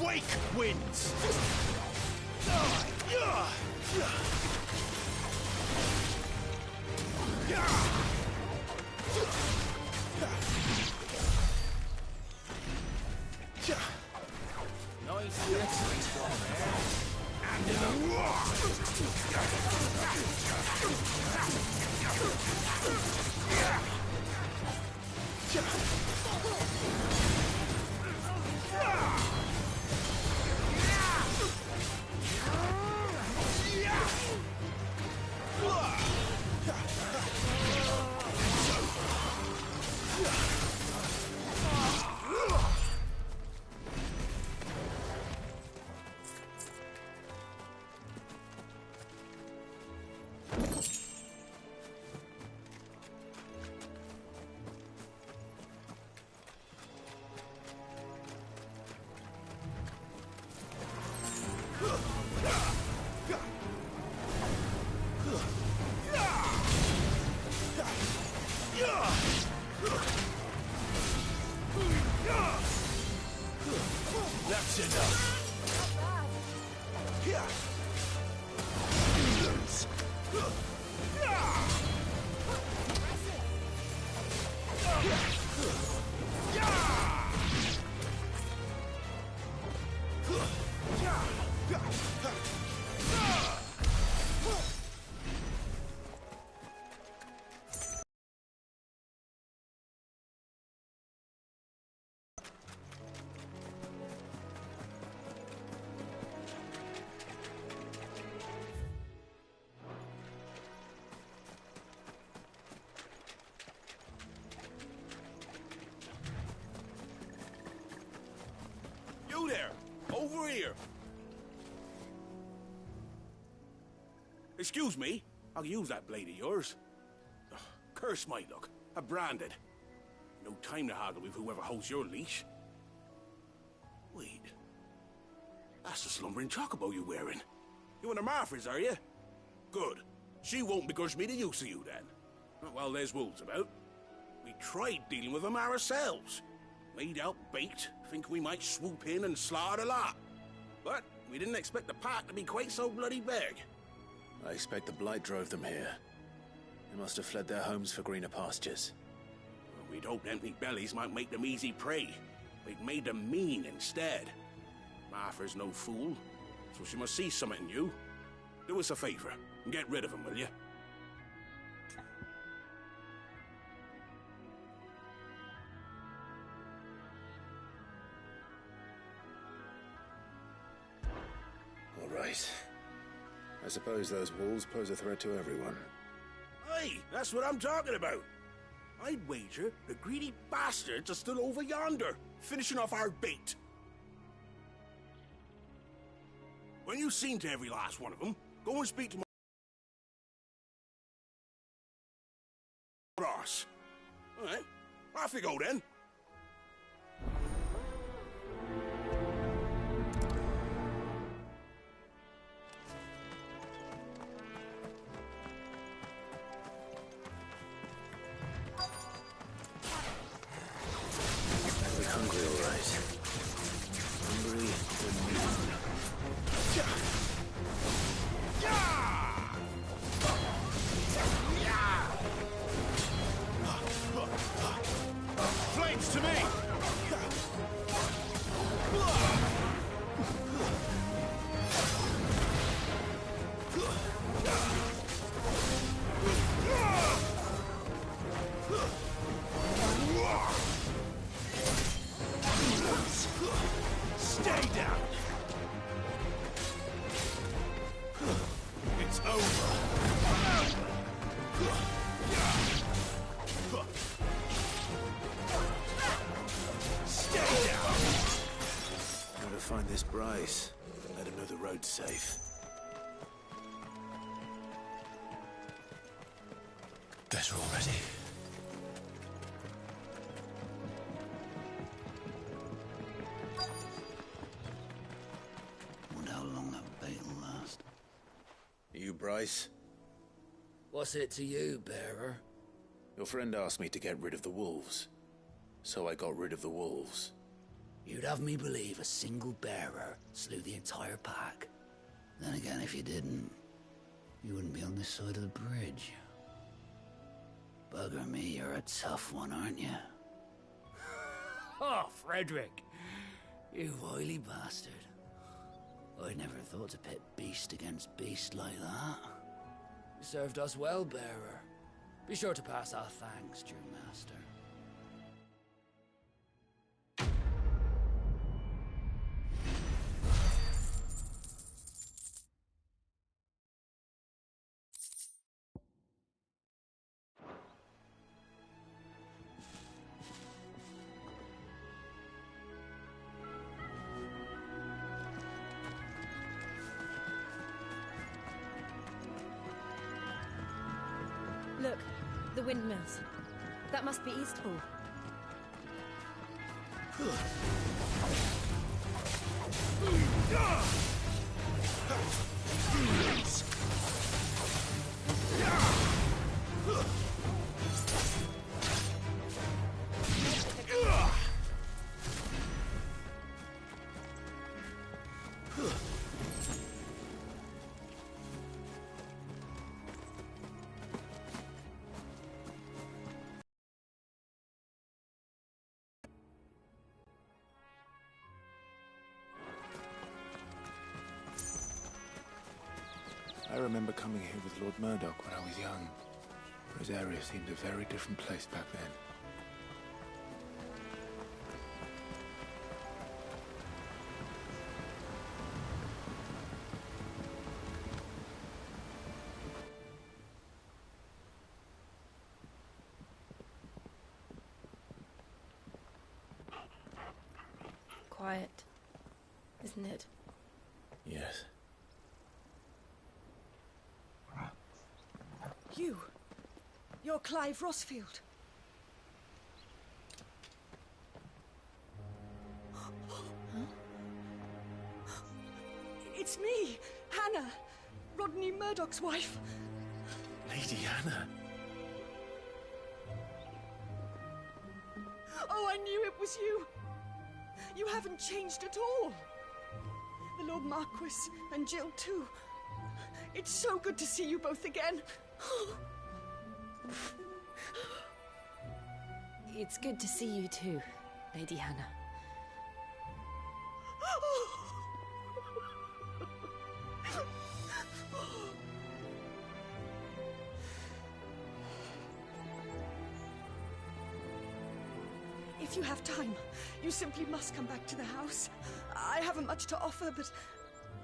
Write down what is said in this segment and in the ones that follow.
Wake wins! That's enough. You there! Over here! Excuse me, I'll use that blade of yours. Ugh, curse my luck. I'm branded. No time to haggle with whoever holds your leash. Wait. That's the slumbering chocobo you're wearing. You and the Marfors, are you? Good. She won't begrudge me the use of you, then. Not while there's wolves about. We tried dealing with them ourselves. Made out baked, think we might swoop in and slaughter a lot. But we didn't expect the pack to be quite so bloody big. I expect the blight drove them here. They must have fled their homes for greener pastures. Well, we'd hoped empty bellies might make them easy prey. We'd made them mean instead. Martha's no fool, so she must see something in you. Do us a favor and get rid of them, will you? All right. I suppose those wolves pose a threat to everyone. Hey, that's what I'm talking about. I'd wager the greedy bastards are still over yonder, finishing off our bait. When you've seen to every last one of them, go and speak to my boss. All right, off you go then. Hungry, all right. Hungry and mean. Flames to me! Stay down! It's over! Stay down! Gotta find this Bryce. Let him know the road's safe. Better already. Bryce. What's it to you, bearer? Your friend asked me to get rid of the wolves. So I got rid of the wolves. You'd have me believe a single bearer slew the entire pack. Then again, if you didn't, you wouldn't be on this side of the bridge. Bugger me, you're a tough one, aren't you? Oh, Frederick! You wily bastard. I'd never thought to pit beast against beast like that. You served us well, bearer. Be sure to pass our thanks, true master. Look, the windmills. That must be Eastpool. I remember coming here with Lord Murdoch when I was young. Rosaria seemed a very different place back then. Quiet, isn't it? Yes. You're Clive Rossfield. Huh? It's me, Hannah, Rodney Murdoch's wife. Lady Hannah. Oh, I knew it was you. You haven't changed at all. The Lord Marquis and Jill too. It's so good to see you both again. It's good to see you too, Lady Hannah. If you have time, you simply must come back to the house. I haven't much to offer, but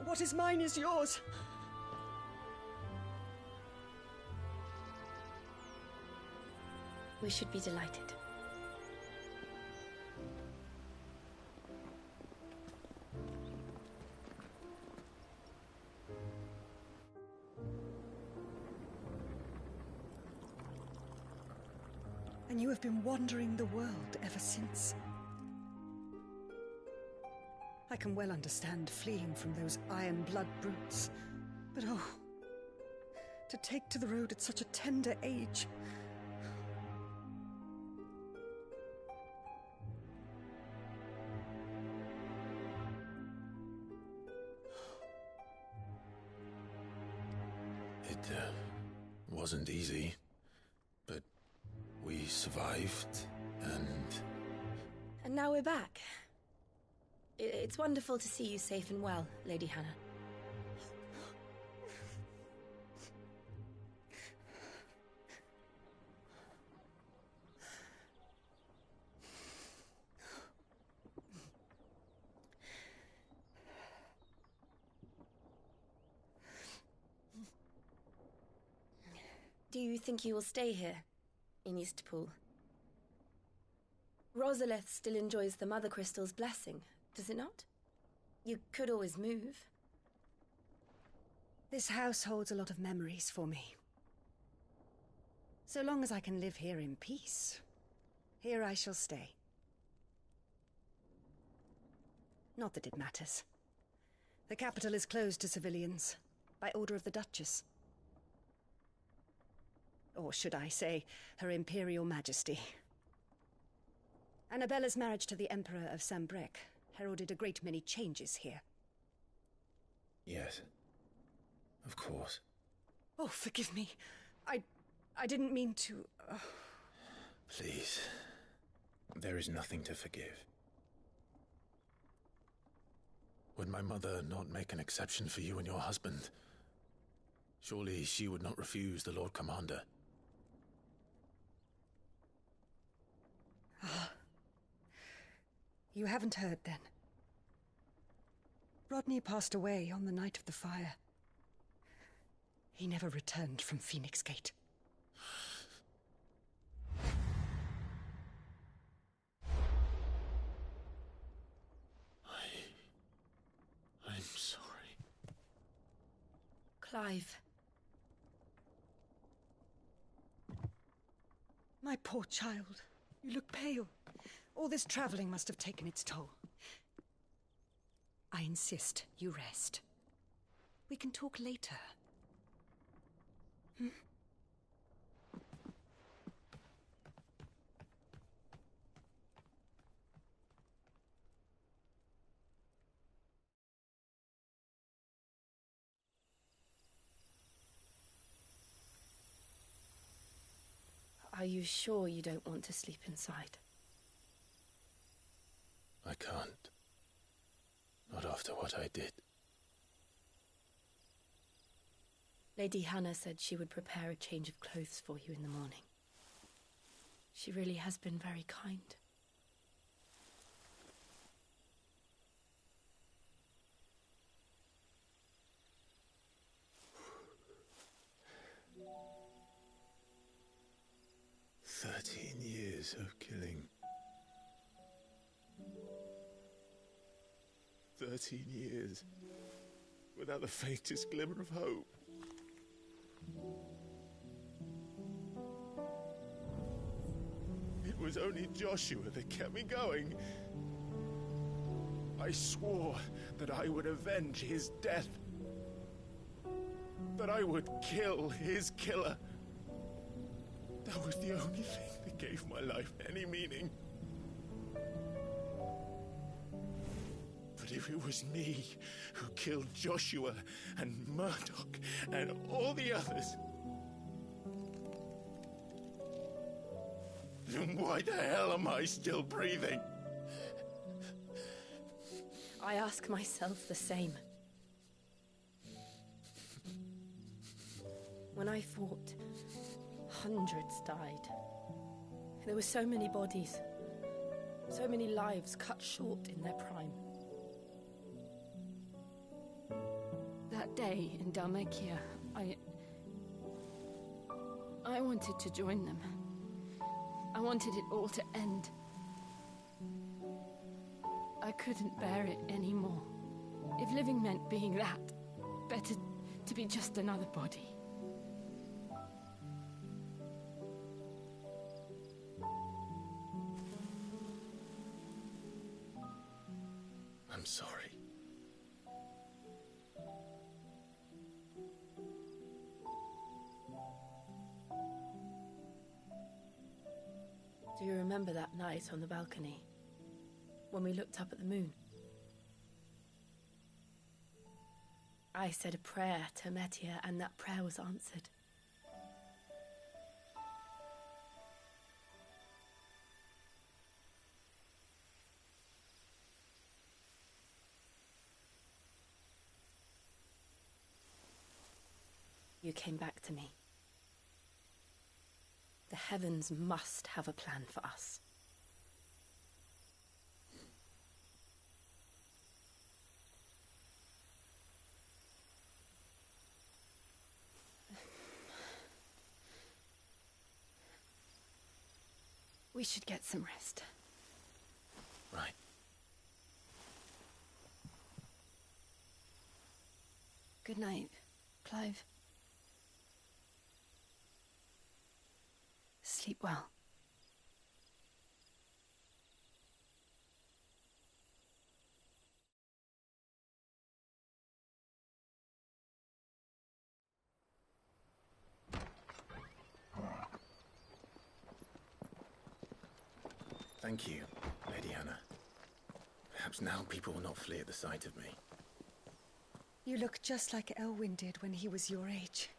what is mine is yours. We should be delighted. And you have been wandering the world ever since. I can well understand fleeing from those iron blood brutes, but oh, to take to the road at such a tender age. It wasn't easy, but we survived, and... And now we're back. It's wonderful to see you safe and well, Lady Hannah. Do you think you will stay here, in Eastpool? Rosalith still enjoys the Mother Crystal's blessing, does it not? You could always move. This house holds a lot of memories for me. So long as I can live here in peace, here I shall stay. Not that it matters. The capital is closed to civilians, by order of the Duchess. Or should I say, Her Imperial Majesty. Annabella's marriage to the Emperor of Sambrec heralded a great many changes here. Yes. Of course. Oh, forgive me. I didn't mean to... Please. There is nothing to forgive. Would my mother not make an exception for you and your husband? Surely she would not refuse the Lord Commander. You haven't heard, then. Rodney passed away on the night of the fire. He never returned from Phoenix Gate. I'm sorry. Clive. My poor child. You look pale. All this traveling must have taken its toll. I insist you rest. We can talk later. Hmm? Are you sure you don't want to sleep inside? I can't. Not after what I did. Lady Hannah said she would prepare a change of clothes for you in the morning. She really has been very kind. Years of killing. 13 years without the faintest glimmer of hope. It was only Joshua that kept me going. I swore that I would avenge his death. That I would kill his killer. That was the only thing that gave my life any meaning. But if it was me who killed Joshua and Murdoch and all the others, then why the hell am I still breathing? I ask myself the same. When I fought, hundreds died. There were so many bodies, so many lives cut short in their prime. That day in Dalmekia, I wanted to join them. I wanted it all to end. I couldn't bear it anymore. If living meant being that, better to be just another body. I'm sorry. Do you remember that night on the balcony, when we looked up at the moon? I said a prayer to Metia, and that prayer was answered. You came back to me. The heavens must have a plan for us. We should get some rest. Right. Good night, Clive. Sleep well. Thank you, Lady Hannah. Perhaps now people will not flee at the sight of me. You look just like Elwyn did when he was your age.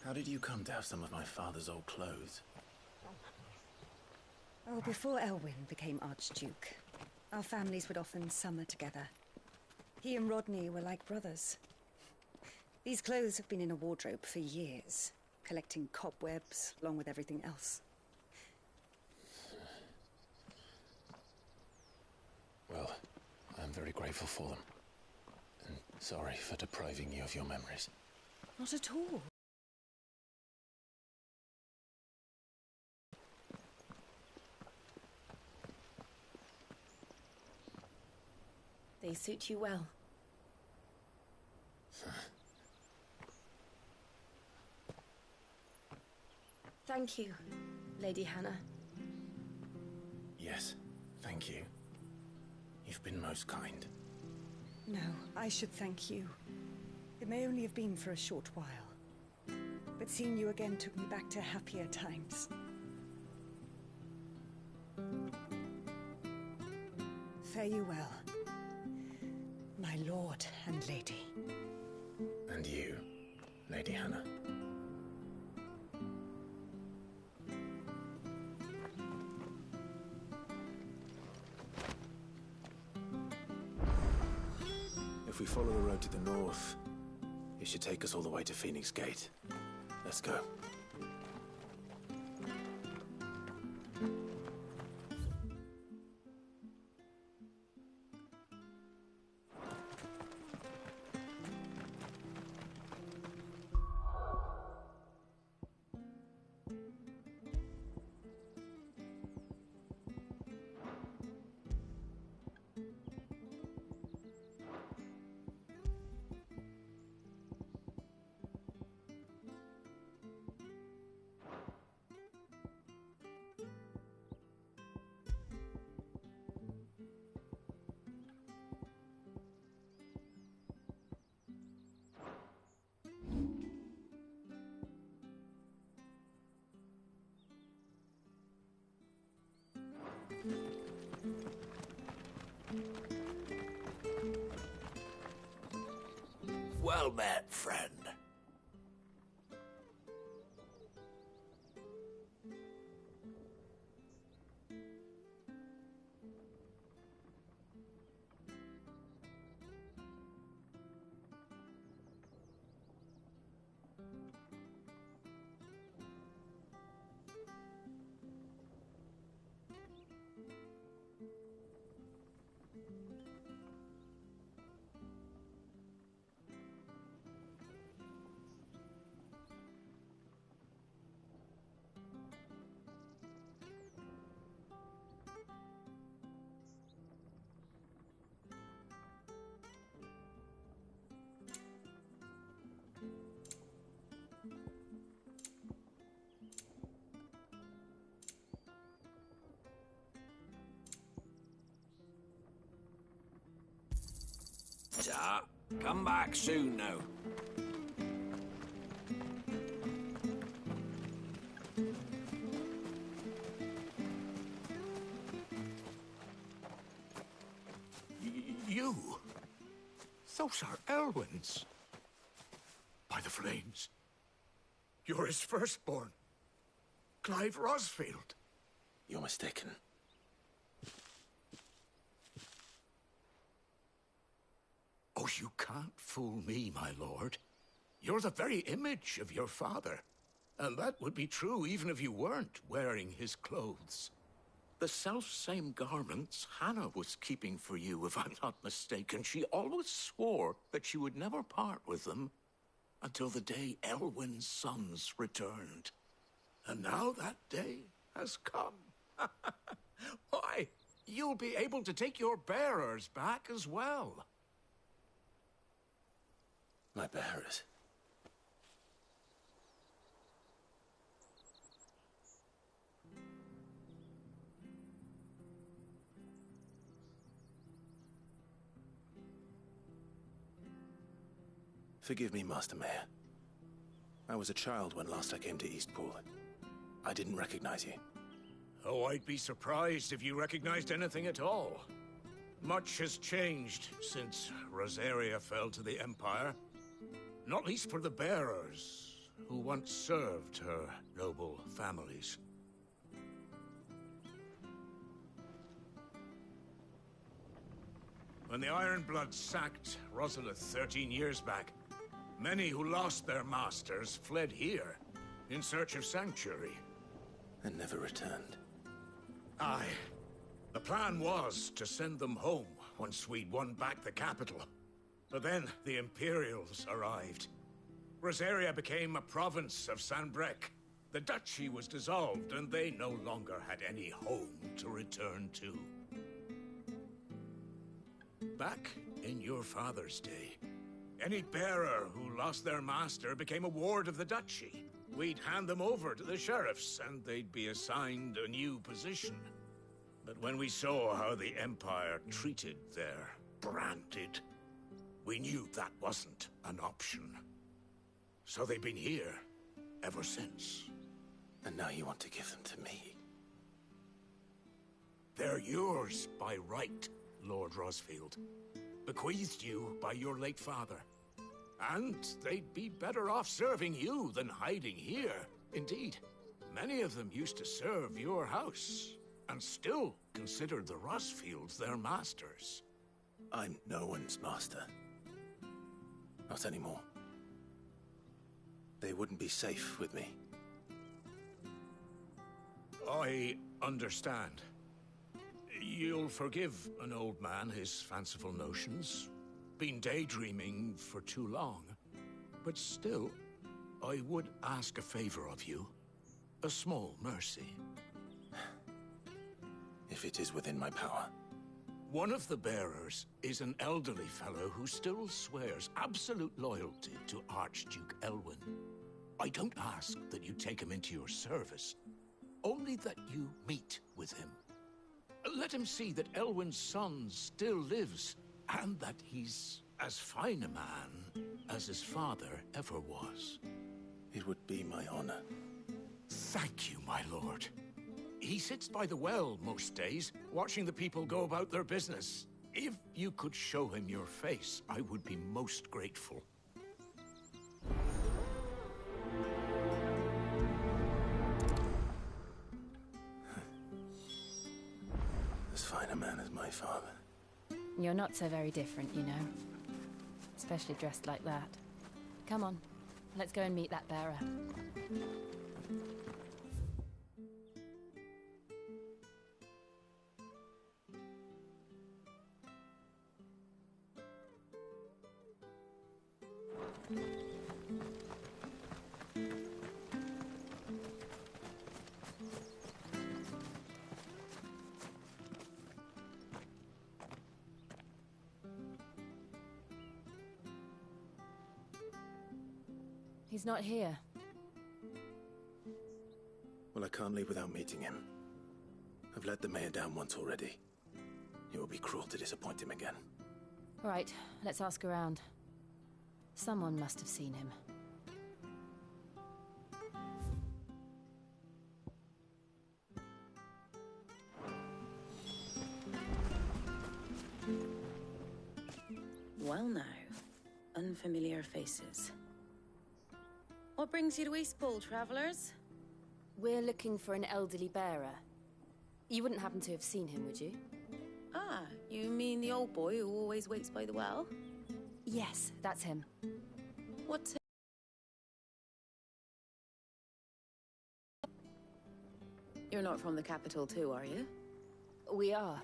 How did you come to have some of my father's old clothes? Oh, before Elwyn became Archduke, our families would often summer together. He and Rodney were like brothers. These clothes have been in a wardrobe for years, collecting cobwebs along with everything else. Well, I'm very grateful for them. And sorry for depriving you of your memories. Not at all. They suit you well. Thank you, Lady Hannah. Yes, thank you. You've been most kind. No, I should thank you. It may only have been for a short while, but seeing you again took me back to happier times. Fare you well, my lord and lady. And you, Lady Hannah. If we follow the road to the north, it should take us all the way to Phoenix Gate. Let's go. Well met, friend. Ta, come back soon now. You? Those are Elwyn's. By the flames. You're his firstborn. Clive Rosfield. You're mistaken. Oh, you can't fool me, my lord. You're the very image of your father. And that would be true even if you weren't wearing his clothes. The self-same garments Hannah was keeping for you, if I'm not mistaken. She always swore that she would never part with them until the day Elwyn's sons returned. And now that day has come. Why, you'll be able to take your bearers back as well. My bearers. Forgive me, Master Mayor. I was a child when last I came to Eastpool. I didn't recognize you. Oh, I'd be surprised if you recognized anything at all. Much has changed since Rosaria fell to the Empire. Not least for the bearers, who once served her noble families. When the Ironbloods sacked Rosalith 13 years back, many who lost their masters fled here in search of sanctuary. And never returned. Aye. The plan was to send them home once we'd won back the capital. But then the Imperials arrived. Rosaria became a province of Sanbreque. The duchy was dissolved, and they no longer had any home to return to. Back in your father's day, any bearer who lost their master became a ward of the duchy. We'd hand them over to the sheriffs, and they'd be assigned a new position. But when we saw how the Empire treated their branded, we knew that wasn't an option. So they've been here ever since. And now you want to give them to me? They're yours by right, Lord Rosfield. Bequeathed you by your late father. And they'd be better off serving you than hiding here. Indeed, many of them used to serve your house, and still considered the Rosfields their masters. I'm no one's master. Not anymore. They wouldn't be safe with me. I understand. You'll forgive an old man his fanciful notions. Been daydreaming for too long. But still, I would ask a favor of you. A small mercy. If it is within my power. One of the bearers is an elderly fellow who still swears absolute loyalty to Archduke Elwyn. I don't ask that you take him into your service, only that you meet with him. Let him see that Elwyn's son still lives, and that he's as fine a man as his father ever was. It would be my honor. Thank you, my lord. He sits by the well most days, watching the people go about their business. If you could show him your face, I would be most grateful. As fine a man as my father. You're not so very different, you know. Especially dressed like that. Come on, let's go and meet that bearer. He's not here. Well, I can't leave without meeting him. I've let the mayor down once already. It would be cruel to disappoint him again. All right, let's ask around. Someone must have seen him. Well now, unfamiliar faces. What brings you to Eastpool, travelers? We're looking for an elderly bearer. You wouldn't happen to have seen him, would you? Ah, you mean the old boy who always waits by the well? Yes, that's him. What's... You're not from the capital too, are you? We are,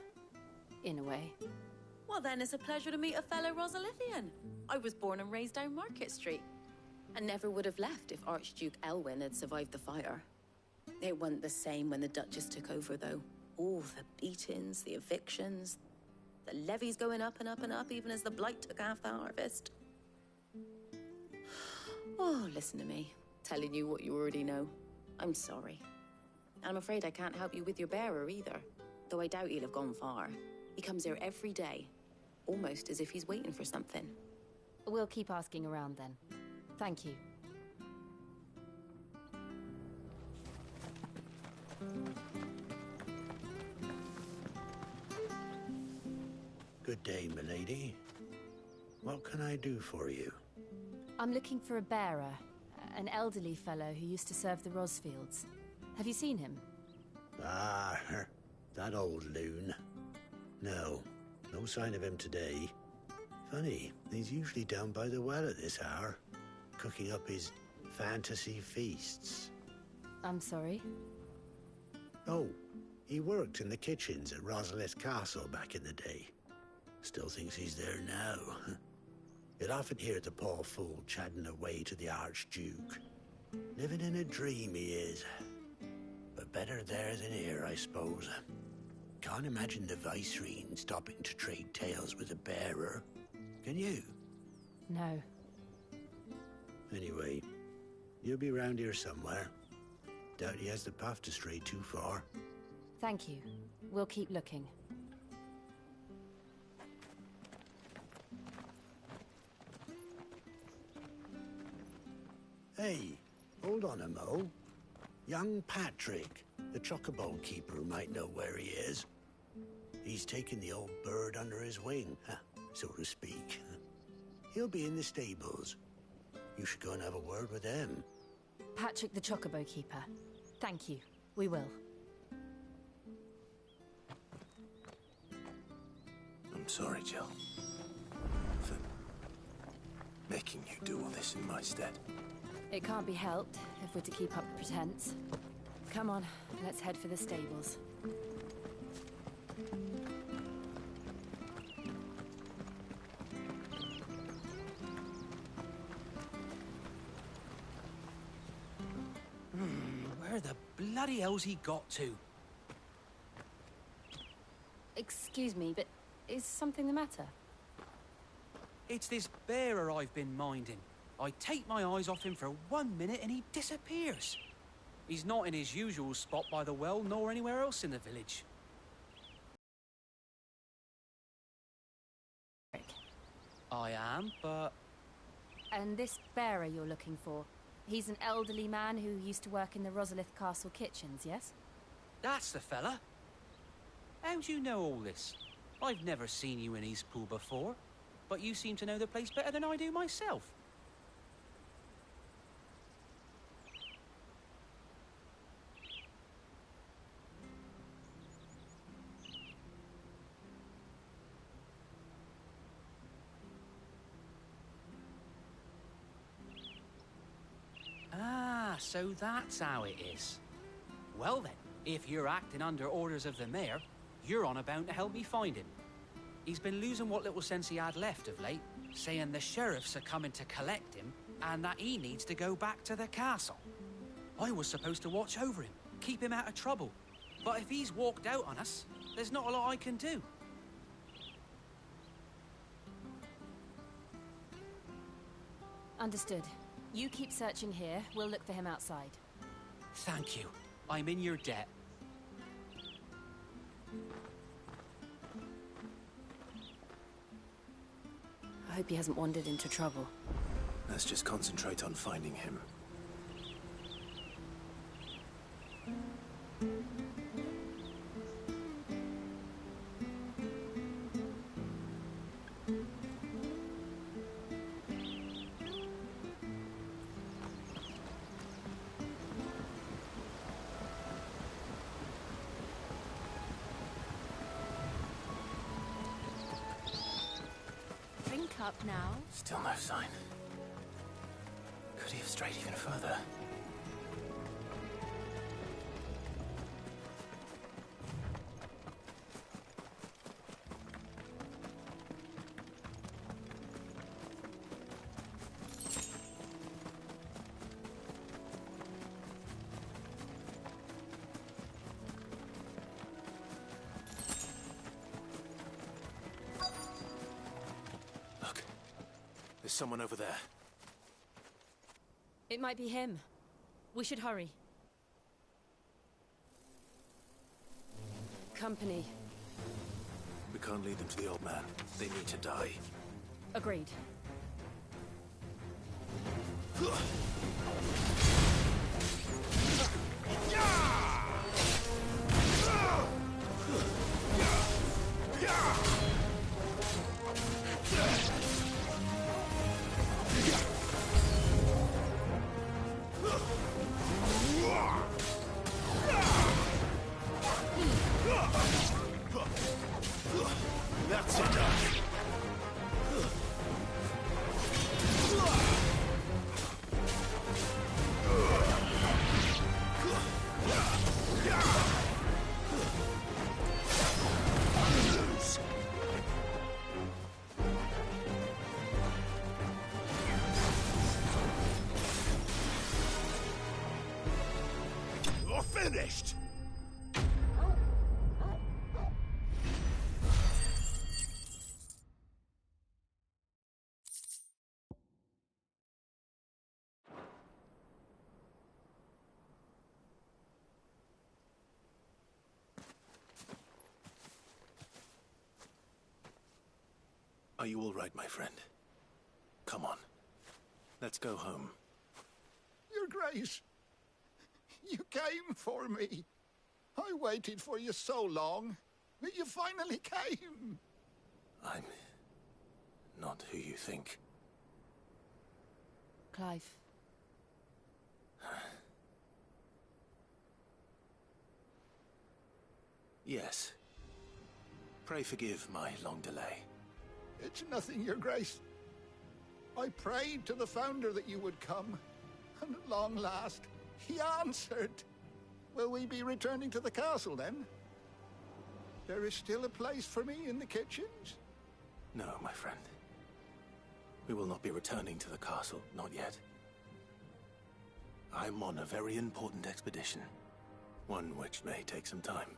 in a way. Well then, it's a pleasure to meet a fellow Rosalithian. I was born and raised down Market Street. And never would have left if Archduke Elwyn had survived the fire. It wasn't the same when the Duchess took over, though. All the beatings, the evictions, the levies going up and up and up, even as the blight took half the harvest. Oh, listen to me, telling you what you already know. I'm sorry. I'm afraid I can't help you with your bearer either, though I doubt he'll have gone far. He comes here every day, almost as if he's waiting for something. We'll keep asking around then. Thank you. Good day, milady. What can I do for you? I'm looking for a bearer, an elderly fellow who used to serve the Rosfields. Have you seen him? Ah, that old loon. No sign of him today. Funny, he's usually down by the well at this hour, cooking up his fantasy feasts. I'm sorry? Oh, he worked in the kitchens at Rosalith Castle back in the day. Still thinks he's there now. You'd often hear the poor fool chatting away to the Archduke. Living in a dream he is. But better there than here, I suppose. Can't imagine the Viceroy stopping to trade tales with a bearer. Can you? No. Anyway, you'll be round here somewhere. Doubt he has the puff to stray too far. Thank you. We'll keep looking. Hey, hold on a mo. Young Patrick, the chocobo keeper, might know where he is. He's taken the old bird under his wing, so to speak. He'll be in the stables. You should go and have a word with him. Patrick the chocobo keeper. Thank you. We will. I'm sorry, Jill. For making you do all this in my stead. It can't be helped if we're to keep up the pretense. Come on, let's head for the stables. Where the bloody hell's he got to? Excuse me, but is something the matter? It's this bearer I've been minding. I take my eyes off him for 1 minute and he disappears. He's not in his usual spot by the well, nor anywhere else in the village. I am, but... And this bearer you're looking for, he's an elderly man who used to work in the Rosalith Castle kitchens, yes? That's the fella. How'd you know all this? I've never seen you in Eastpool before, but you seem to know the place better than I do myself. Ah, so that's how it is. Well then, if you're acting under orders of the mayor, you're on about to help me find him. He's been losing what little sense he had left of late, saying the sheriffs are coming to collect him and that he needs to go back to the castle. I was supposed to watch over him, keep him out of trouble. But if he's walked out on us, there's not a lot I can do. Understood. You keep searching here, we'll look for him outside. Thank you. I'm in your debt. I hope he hasn't wandered into trouble. Let's just concentrate on finding him. Up now. Still no sign. Could he have strayed even further? There's someone over there. It might be him. We should hurry. Company. We can't lead them to the old man. They need to die. Agreed. this! Are you all right, my friend? Come on. Let's go home. Your Grace, you came for me. I waited for you so long, but you finally came. I'm not who you think. Clive. Yes. Pray forgive my long delay. It's nothing, Your Grace. I prayed to the Founder that you would come, and at long last, he answered. Will we be returning to the castle, then? There is still a place for me in the kitchens? No, my friend. We will not be returning to the castle, not yet. I'm on a very important expedition. One which may take some time.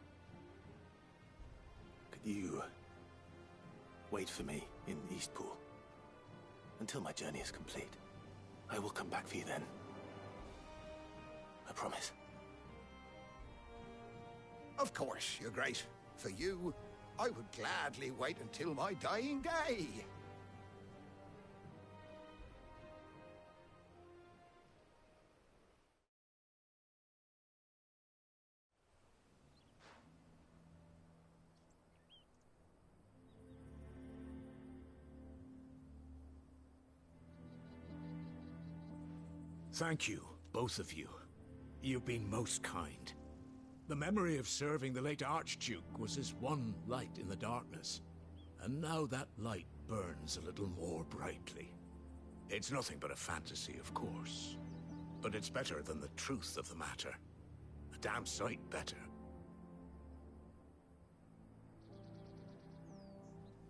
Could you wait for me in Eastpool until my journey is complete? I will come back for you then. I promise. Of course, Your Grace. For you, I would gladly wait until my dying day. Thank you, both of you. You've been most kind. The memory of serving the late Archduke was as one light in the darkness, and now that light burns a little more brightly. It's nothing but a fantasy, of course, but it's better than the truth of the matter. A damn sight better.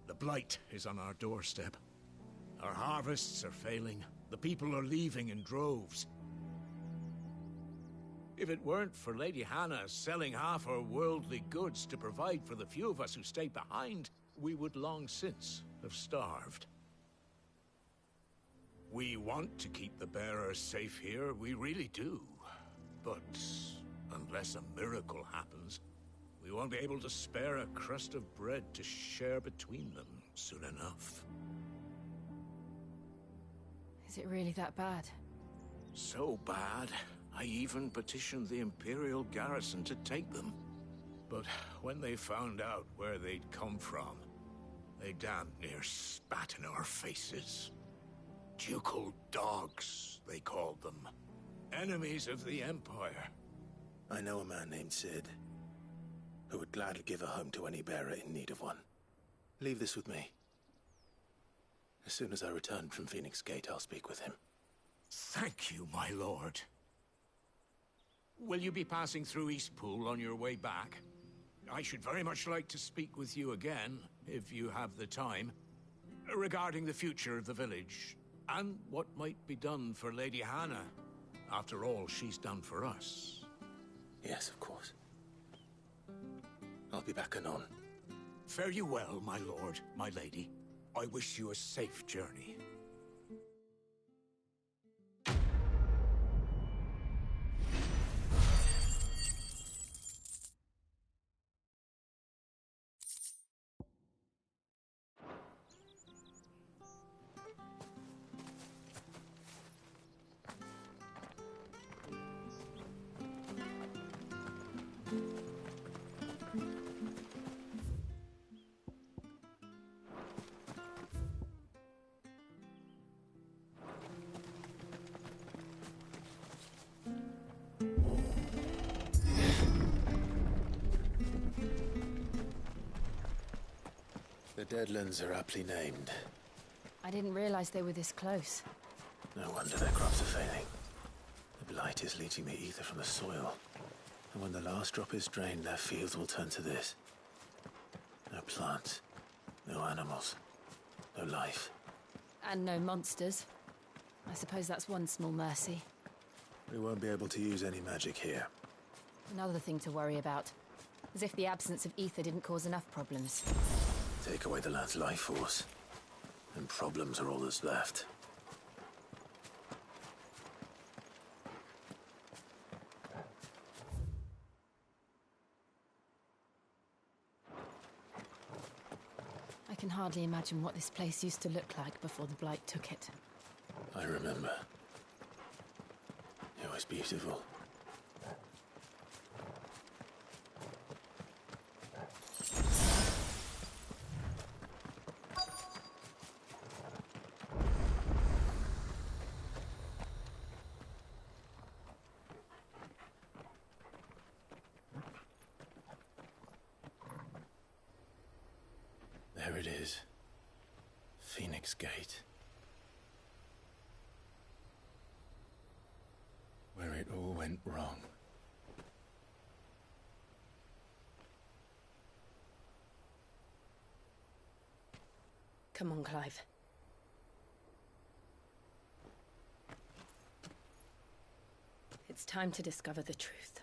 The blight is on our doorstep. Our harvests are failing. The people are leaving in droves. If it weren't for Lady Hannah selling half her worldly goods to provide for the few of us who stayed behind, we would long since have starved. We want to keep the bearers safe here, we really do. But unless a miracle happens, we won't be able to spare a crust of bread to share between them soon enough. Is it really that bad? So bad, I even petitioned the Imperial garrison to take them. But when they found out where they'd come from, they damn near spat in our faces. Ducal dogs, they called them. Enemies of the Empire. I know a man named Sid, who would gladly give a home to any bearer in need of one. Leave this with me. As soon as I return from Phoenix Gate, I'll speak with him. Thank you, my lord. Will you be passing through Eastpool on your way back? I should very much like to speak with you again, if you have the time, regarding the future of the village, and what might be done for Lady Hannah. After all she's done for us. Yes, of course. I'll be back anon. Fare you well, my lord, my lady. I wish you a safe journey. The Deadlands are aptly named. I didn't realize they were this close. No wonder their crops are failing. The blight is leaching the ether from the soil. And when the last drop is drained, their fields will turn to this. No plants, no animals, no life. And no monsters. I suppose that's one small mercy. We won't be able to use any magic here. Another thing to worry about. As if the absence of ether didn't cause enough problems. Take away the lad's life force, and problems are all that's left. I can hardly imagine what this place used to look like before the Blight took it. I remember. It was beautiful. There it is. Phoenix Gate. Where it all went wrong. Come on, Clive. It's time to discover the truth.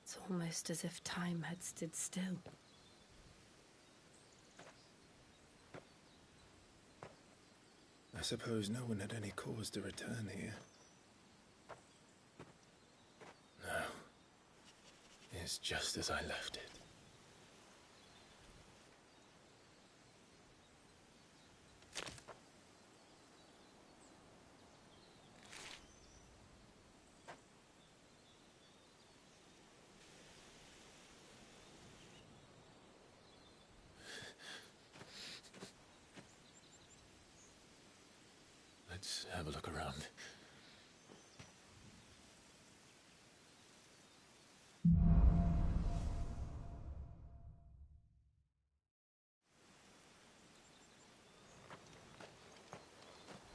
It's almost as if time had stood still. I suppose no one had any cause to return here. No. It's just as I left it. Let's have a look around.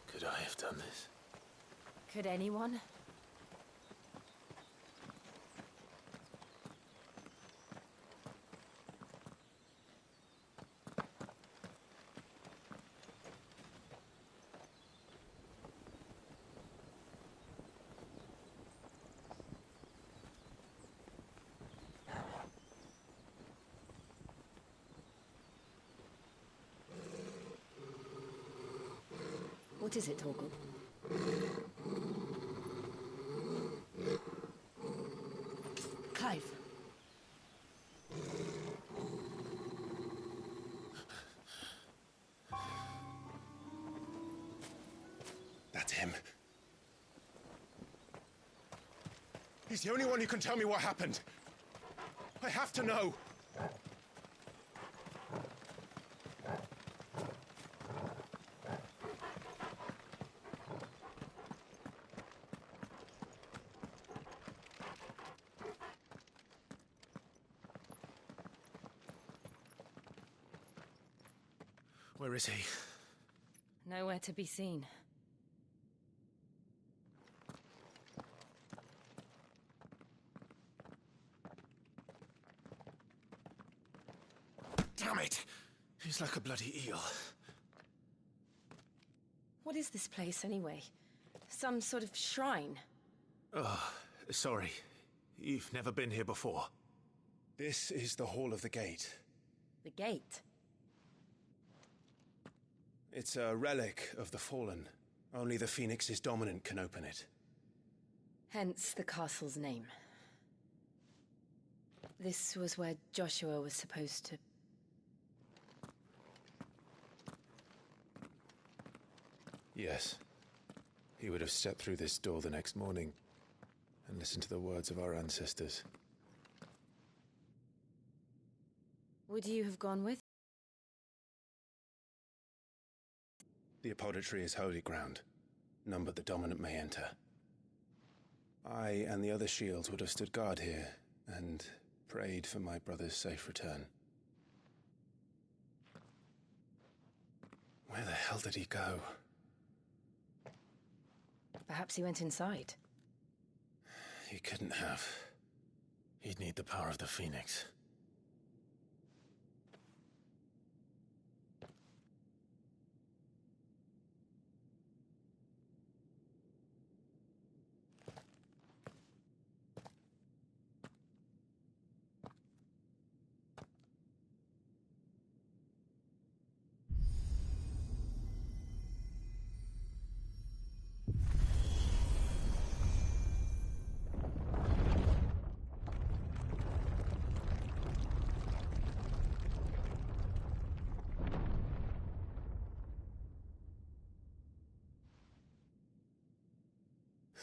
Could I have done this? Could anyone? What is it, Torgal? Clive. That's him. He's the only one who can tell me what happened. I have to know. Where is he? Nowhere to be seen. Damn it! He's like a bloody eel. What is this place, anyway? Some sort of shrine? Oh, sorry. You've never been here before. This is the Hall of the Gate. The gate? It's a relic of the Fallen. Only the Phoenix's dominant can open it. Hence the castle's name. This was where Joshua was supposed to... Yes. He would have stepped through this door the next morning and listened to the words of our ancestors. Would you have gone with? The apodatory is holy ground. None but the dominant may enter. I and the other shields would have stood guard here and prayed for my brother's safe return. Where the hell did he go? Perhaps he went inside. He couldn't have. He'd need the power of the Phoenix.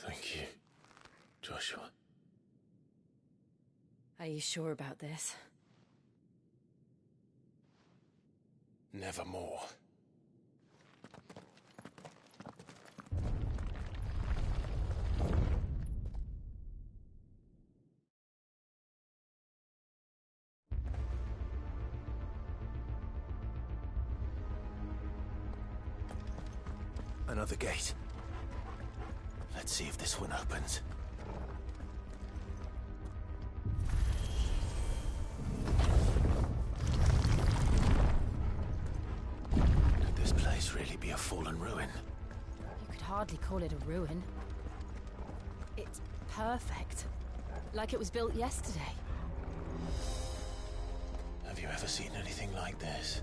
Thank you, Joshua. Are you sure about this? Nevermore. Another gate. Let's see if this one opens. Could this place really be a fallen ruin? You could hardly call it a ruin. It's perfect. Like it was built yesterday. Have you ever seen anything like this?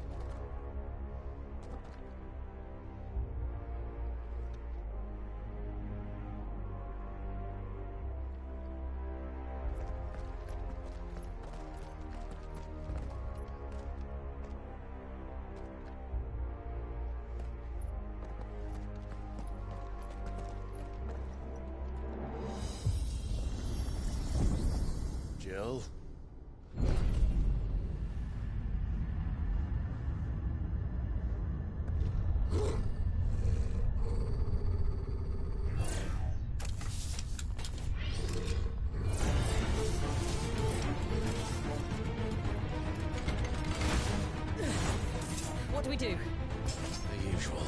Jill? What do we do? The usual.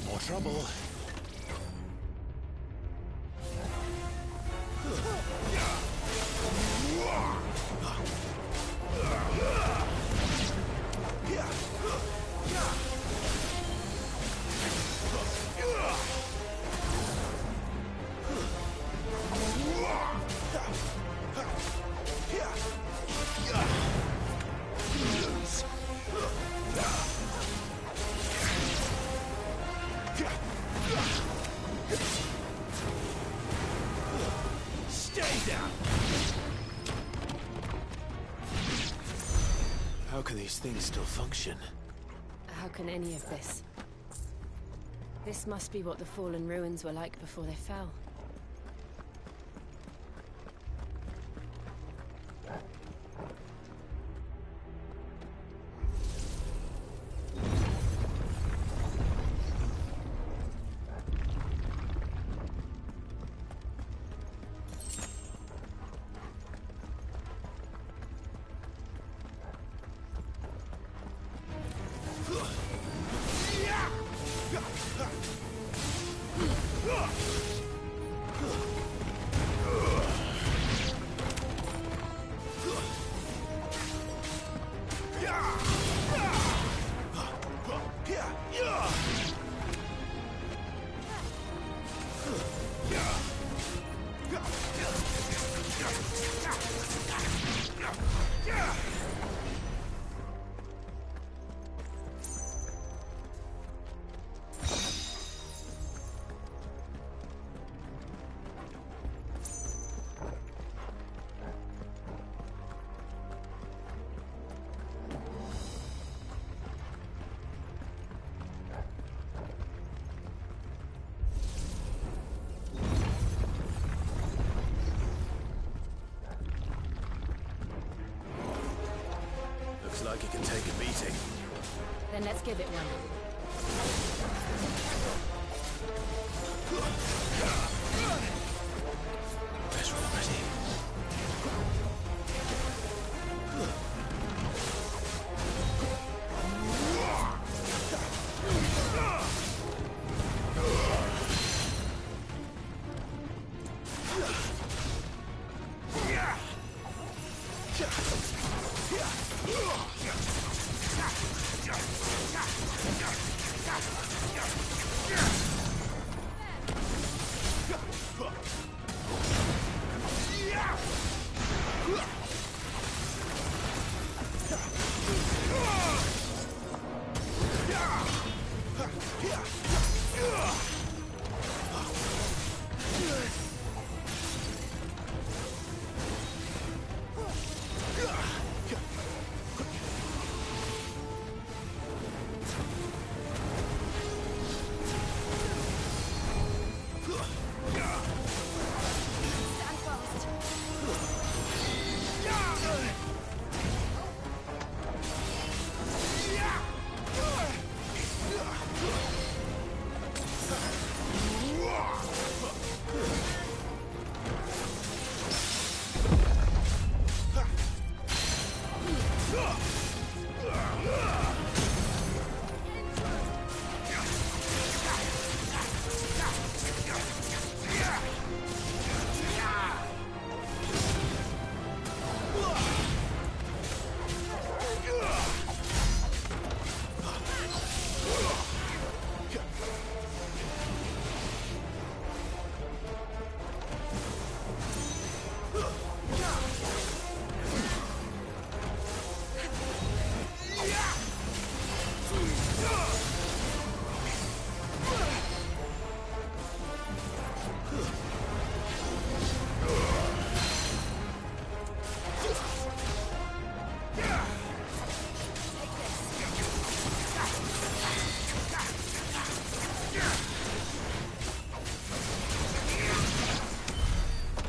More trouble. Stay can these things still function? How can any of this? This must be what the fallen ruins were like before they fell. Looks like it can take a beating. Then let's give it one. Better already.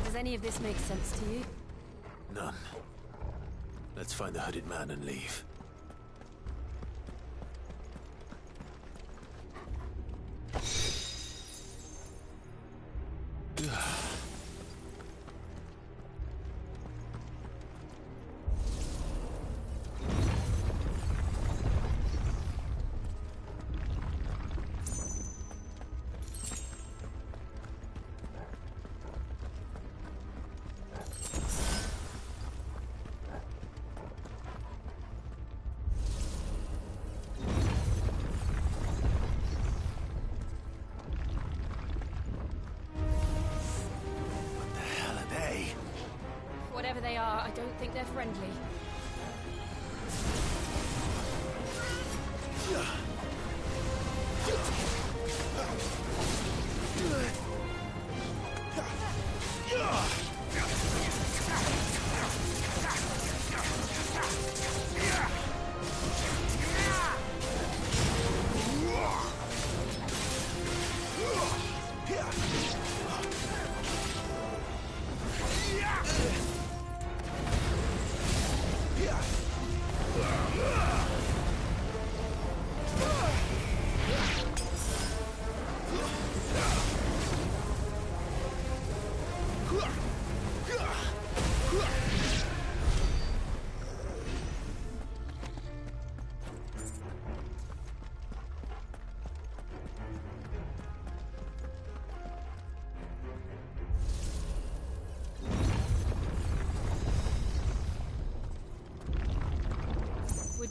Does any of this make sense to you? None. Let's find the hooded man and leave. Whatever they are, I don't think they're friendly.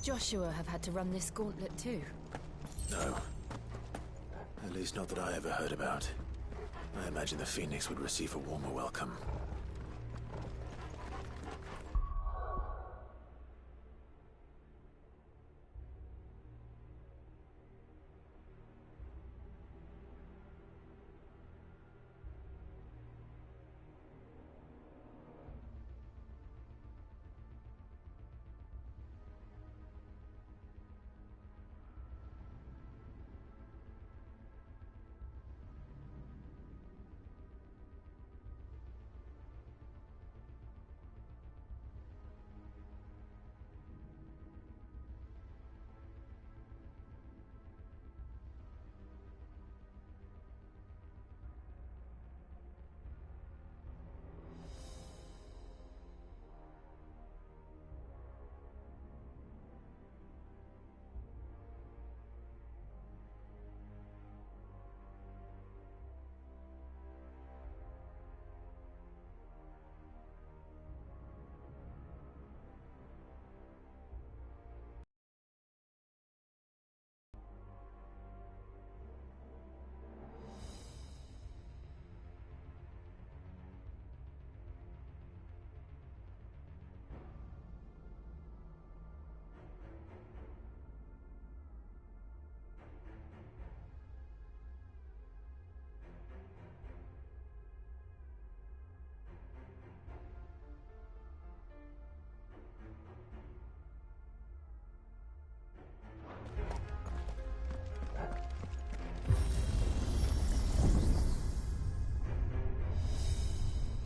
Joshua have had to run this gauntlet too? No. At least not that I ever heard about. I imagine the Phoenix would receive a warmer welcome.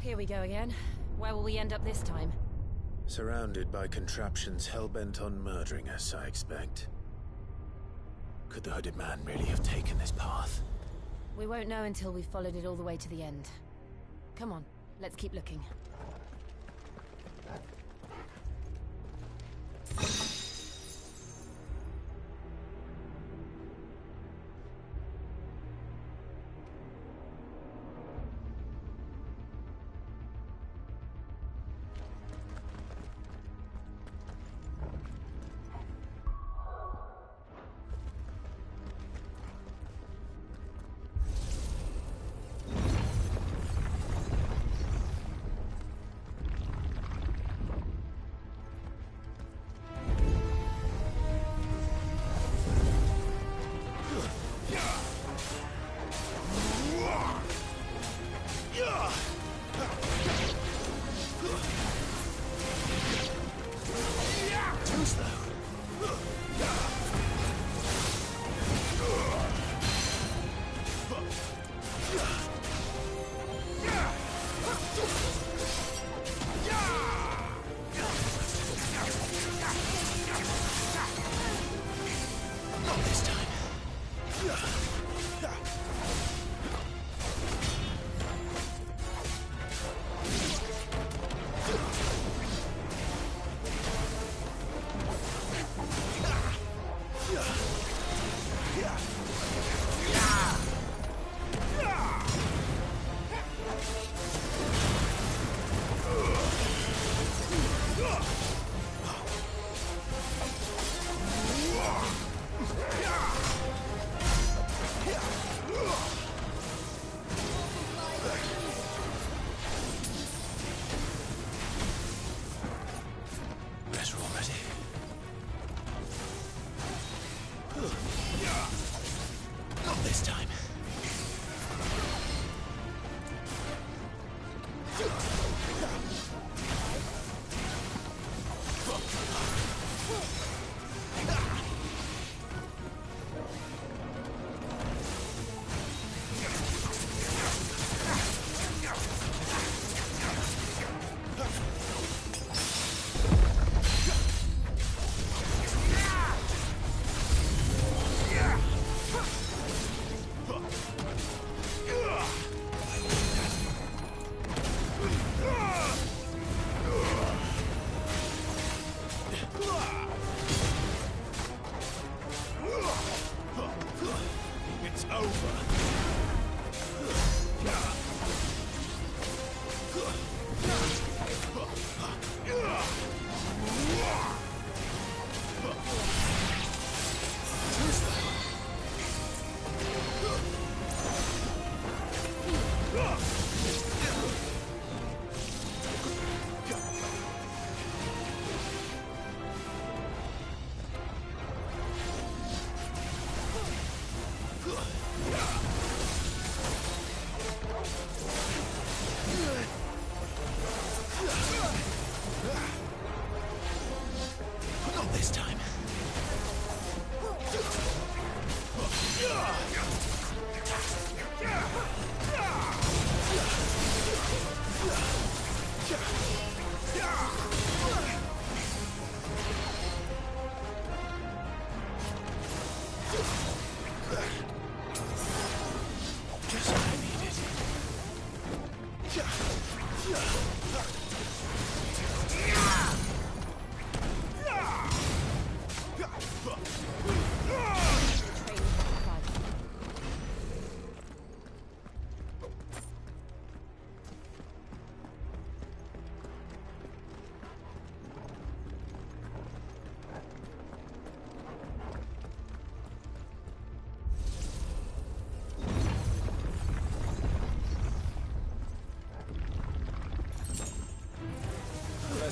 Here we go again. Where will we end up this time? Surrounded by contraptions hell-bent on murdering us, I expect. Could the hooded man really have taken this path? We won't know until we've followed it all the way to the end. Come on, let's keep looking.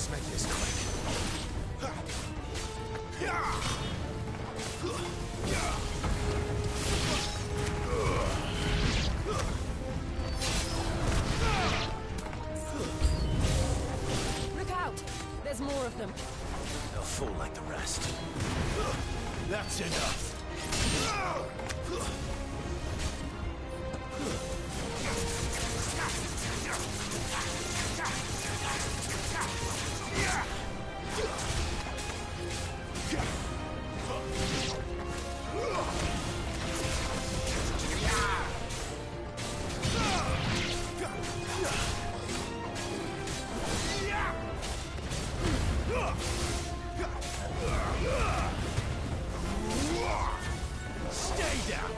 Let's make this quick. Look out! There's more of them. They'll fall like the rest. That's enough. Stay down!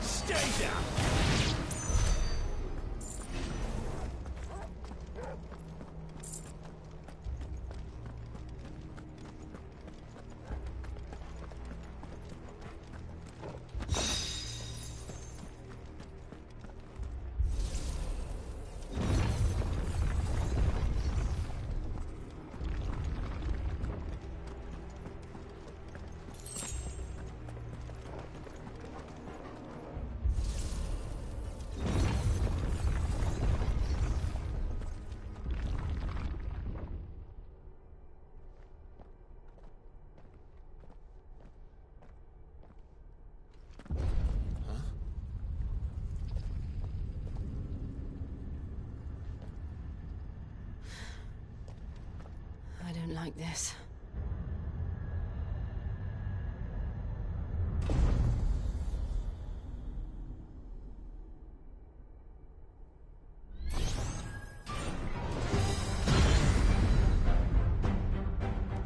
Stay down! I don't like this.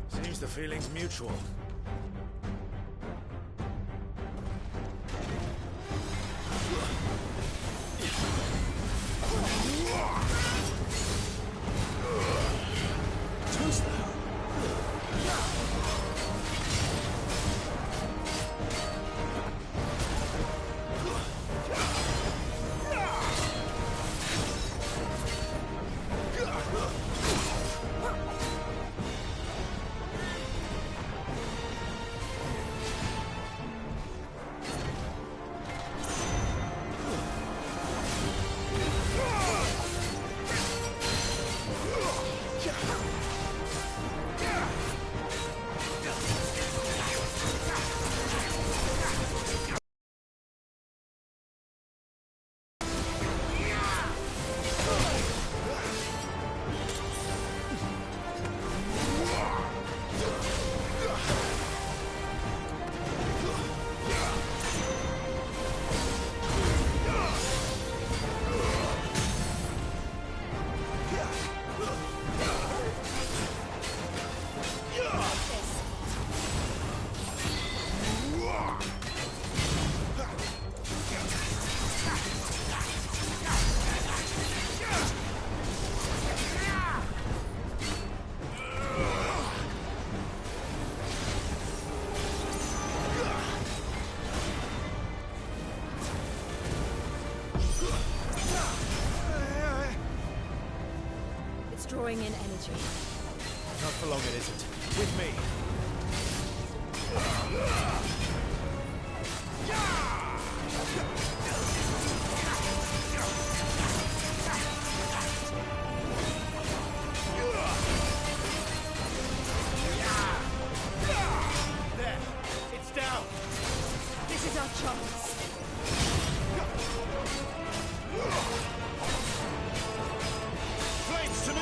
Seems the feeling's mutual. Toast thou. It's drawing in energy. Not for long it isn't. With me. There! It's down! This is our chance. Flames to me!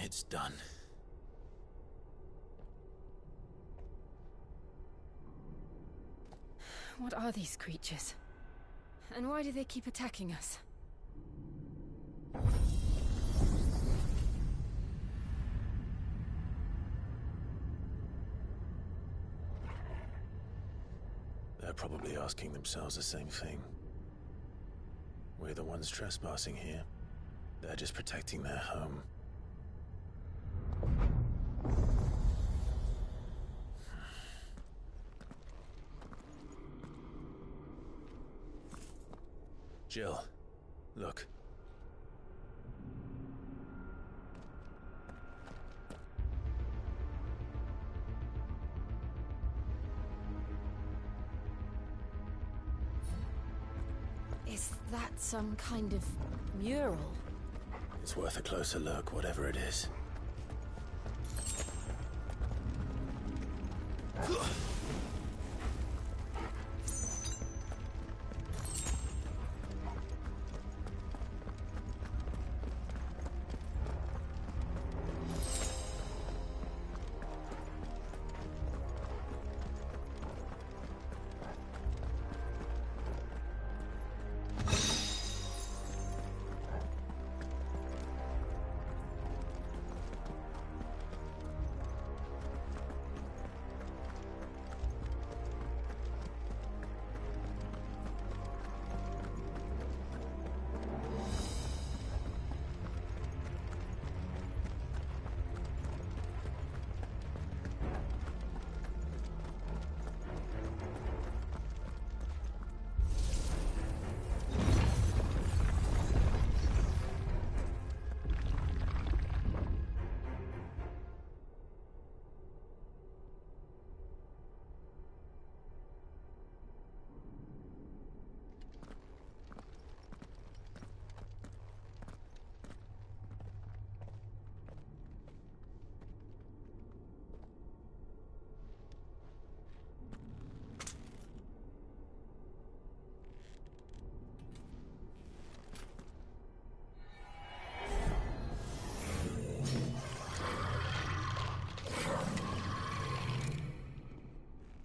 It's done. What are these creatures? And why do they keep attacking us? They're probably asking themselves the same thing. We're the ones trespassing here. They're just protecting their home. Jill, look. Is that some kind of mural? It's worth a closer look, whatever it is.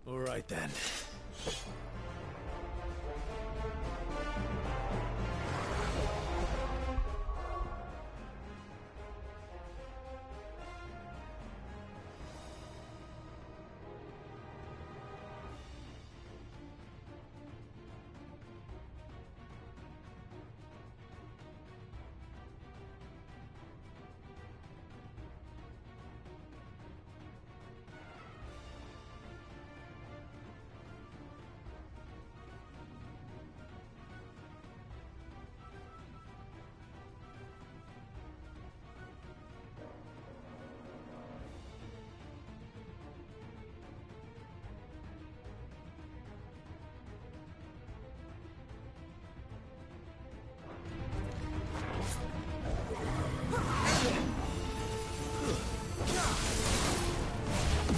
All right then.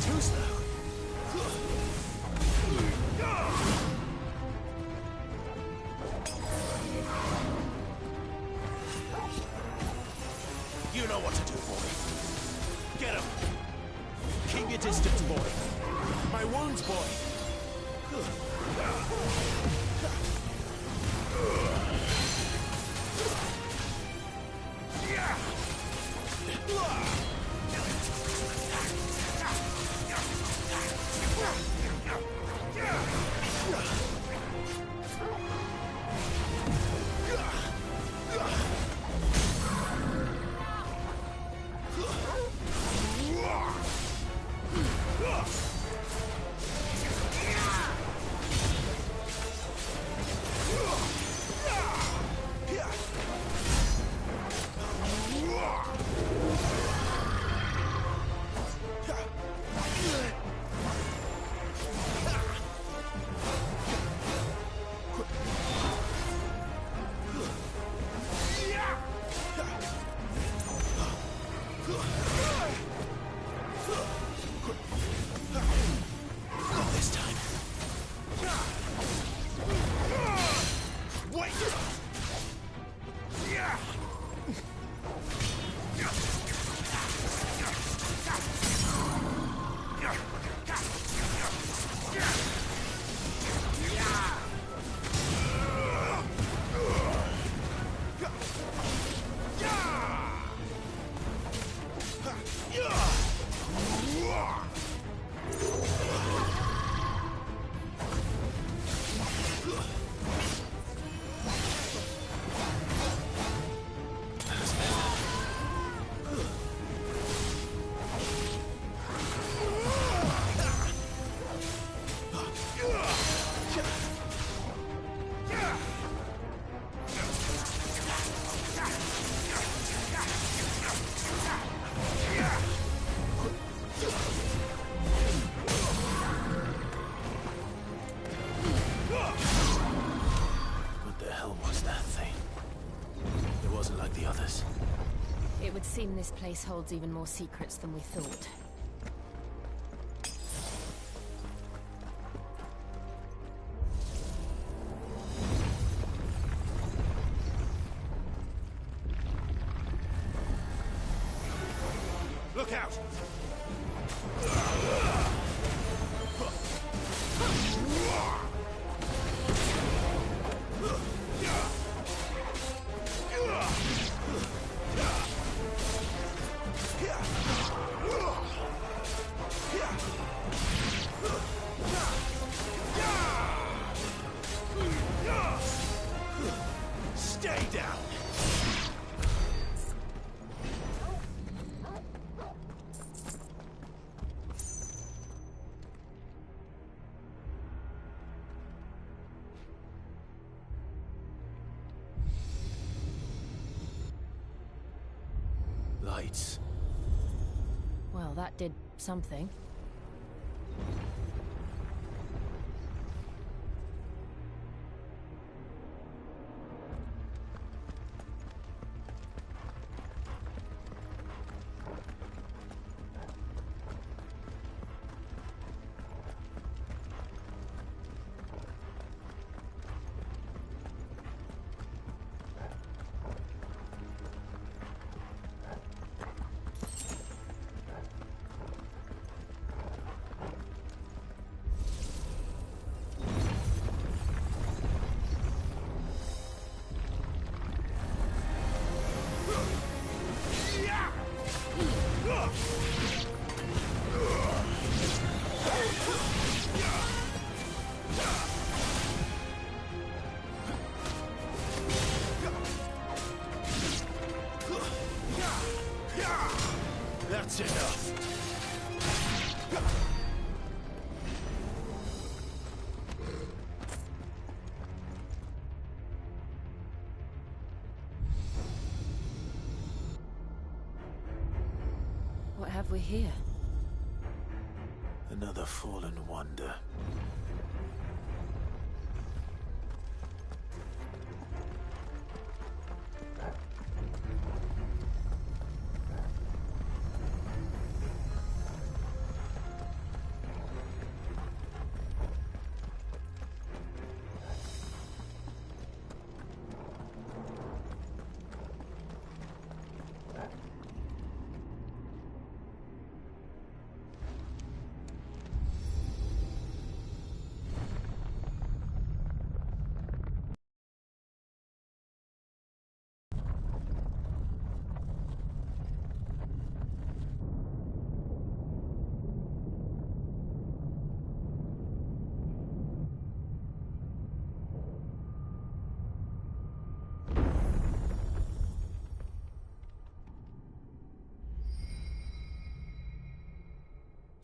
Too slow. You know what to do, boy. Get him. Keep your distance, boy. My wounds, boy. reckon this place holds even more secrets than we thought. Look out! Stay down! Lights. Well, that did something. That's enough. What have we here? Another fallen wonder.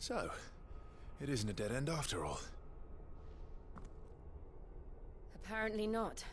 So, it isn't a dead end after all. Apparently not.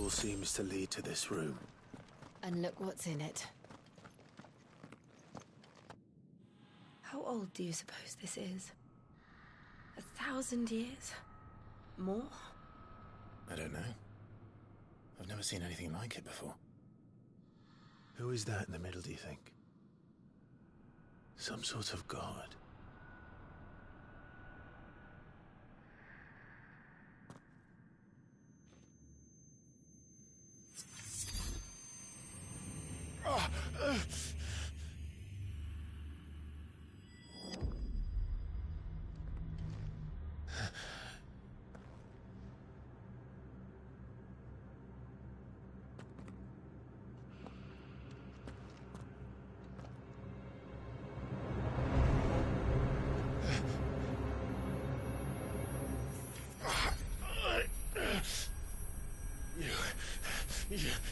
Seems to lead to this room. And look what's in it. How old do you suppose this is? 1,000 years? More? I don't know. I've never seen anything like it before. Who is that in the middle, do you think? Some sort of god?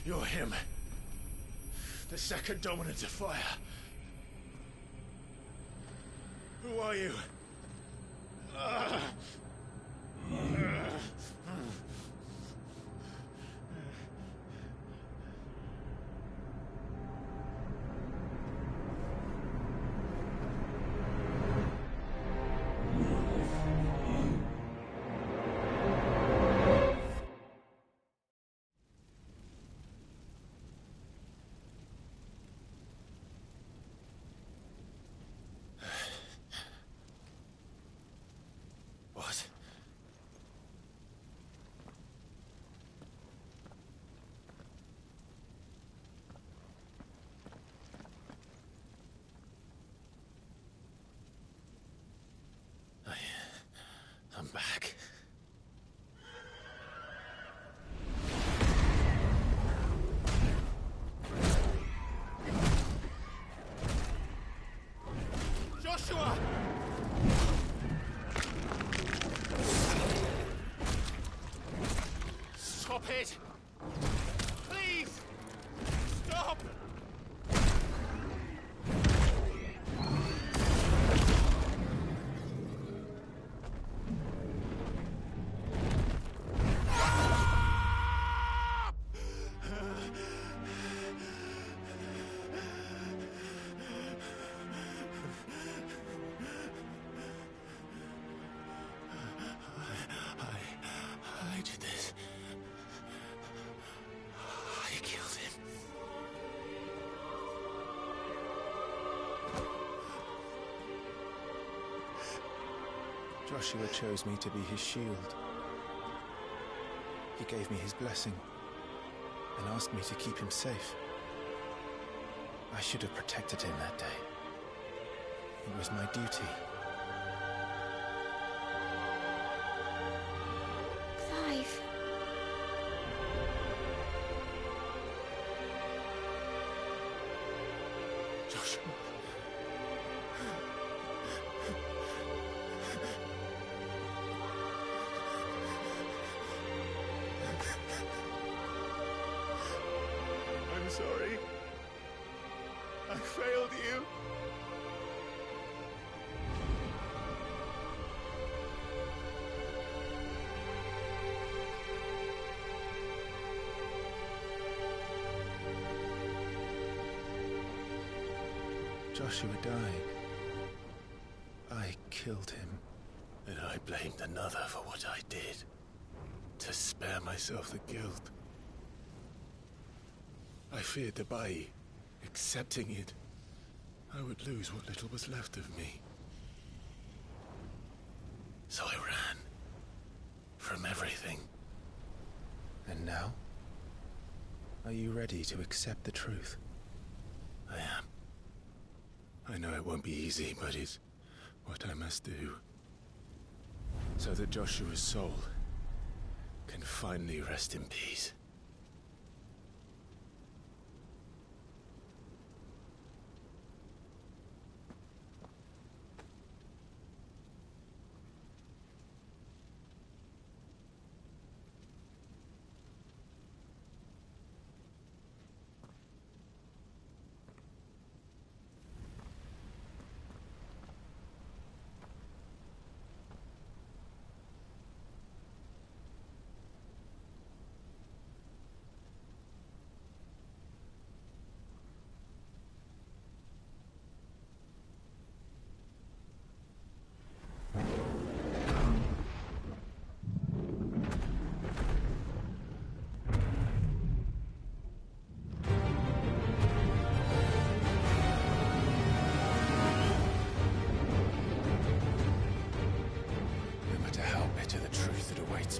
You're him. The second dominant of fire. Who are you? What? I'm back. Joshua! Stop it! Please! Stop! I did this. I killed him. Joshua chose me to be his shield. He gave me his blessing and asked me to keep him safe. I should have protected him that day. It was my duty. Clive. Joshua. I'm sorry. I failed you. Joshua died. I killed him. And I blamed another for what I did. To spare myself the guilt. I feared that by accepting it, I would lose what little was left of me. So I ran. From everything. And now? Are you ready to accept the truth? I am. I know it won't be easy, but it's what I must do. So that Joshua's soul can finally rest in peace.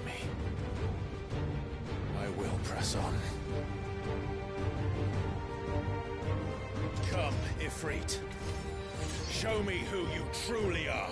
Me. I will press on. Come, Ifrit. Show me who you truly are.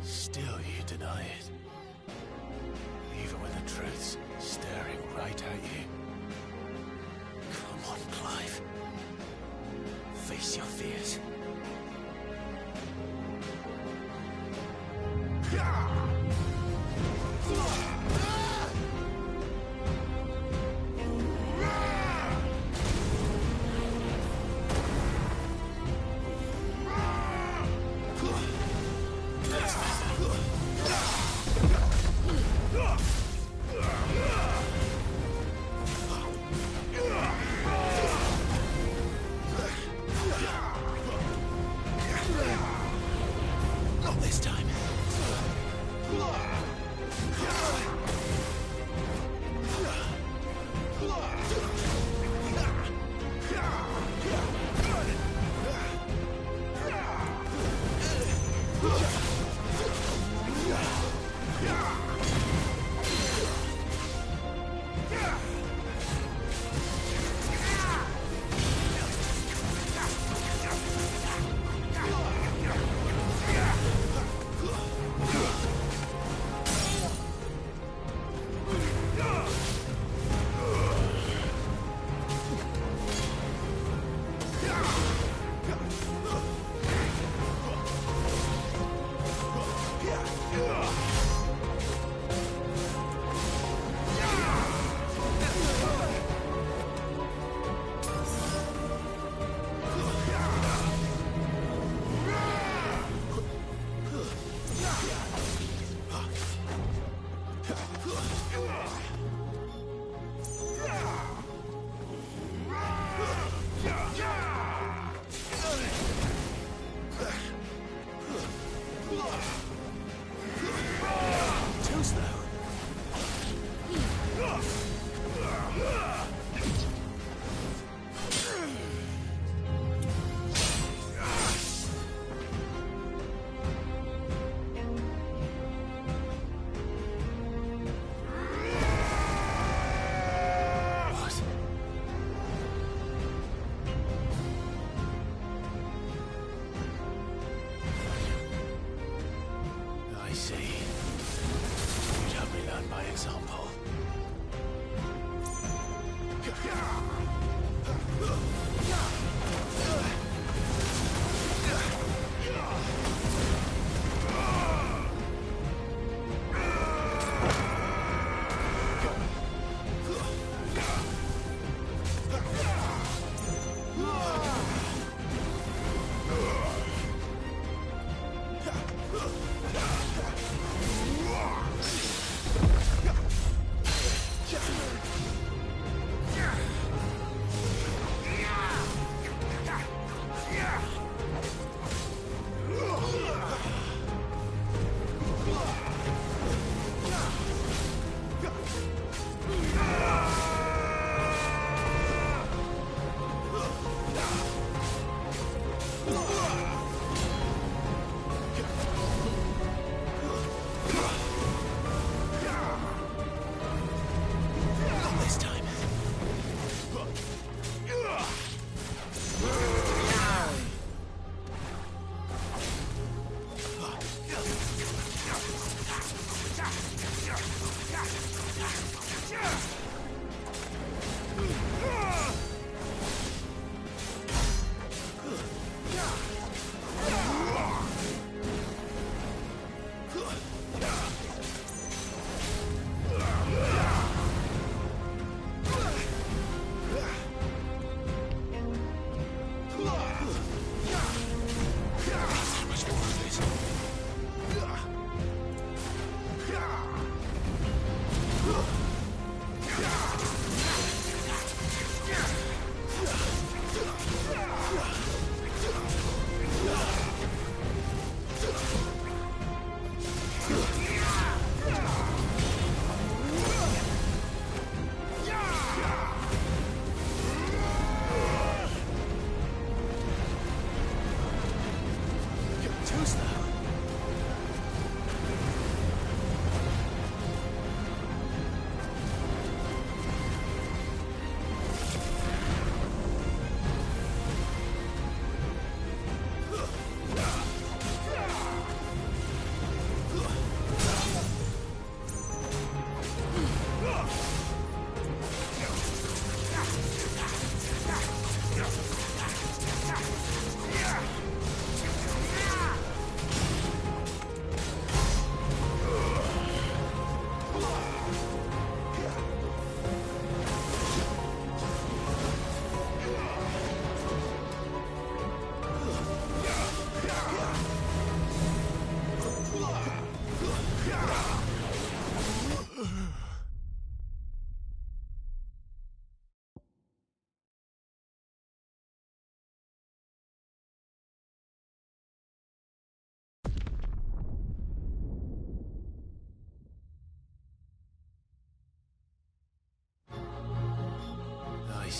Still you deny it. Even when the truth's staring right at you. Come on, Clive. Face your fears. Not this time.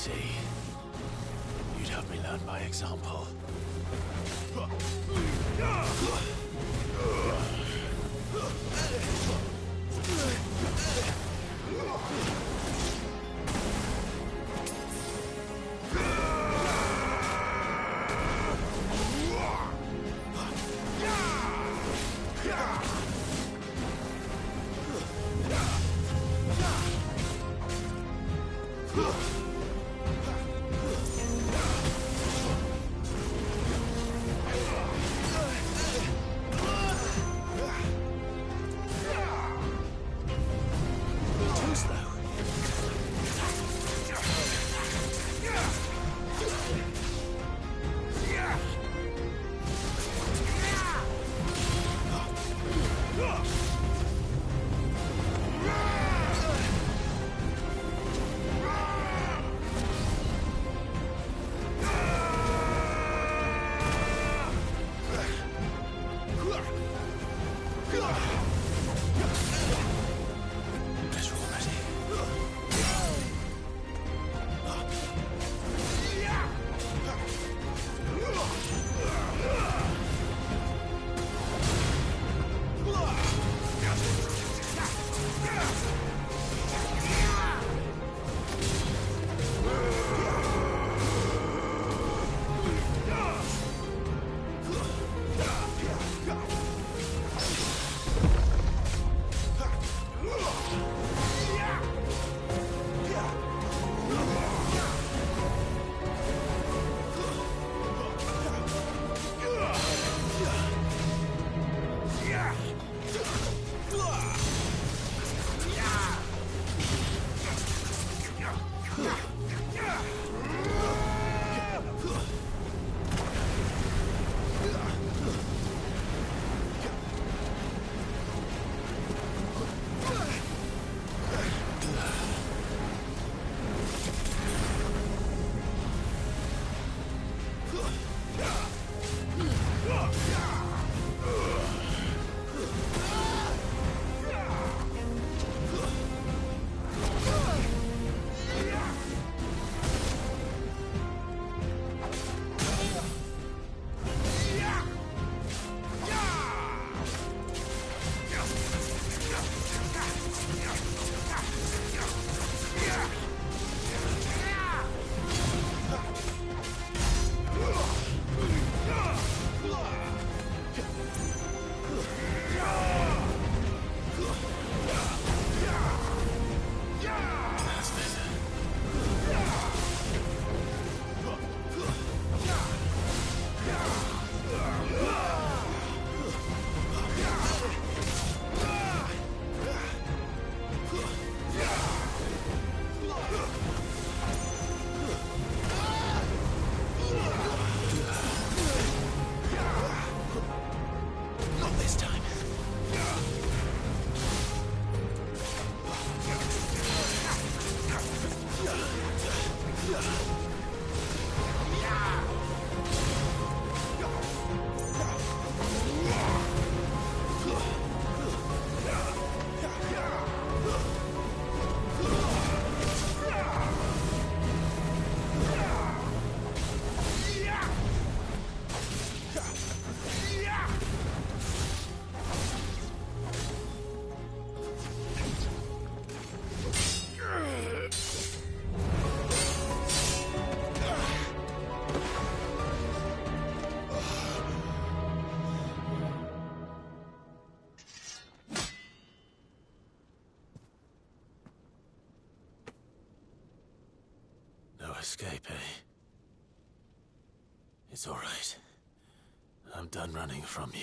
see. You'd have me learn by example. Escape, eh? It's all right. I'm done running from you.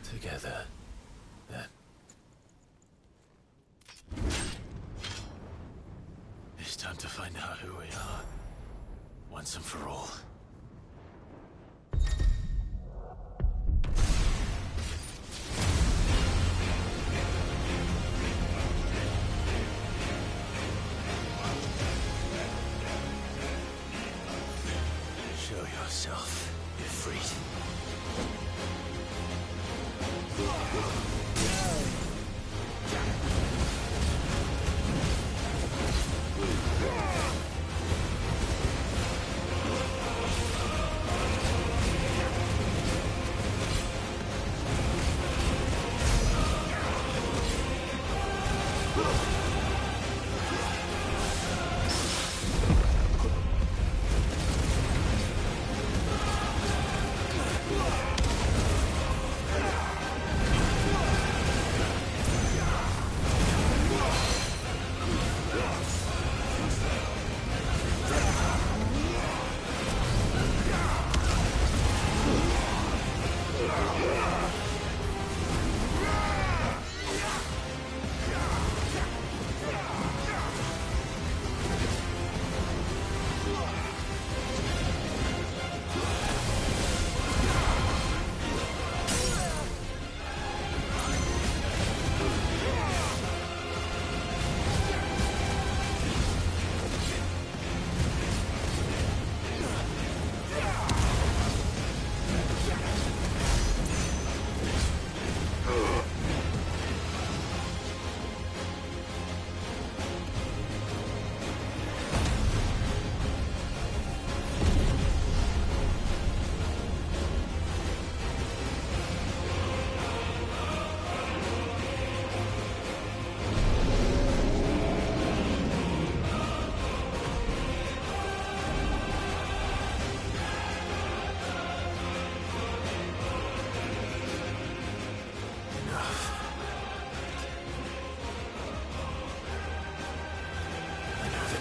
Together, then. It's time to find out who we are, once and for all. Show yourself. yourself, Ifrit.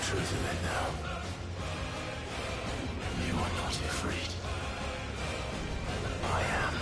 Truth of it now. You are not afraid. I am.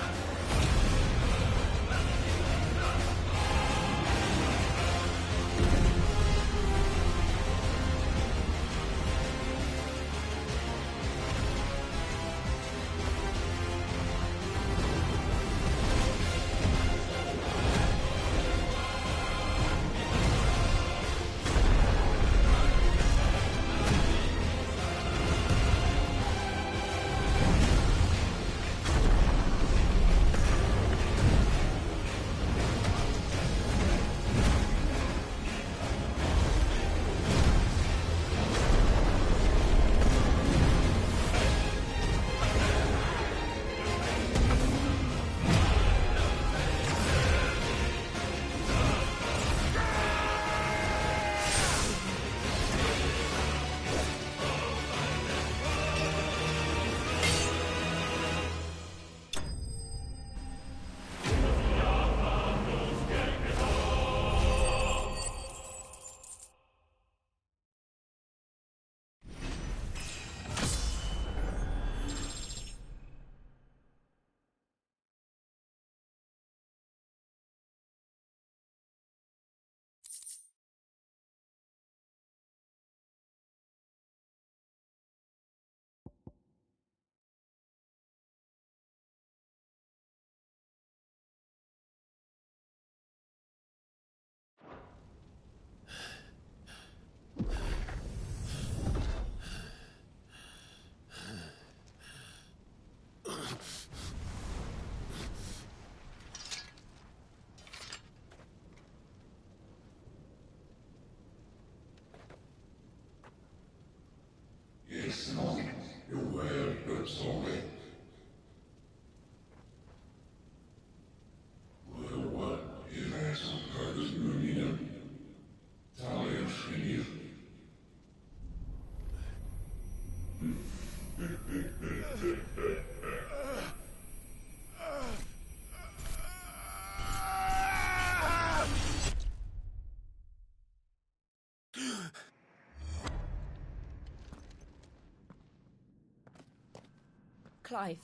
Clive,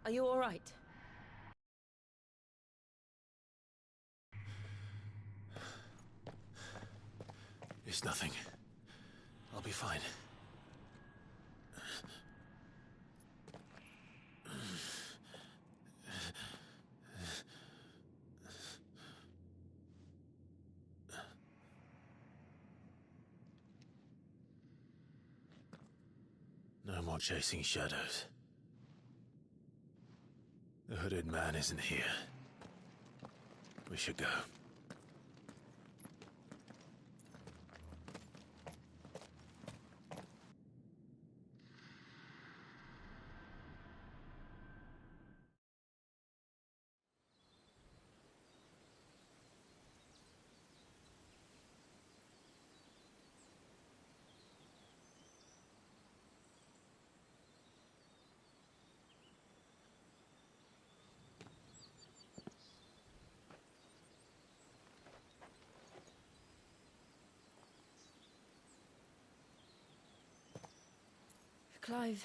are you all right? It's nothing. I'll be fine. No more chasing shadows. The hooded man isn't here. We should go. Clive,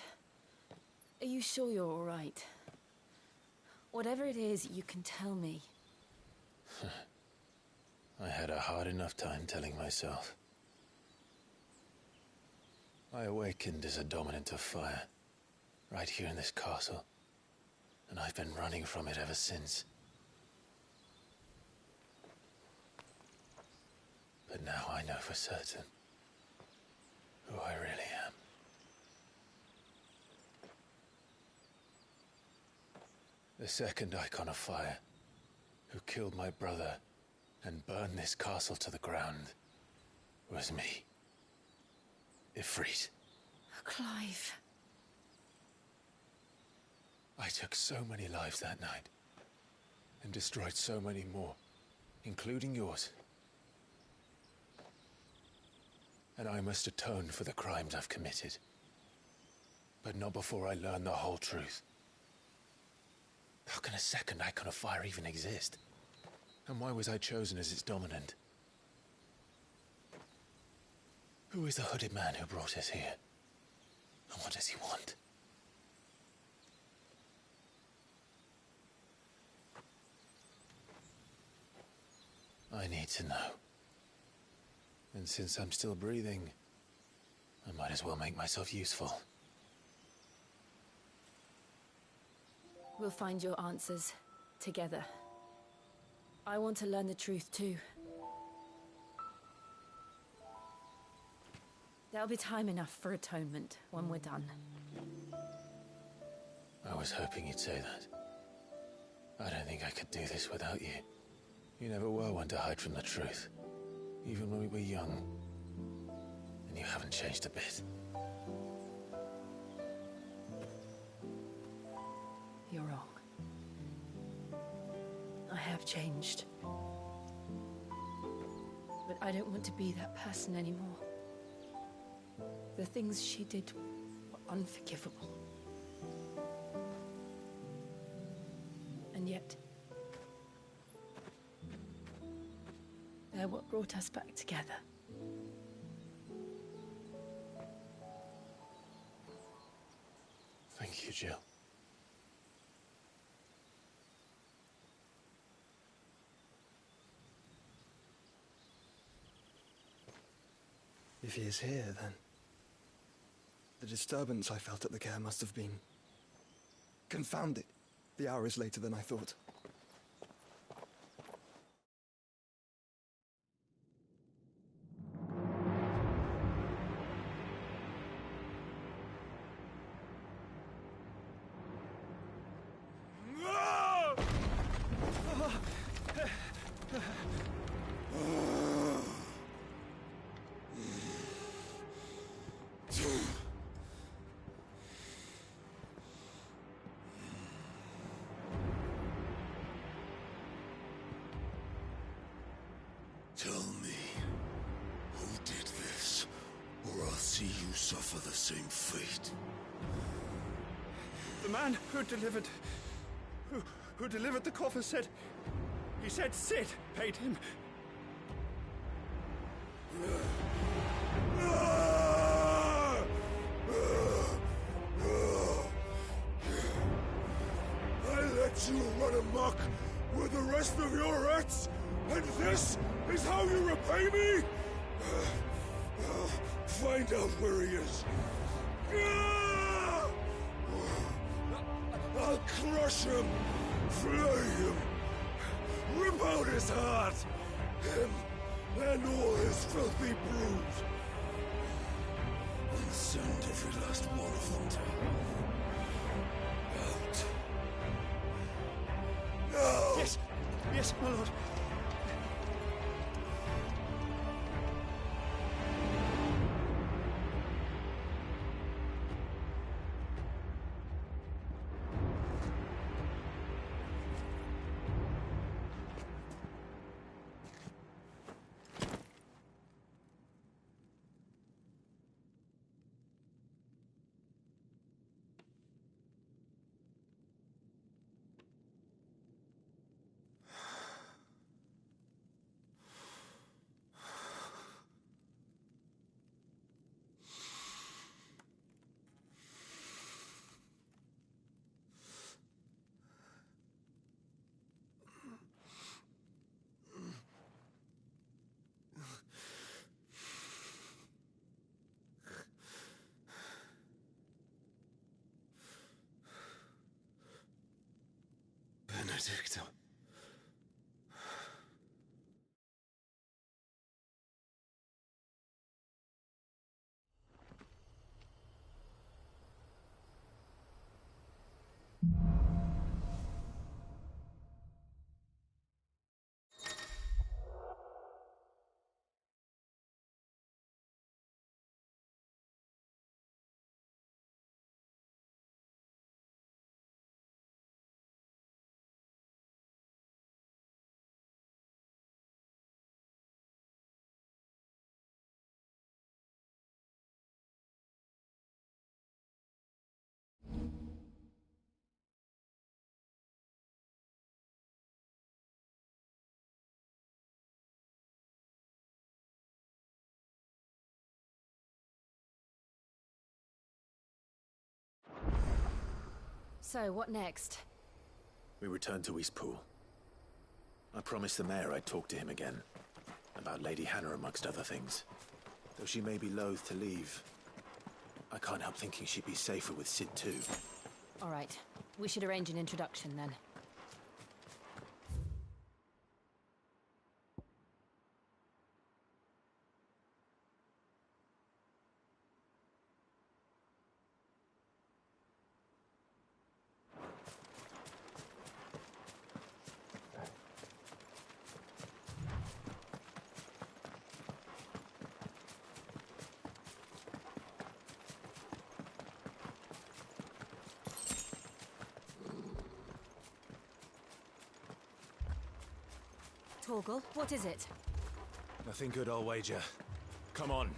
are you sure you're all right? Whatever it is, you can tell me. I had a hard enough time telling myself. I awakened as a dominant of fire, right here in this castle, and I've been running from it ever since. But now I know for certain who I really am. The second icon of fire, who killed my brother and burned this castle to the ground, was me. Ifrit. Clive. I took so many lives that night, and destroyed so many more, including yours. And I must atone for the crimes I've committed. But not before I learn the whole truth. How can a second icon of fire even exist? And why was I chosen as its dominant? Who is the hooded man who brought us here? And what does he want? I need to know. And since I'm still breathing, I might as well make myself useful. We'll find your answers together. I want to learn the truth too. There'll be time enough for atonement when we're done. I was hoping you'd say that. I don't think I could do this without you. You never were one to hide from the truth, even when we were young. And you haven't changed a bit. You're wrong. I have changed. But I don't want to be that person anymore. The things she did were unforgivable. And yet, they're what brought us back together. Thank you, Jill. If he is here, then the disturbance I felt at the care must have been... Confounded. The hour is later than I thought. Tell me, who did this, or I'll see you suffer the same fate. The man who delivered... Who delivered the coffer said... He said Sid paid him. I let you run amok with the rest of your rats, and this is how you repay me? Find out where he is. I'll crush him, flay him, rip out his heart, him and all his filthy brood. And send every last one of them to... out. No! Yes! Yes, my lord. Benedicta. So, what next? We return to Eastpool. I promised the mayor I'd talk to him again. About Lady Hannah, amongst other things. Though she may be loath to leave, I can't help thinking she'd be safer with Sid too. All right. We should arrange an introduction then. Torgal, what is it? Nothing good, I'll wager. Come on.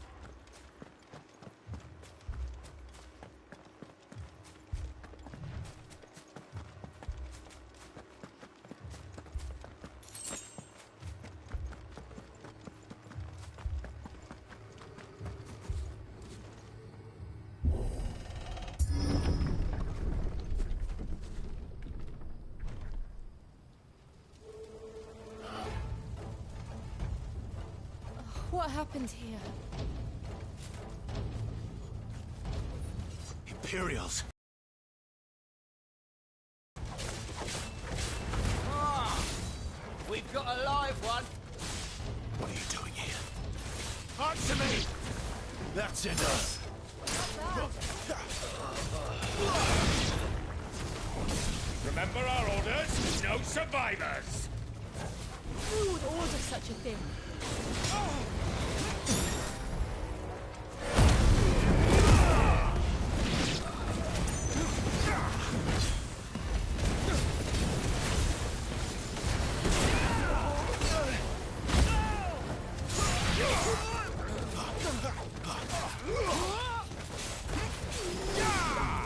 What happened here? Imperials! We've got a live one! What are you doing here? Answer me! That's enough! Remember our orders? No survivors! Who would order such a thing?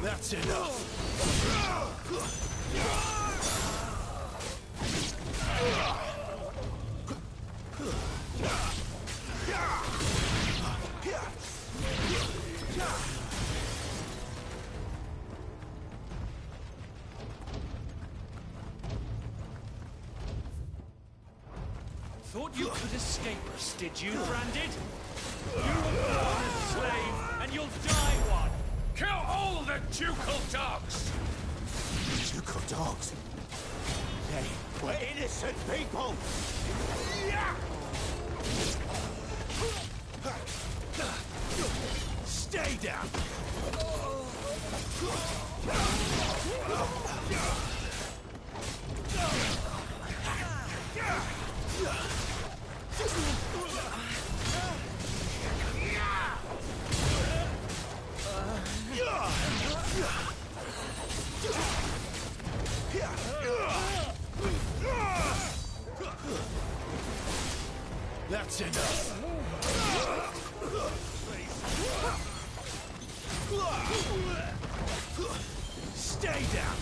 That's enough! Thought you could escape us, did you, Branded? You were born a slave, and you'll die one! Kill all the ducal dogs! Ducal dogs? They were innocent people! Stay Stay down! That's enough. Stay down.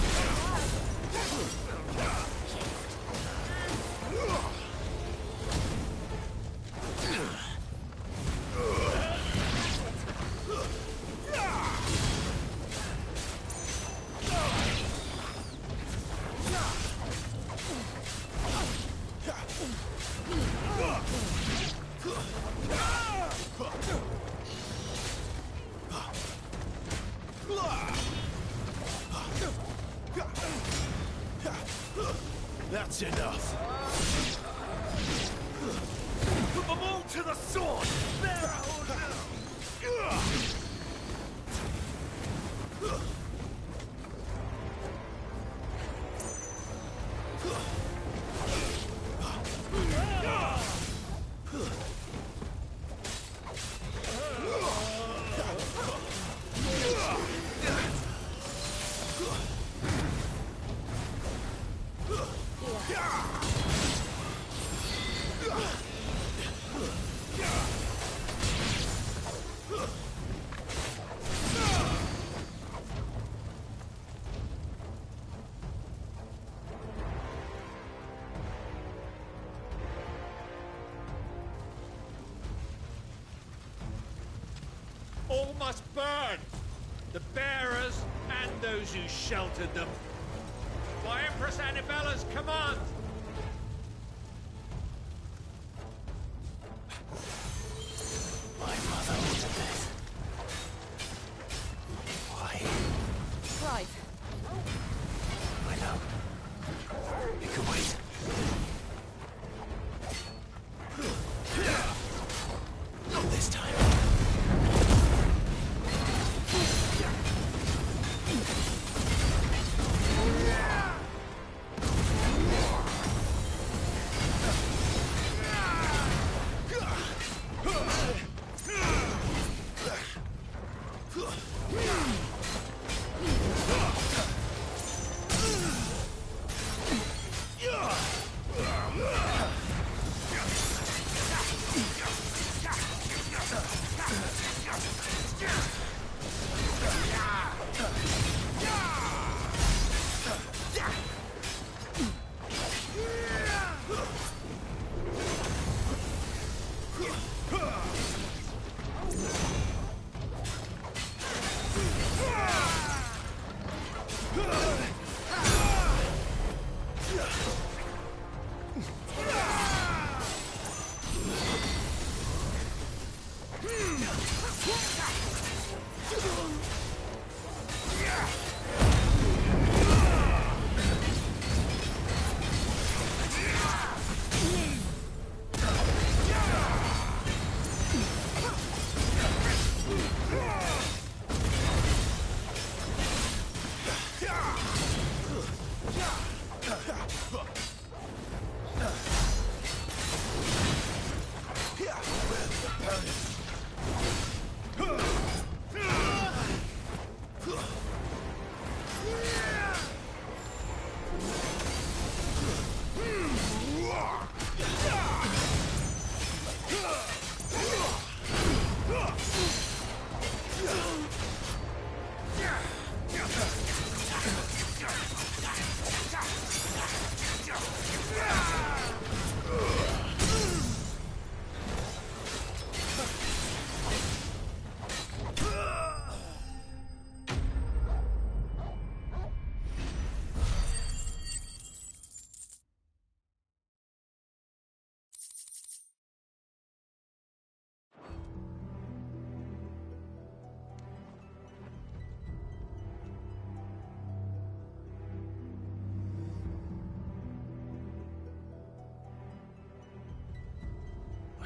That's enough. Put them all to the sword! All must burn! The bearers and those who sheltered them. By Empress Annibella's command! My mother ordered this. Why? Clive. I know. It can wait. Not this time.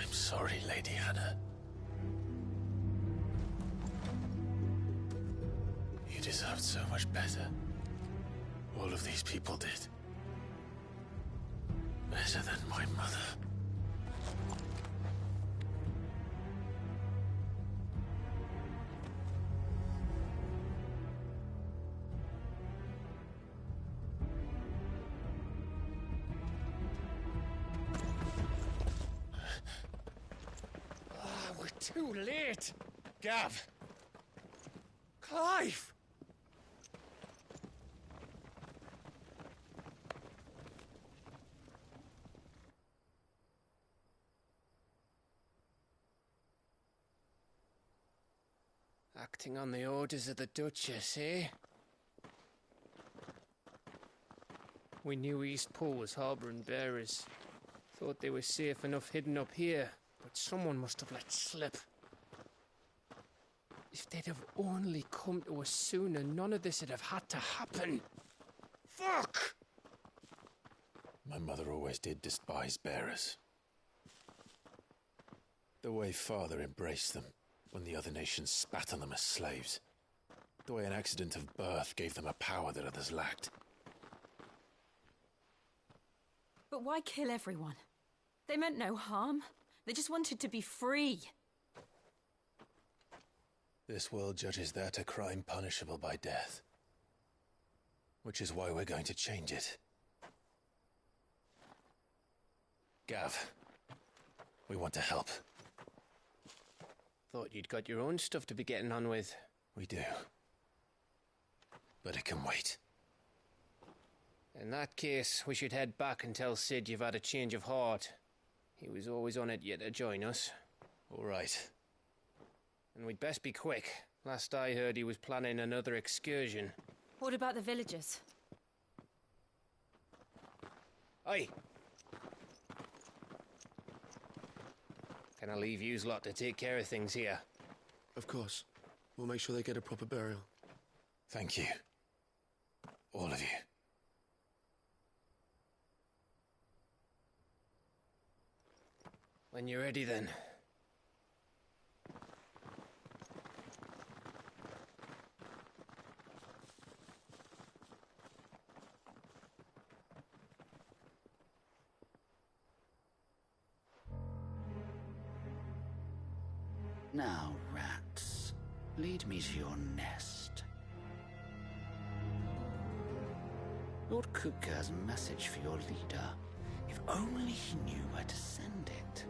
I'm sorry, Lady Hannah. You deserved so much better. All of these people did. Better than my mother. We're too late. Gav. Clive. Acting on the orders of the Duchess, eh? We knew Eastpool was harbouring bearers. Thought they were safe enough hidden up here, but someone must have let slip. If they'd have only come to us sooner, none of this would have had to happen. Fuck! My mother always did despise bearers. The way Father embraced them when the other nations spat on them as slaves. The way an accident of birth gave them a power that others lacked. But why kill everyone? They meant no harm. They just wanted to be free. This world judges that a crime punishable by death. Which is why we're going to change it. Gav, we want to help. Thought you'd got your own stuff to be getting on with. We do. But it can wait. In that case, we should head back and tell Sid you've had a change of heart. He was always on it yet to join us. All right. And we'd best be quick. Last I heard, he was planning another excursion. What about the villagers? Aye. Can I leave yous lot to take care of things here? Of course. We'll make sure they get a proper burial. Thank you. All of you. When you're ready, then. Now, rats, lead me to your nest. Lord Cook has a message for your leader. If only he knew where to send it.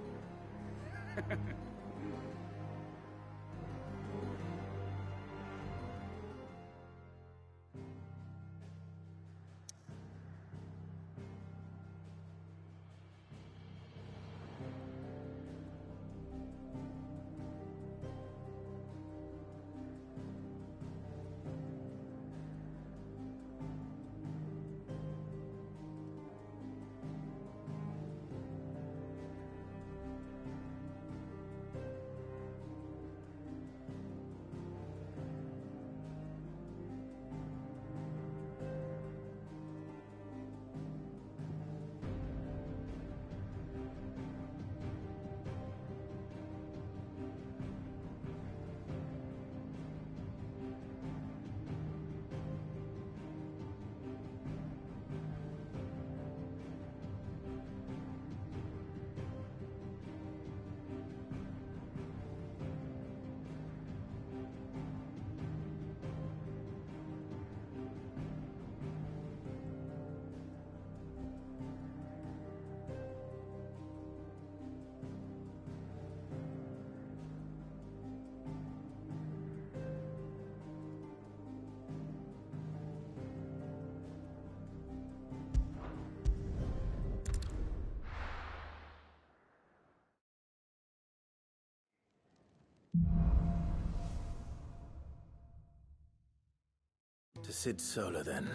To Sid Solar, then.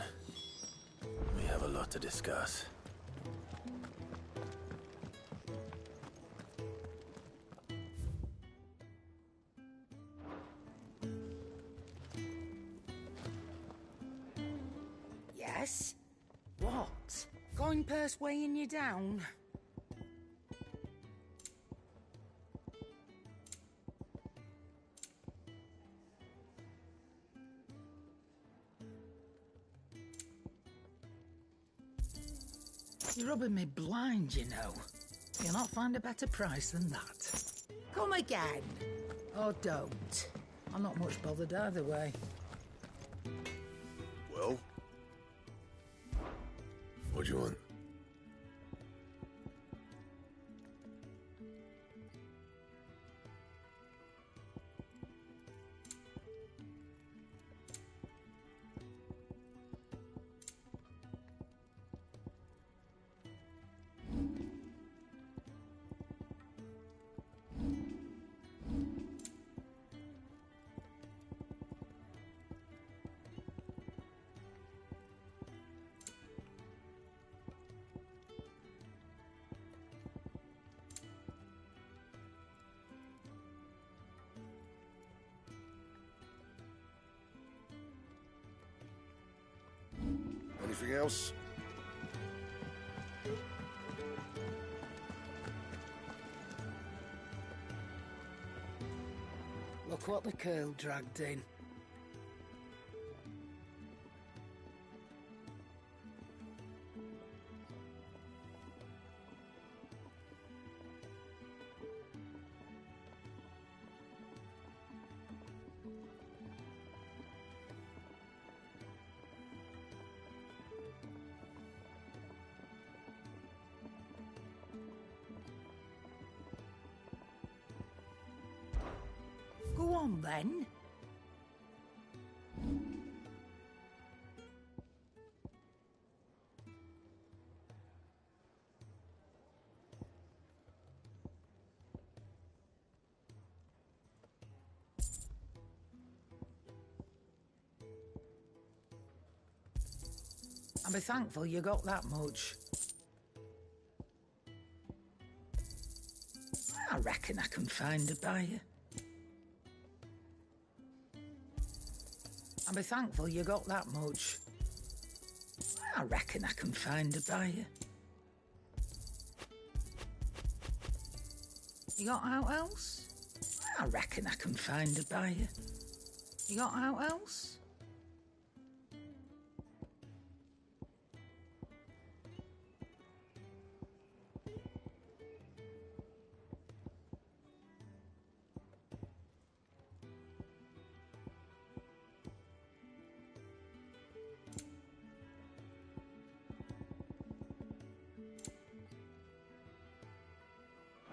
We have a lot to discuss. Yes? What? Going purse weighing you down? You're rubbing me blind, you know. You'll not find a better price than that. Come again. Or don't. I'm not much bothered either way. Well? What do you want? Anything else? Look what the curl dragged in. Go on, then. And be thankful you got that much. I reckon I can find a buyer. And be thankful you got that much. I reckon I can find a buyer. You got out else? I reckon I can find a buyer. You got out else?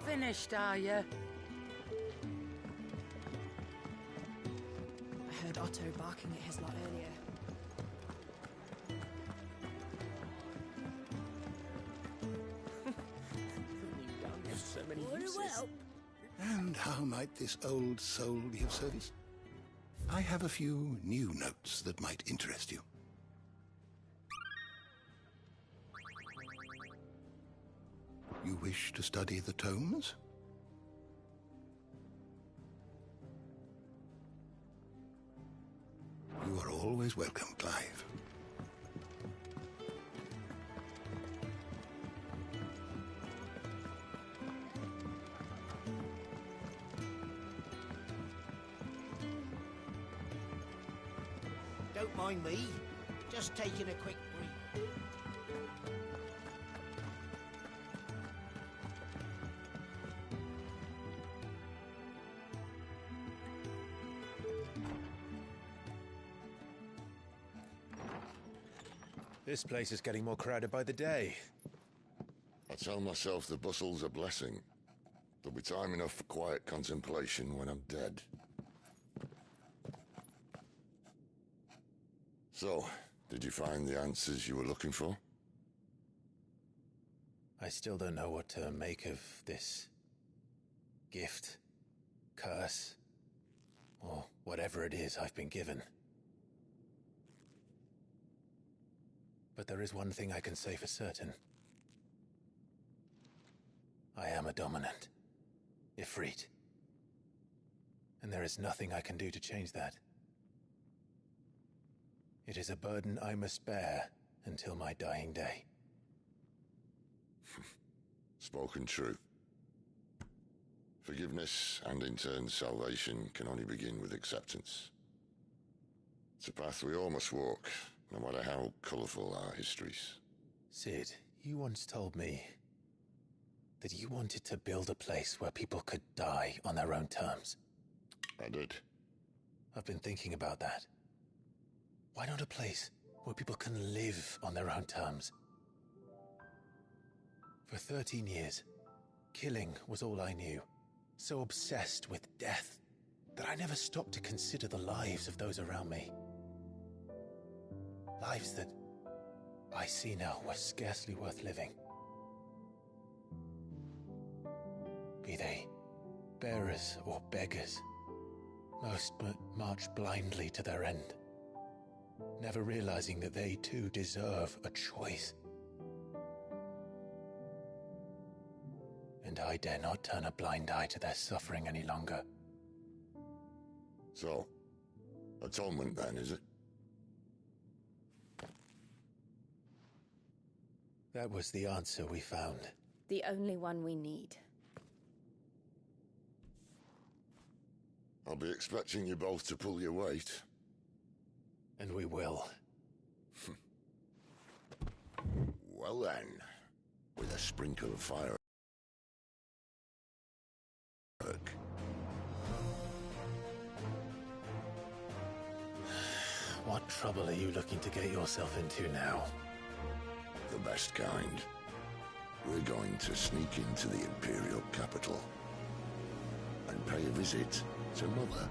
Finished, are you? I heard Otto barking at his lot earlier. So many uses. And how might this old soul be of service? I have a few new notes that might interest you. You wish to study the tomes? You are always welcome, Clive. Don't mind me. Just taking a quick breathe. This place is getting more crowded by the day. I tell myself the bustle's a blessing. There'll be time enough for quiet contemplation when I'm dead. So, did you find the answers you were looking for? I still don't know what to make of this gift, curse, or whatever it is I've been given. But there is one thing I can say for certain. I am a dominant, Ifrit. And there is nothing I can do to change that. It is a burden I must bear until my dying day. Spoken true. Forgiveness and in turn salvation can only begin with acceptance. It's a path we all must walk, no matter how colourful our histories. Sid, You once told me that you wanted to build a place where people could die on their own terms. I did. I've been thinking about that. Why not a place where people can live on their own terms? For 13 years, killing was all I knew. So obsessed with death that I never stopped to consider the lives of those around me. Lives that I see now were scarcely worth living. Be they bearers or beggars, most march blindly to their end, never realizing that they too deserve a choice. And I dare not turn a blind eye to their suffering any longer. So, atonement then, is it? That was the answer we found. The only one we need. I'll be expecting you both to pull your weight. And we will. Well then, with a sprinkle of fire. What trouble are you looking to get yourself into now? The best kind. We're going to sneak into the Imperial capital and pay a visit to Mother.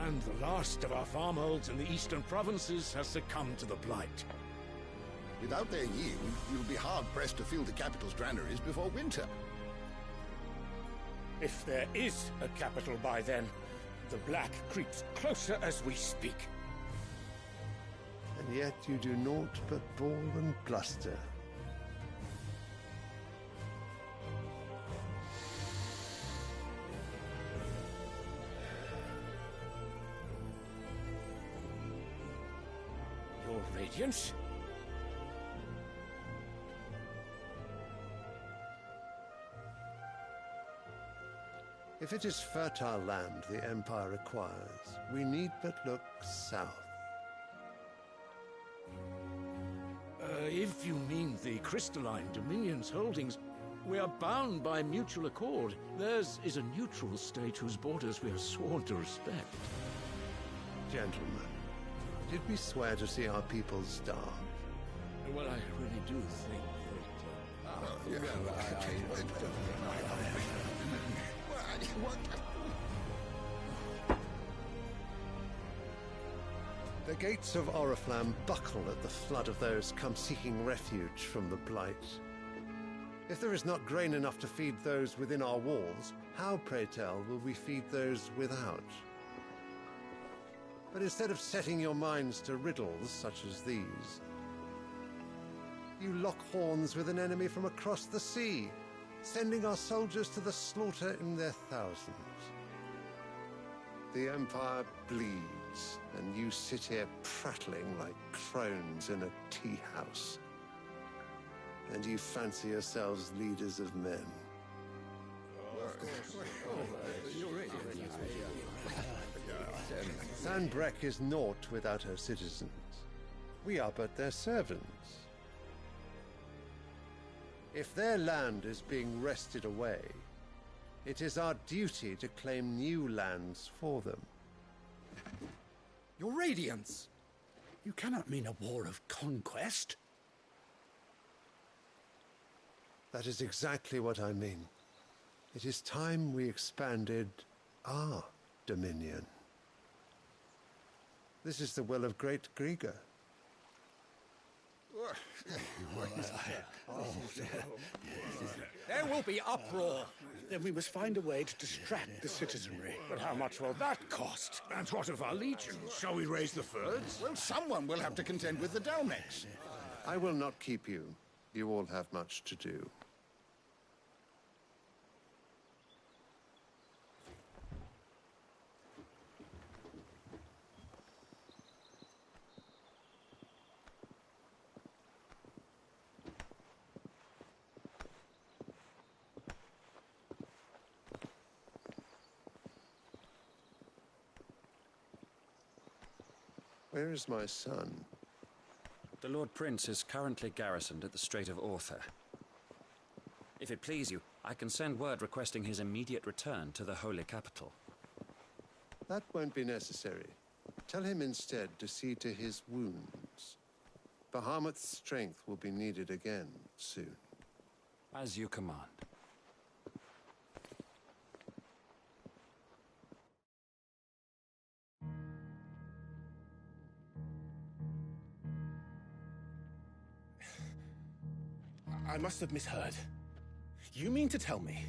And the last of our farmholds in the eastern provinces has succumbed to the blight. Without their yield, you'll be hard-pressed to fill the capital's granaries before winter. If there is a capital by then, the black creeps closer as we speak. And yet you do naught but bawl and bluster. Your Radiance? If it is fertile land the Empire acquires, we need but look south. If you mean the crystalline Dominion's holdings, we are bound by mutual accord. Theirs is a neutral state whose borders we are sworn to respect. Gentlemen, did we swear to see our people starve? Well, I really do think The gates of Oriflamme buckle at the flood of those come seeking refuge from the blight. If there is not grain enough to feed those within our walls, how, pray tell, will we feed those without? But instead of setting your minds to riddles such as these, you lock horns with an enemy from across the sea, sending our soldiers to the slaughter in their thousands. The Empire bleeds, and you sit here prattling like crones in a tea house. And you fancy yourselves leaders of men. Sanbreque is naught without her citizens. We are but their servants. If their land is being wrested away, it is our duty to claim new lands for them. Your Radiance! You cannot mean a war of conquest. That is exactly what I mean. It is time we expanded our dominion. This is the will of great Grieger. There will be uproar. Then we must find a way to distract the citizenry. But how much will that cost? And what of our legions? Shall we raise the furs? Well, someone will have to contend with the Dalmex. I will not keep you. You all have much to do. Where is my son? The Lord Prince is currently garrisoned at the Strait of Author. If it please you, I can send word requesting his immediate return to the Holy Capital. That won't be necessary. Tell him instead to see to his wounds. Bahamut's strength will be needed again soon. As you command. I must have misheard. You mean to tell me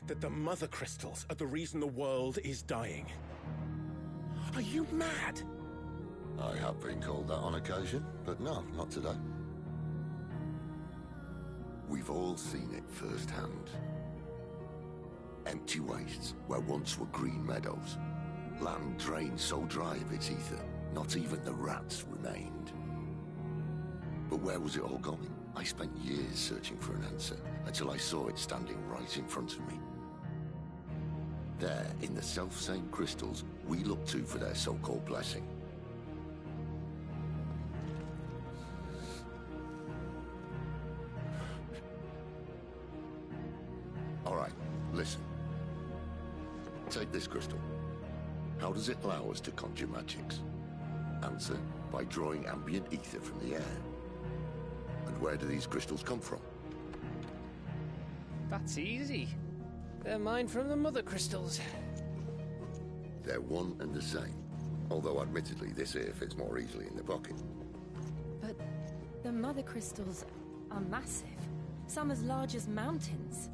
that the Mother Crystals are the reason the world is dying? Are you mad? I have been called that on occasion, but no, not today. We've all seen it firsthand. Empty wastes where once were green meadows. Land drained so dry of its ether, not even the rats remained. But where was it all going? I spent years searching for an answer, until I saw it standing right in front of me. There, in the self-same crystals we look to for their so-called blessing. All right, listen. Take this crystal. How does it allow us to conjure magics? Answer, by drawing ambient ether from the air. And where do these crystals come from? That's easy. They're mined from the Mother Crystals. They're one and the same. Although admittedly this here fits more easily in the pocket. But the Mother Crystals are massive. Some as large as mountains.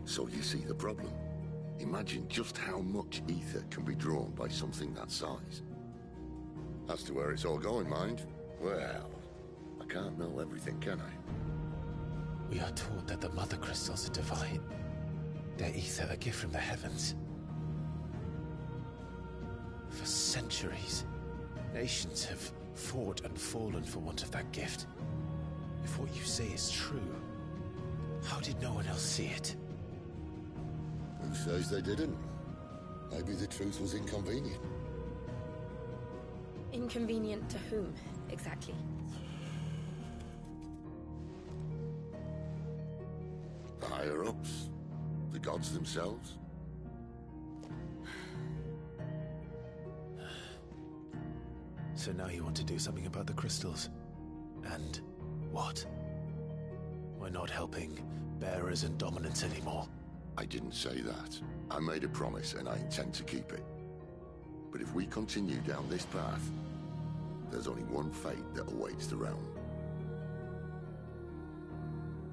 So you see the problem. Imagine just how much ether can be drawn by something that size. As to where it's all going, mind? Well, I can't know everything, can I? We are taught that the Mother Crystals are divine. Their ether a gift from the heavens. For centuries, nations have fought and fallen for want of that gift. If what you say is true, how did no one else see it? Who says they didn't? Maybe the truth was inconvenient. Inconvenient to whom, exactly? The higher-ups? The gods themselves? So now you want to do something about the crystals? And what? We're not helping bearers and dominants anymore. I didn't say that. I made a promise and I intend to keep it. But if we continue down this path, there's only one fate that awaits the realm.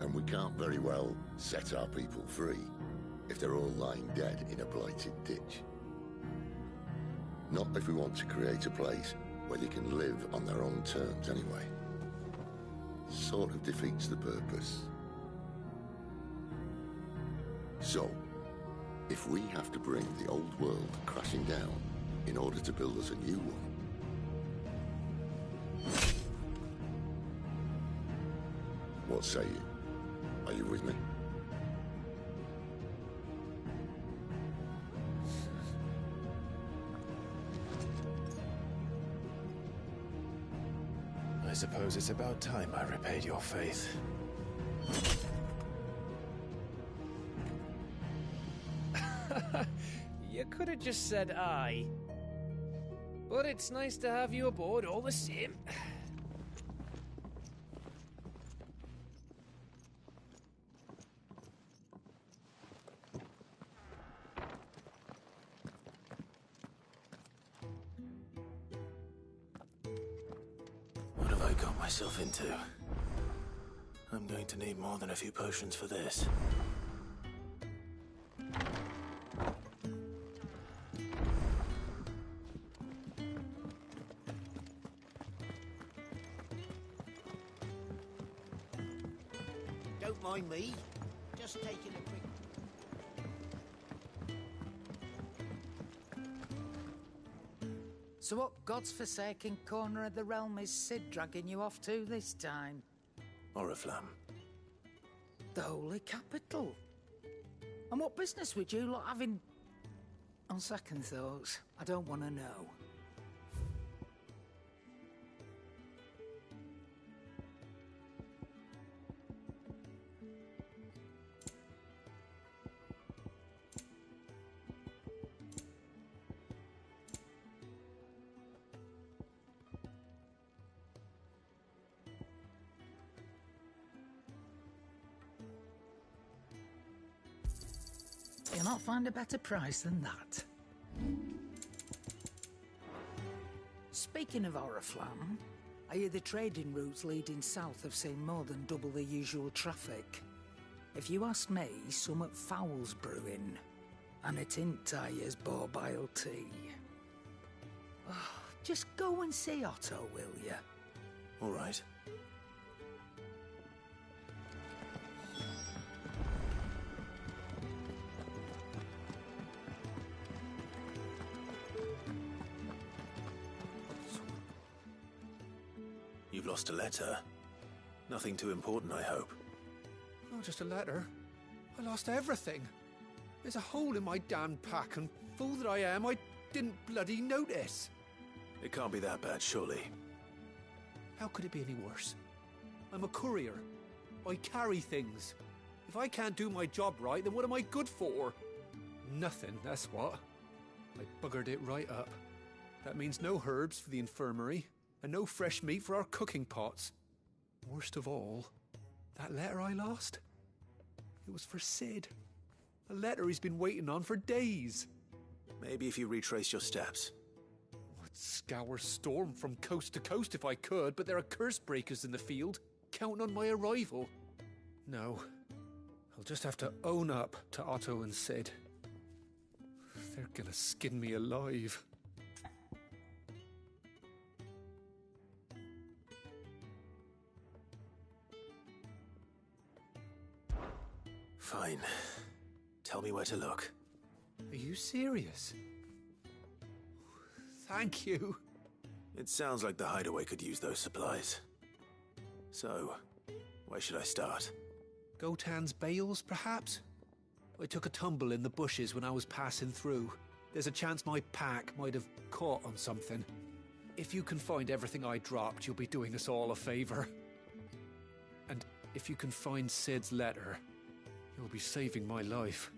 And we can't very well set our people free if they're all lying dead in a blighted ditch. Not if we want to create a place where they can live on their own terms anyway. Sort of defeats the purpose. So, if we have to bring the old world crashing down in order to build us a new one, what say you? Are you with me? I suppose it's about time I repaid your faith. You could have just said aye. But it's nice to have you aboard all the same. What have I got myself into? I'm going to need more than a few potions for this. Don't mind me. Just taking a quick... So what God's forsaken corner of the realm is Sid dragging you off to this time? Oriflamme. The Holy Capital. And what business would you lot have in... On second thoughts, I don't want to know. You'll not find a better price than that. Speaking of Oriflamme, I hear the trading routes leading south have seen more than double the usual traffic. If you ask me, somewhat foul's brewing. And it ain't Tyre's borbile tea. Oh, just go and see Otto, will you? All right. You've lost a letter. Nothing too important, I hope. Not just a letter. I lost everything. There's a hole in my damn pack, and fool that I am, I didn't bloody notice. It can't be that bad, surely. How could it be any worse? I'm a courier. I carry things. If I can't do my job right, then what am I good for? Nothing, that's what. I buggered it right up. That means no herbs for the infirmary, and no fresh meat for our cooking pots. Worst of all, that letter I lost? It was for Sid. A letter he's been waiting on for days. Maybe if you retrace your steps. I'd scour Storm from coast to coast if I could, but there are curse breakers in the field, counting on my arrival. No, I'll just have to own up to Otto and Sid. They're gonna skin me alive. Fine. Tell me where to look. Are you serious? Thank you. It sounds like the hideaway could use those supplies. So, where should I start? Gotan's bales, perhaps? I took a tumble in the bushes when I was passing through. There's a chance my pack might have caught on something. If you can find everything I dropped, you'll be doing us all a favor. And if you can find Sid's letter, you'll be saving my life.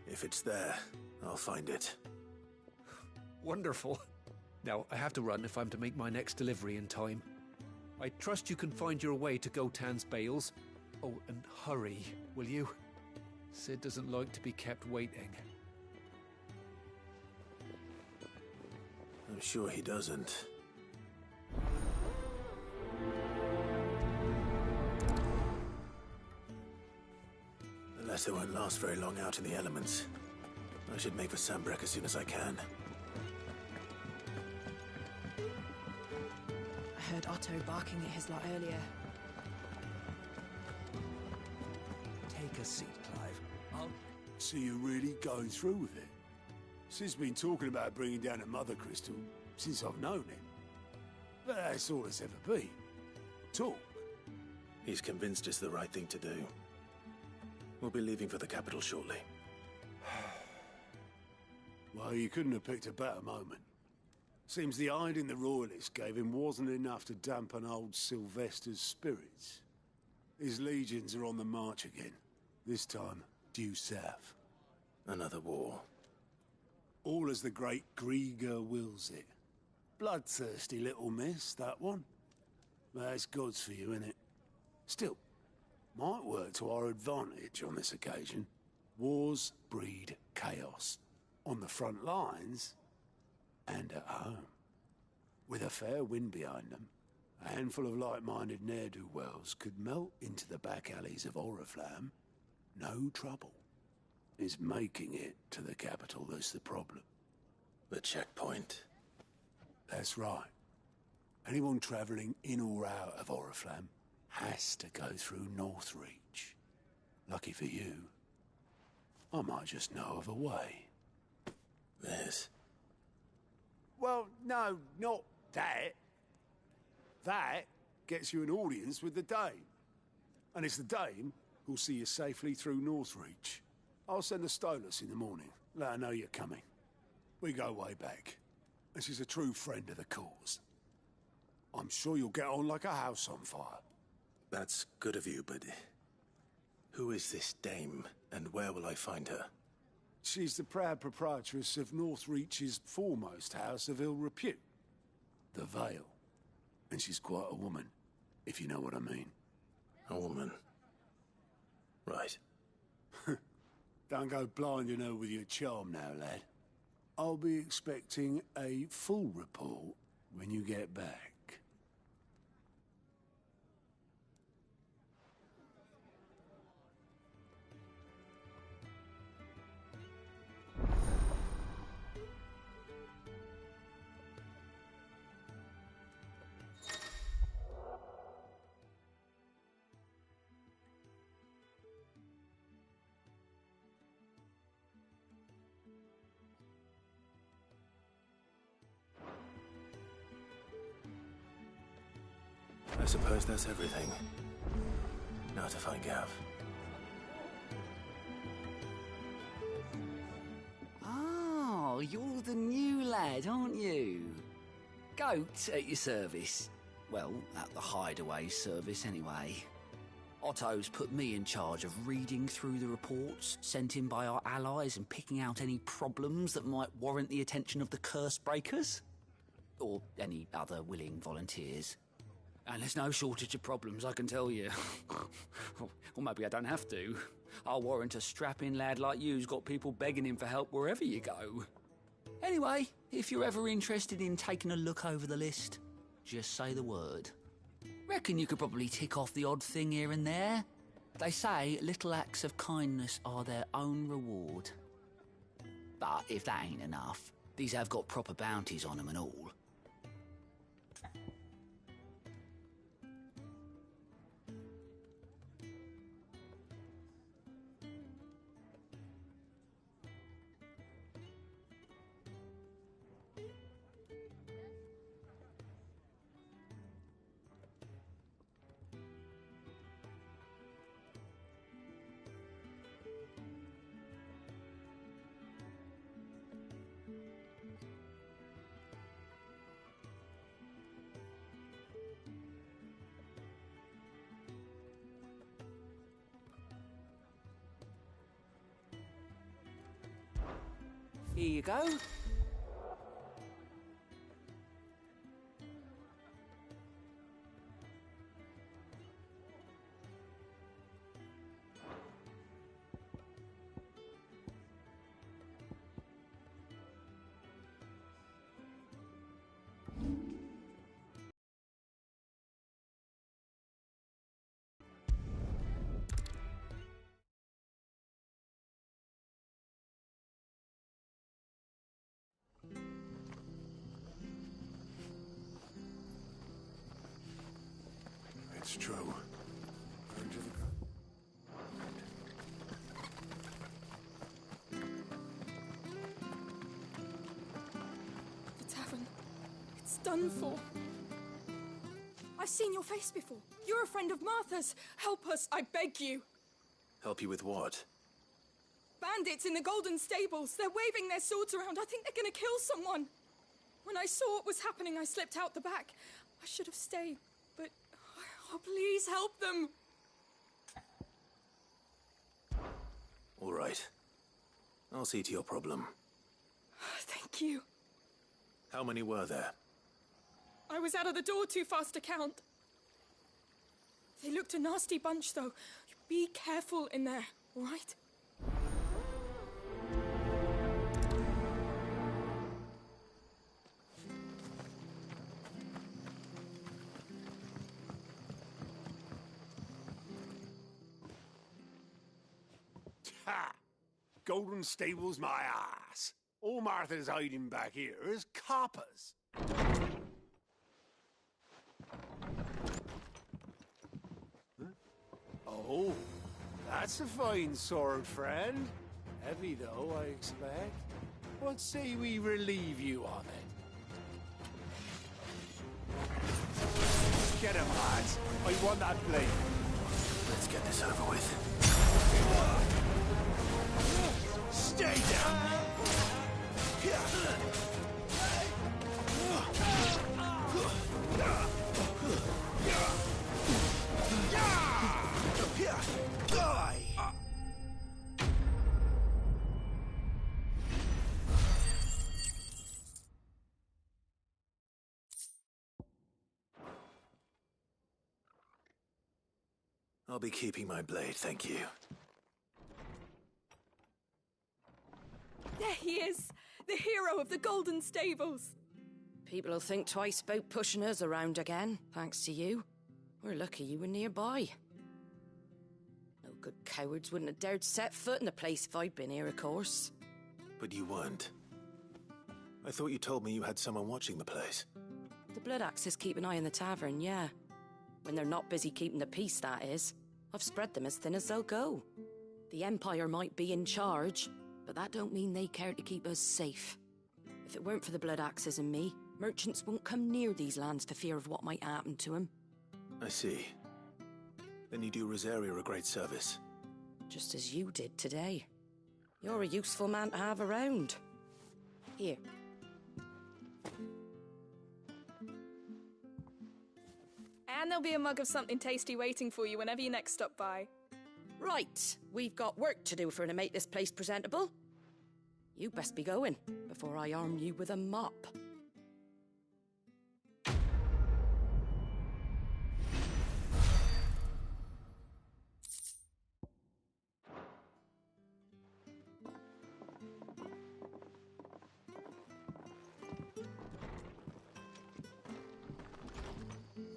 If it's there, I'll find it. Wonderful. Now, I have to run if I'm to make my next delivery in time. I trust you can find your way to Gotan's bales. Oh, and hurry, will you? Sid doesn't like to be kept waiting. I'm sure he doesn't. The letter won't last very long out in the elements. I should make for Sambrek as soon as I can. I heard Otto barking at his lot earlier. Take a seat, Clive. So you're really going through with it? Sid's been talking about bringing down a mother crystal since I've known him. But that's all it's ever been. Talk. He's convinced it's the right thing to do. We'll be leaving for the capital shortly. Well, you couldn't have picked a better moment. Seems the hiding the Royalists gave him wasn't enough to dampen old Sylvester's spirits. His legions are on the march again. This time, due south. Another war. All as the great Grieger wills it. Bloodthirsty little miss, that one. That's God's for you, innit? Still, might work to our advantage on this occasion. Wars breed chaos. On the front lines, and at home. With a fair wind behind them, a handful of like-minded ne'er-do-wells could melt into the back alleys of Oriflamme. No trouble. It's making it to the capital that's the problem. The checkpoint. That's right. Anyone travelling in or out of Oriflamme has to go through Northreach. Lucky for you, I might just know of a way. This? Well, no, not that. That gets you an audience with the Dame. And it's the Dame who'll see you safely through Northreach. I'll send the Stolas in the morning. Let her know you're coming. We go way back. And she's a true friend of the cause. I'm sure you'll get on like a house on fire. That's good of you, but who is this Dame, and where will I find her? She's the proud proprietress of Northreach's foremost house of ill repute, the Vale. And she's quite a woman, if you know what I mean. A woman. Right. Don't go blinding her with your charm now, lad. I'll be expecting a full report when you get back. I suppose that's everything. Now to find Gav. Oh, you're the new lad, aren't you? Goat at your service. Well, at the hideaway service anyway. Otto's put me in charge of reading through the reports sent in by our allies and picking out any problems that might warrant the attention of the curse breakers. Or any other willing volunteers. And there's no shortage of problems, I can tell you. Or maybe I don't have to. I'll warrant a strapping lad like you's got people begging him for help wherever you go. Anyway, if you're ever interested in taking a look over the list, just say the word. Reckon you could probably tick off the odd thing here and there. They say little acts of kindness are their own reward. But if that ain't enough, these have got proper bounties on them and all. Here you go. It's true. The tavern. It's done for. I've seen your face before. You're a friend of Martha's. Help us, I beg you. Help you with what? Bandits in the Golden Stables. They're waving their swords around. I think they're gonna kill someone. When I saw what was happening, I slipped out the back. I should have stayed, but... Oh, please help them. All right. I'll see to your problem. Thank you. How many were there? I was out of the door too fast to count. They looked a nasty bunch, though. Be careful in there, all right? Ha! Golden Stables, my ass. All Martha's hiding back here is coppers. Huh? Oh, that's a fine sword, friend. Heavy, though, I expect. What say we relieve you of it? Get him, lads. I want that blade. Let's get this over with. Stay down! I'll be keeping my blade, thank you. There he is, the hero of the Golden Stables. People'll think twice about pushing us around again, thanks to you. We're lucky you were nearby. No good cowards wouldn't have dared set foot in the place if I'd been here, of course. But you weren't. I thought you told me you had someone watching the place. The Blood Axes keep an eye on the tavern, yeah. When they're not busy keeping the peace, that is. I've spread them as thin as they'll go. The Empire might be in charge, but that don't mean they care to keep us safe. If it weren't for the Blood Axes and me, merchants won't come near these lands for fear of what might happen to them. I see. Then you do Rosaria a great service. Just as you did today. You're a useful man to have around. Here. And there'll be a mug of something tasty waiting for you whenever you next stop by. Right, we've got work to do for to make this place presentable. You best be going, before I arm you with a mop.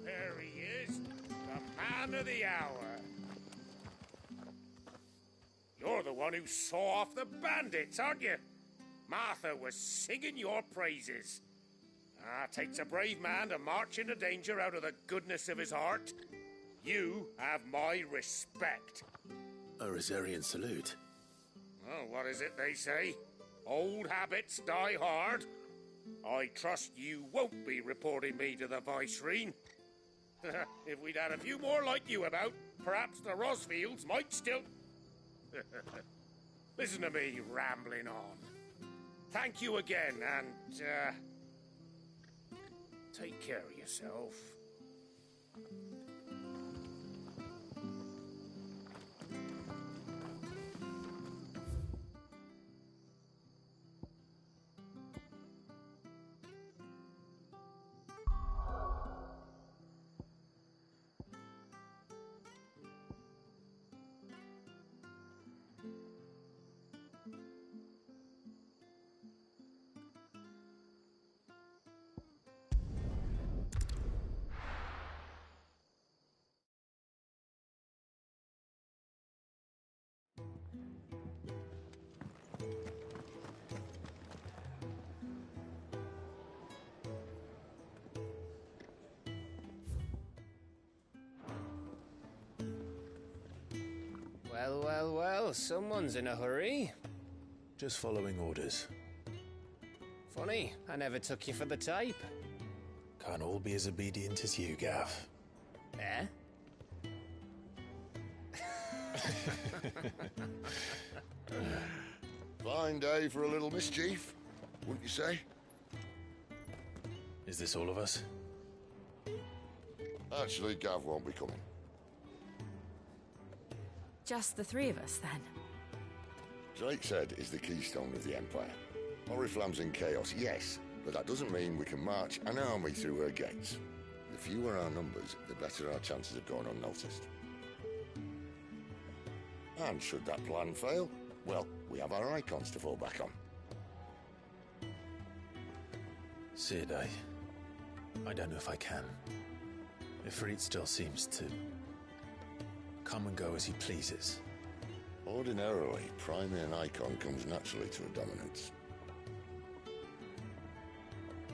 There he is, the man of the hour. You're the one who saw off the bandits, aren't you? Martha was singing your praises. Takes a brave man to march into danger out of the goodness of his heart. You have my respect. A Rosarian salute. Oh, what is it they say? Old habits die hard. I trust you won't be reporting me to the Viceroy. If we'd had a few more like you about, perhaps the Rosfields might still... Listen to me rambling on. Thank you again, and, take care of yourself. Well, well, well, someone's in a hurry. Just following orders. Funny, I never took you for the type. Can't all be as obedient as you, Gav. Eh? Fine day for a little mischief, wouldn't you say? Is this all of us? Actually, Gav won't be coming. Just the three of us, then? Drake's Head is the keystone of the Empire. Oriflamme's in chaos, yes, but that doesn't mean we can march an army through her gates. The fewer our numbers, the better our chances of going unnoticed. And should that plan fail, well, we have our icons to fall back on. Sid, I don't know if I can. Ifrit still seems to come and go as he pleases. Ordinarily, priming an icon comes naturally to a dominance.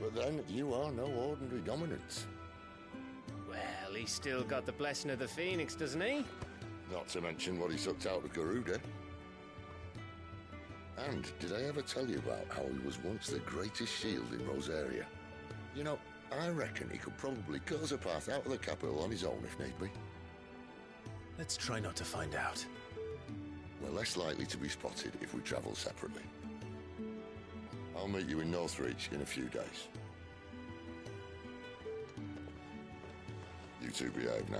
But then, you are no ordinary dominance. Well, he's still got the blessing of the Phoenix, doesn't he? Not to mention what he sucked out of Garuda. And did I ever tell you about how he was once the greatest shield in Rosaria? You know, I reckon he could probably cut us a path out of the capital on his own if need be. Let's try not to find out. We're less likely to be spotted if we travel separately. I'll meet you in Northreach in a few days. You two behave now.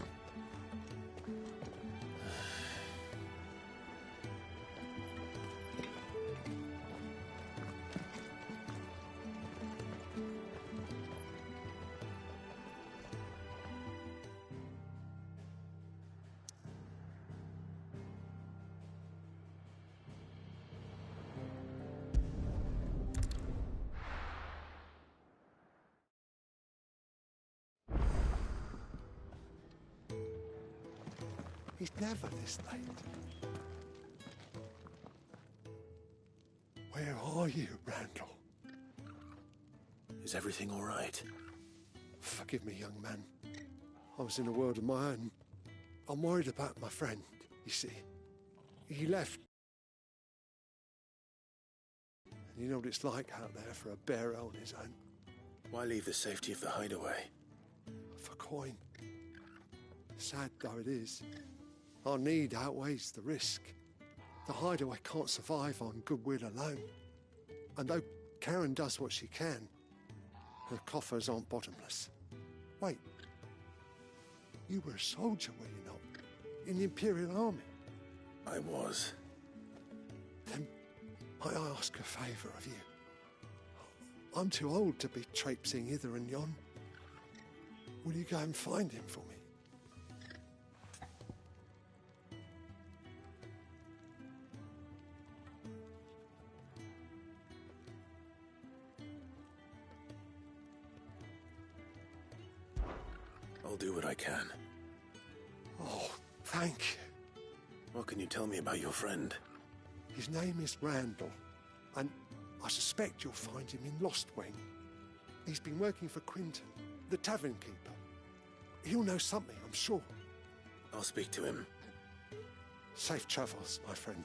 He's never this late. Where are you, Randall? Is everything all right? Forgive me, young man. I was in a world of my own. I'm worried about my friend, you see. He left. And you know what it's like out there for a bearer on his own. Why leave the safety of the hideaway? For coin. Sad though it is, our need outweighs the risk. The hideaway can't survive on goodwill alone. And though Karen does what she can, her coffers aren't bottomless. Wait. You were a soldier, were you not? In the Imperial Army? I was. Then might I ask a favour of you? I'm too old to be traipsing hither and yon. Will you go and find him for me? I'll do what I can. Oh, thank you. What can you tell me about your friend? His name is Randall, and I suspect you'll find him in Lost Wing. He's been working for Quinton, the tavern keeper. He'll know something, I'm sure. I'll speak to him. Safe travels, my friend.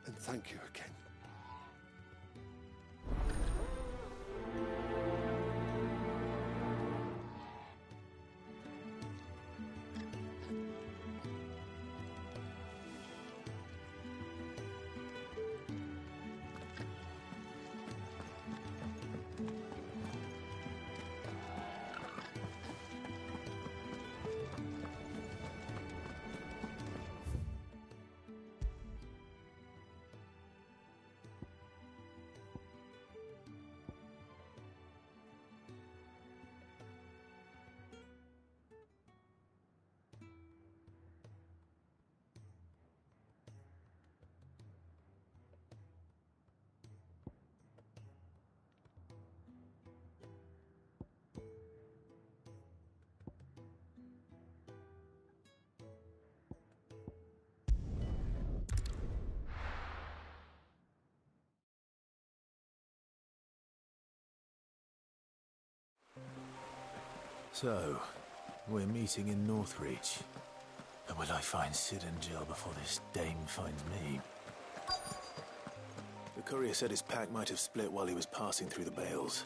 And thank you again. So, we're meeting in Northreach. And will I find Sid and Jill before this dame finds me? The courier said his pack might have split while he was passing through the bales.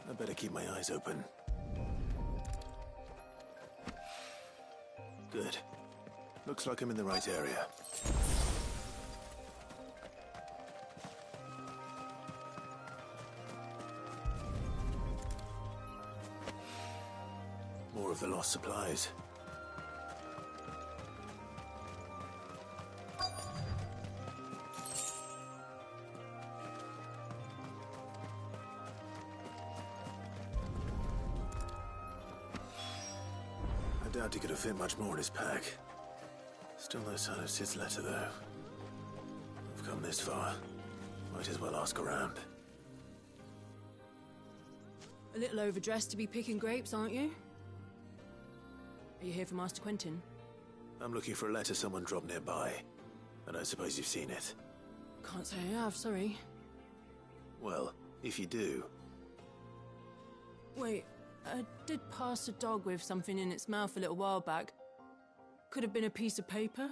I better keep my eyes open. Good. Looks like I'm in the right area. More of the lost supplies. I doubt he could have fit much more in his pack. Still no sign of Sid's letter, though. I've come this far. Might as well ask around. A little overdressed to be picking grapes, aren't you? Are you here for Master Quentin? I'm looking for a letter someone dropped nearby. I don't suppose you've seen it. Can't say I have, sorry. Well, if you do... Wait, I did pass a dog with something in its mouth a little while back. Could have been a piece of paper.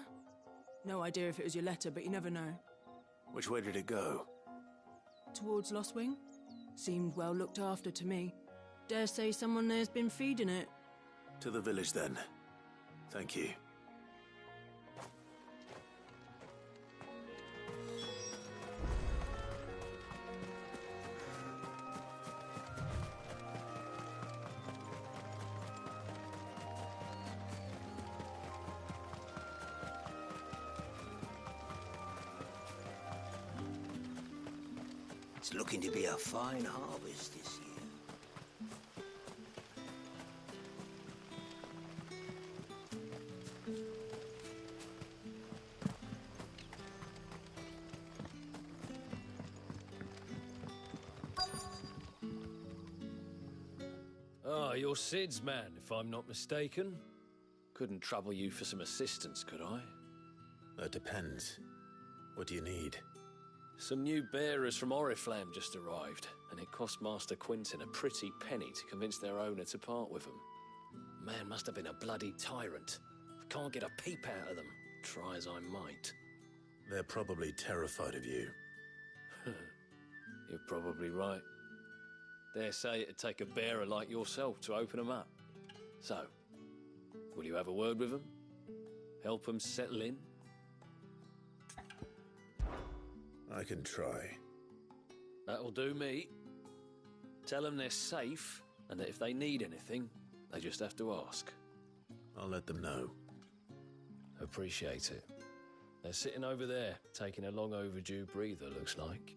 No idea if it was your letter, but you never know. Which way did it go? Towards Lost Wing? Seemed well looked after to me. Dare say someone there's been feeding it. To the village, then. Thank you. It's looking to be a fine harvest this year. Ah, you're Sid's man, if I'm not mistaken. Couldn't trouble you for some assistance, could I? That depends. What do you need? Some new bearers from Oriflamme just arrived, and it cost Master Quinton a pretty penny to convince their owner to part with them. Man must have been a bloody tyrant. I can't get a peep out of them, try as I might. They're probably terrified of you. You're probably right. Dare say it'd take a bearer like yourself to open them up. So, will you have a word with them? Help them settle in? I can try. That'll do me. Tell them they're safe, and that if they need anything, they just have to ask. I'll let them know. Appreciate it. They're sitting over there, taking a long overdue breather, looks like.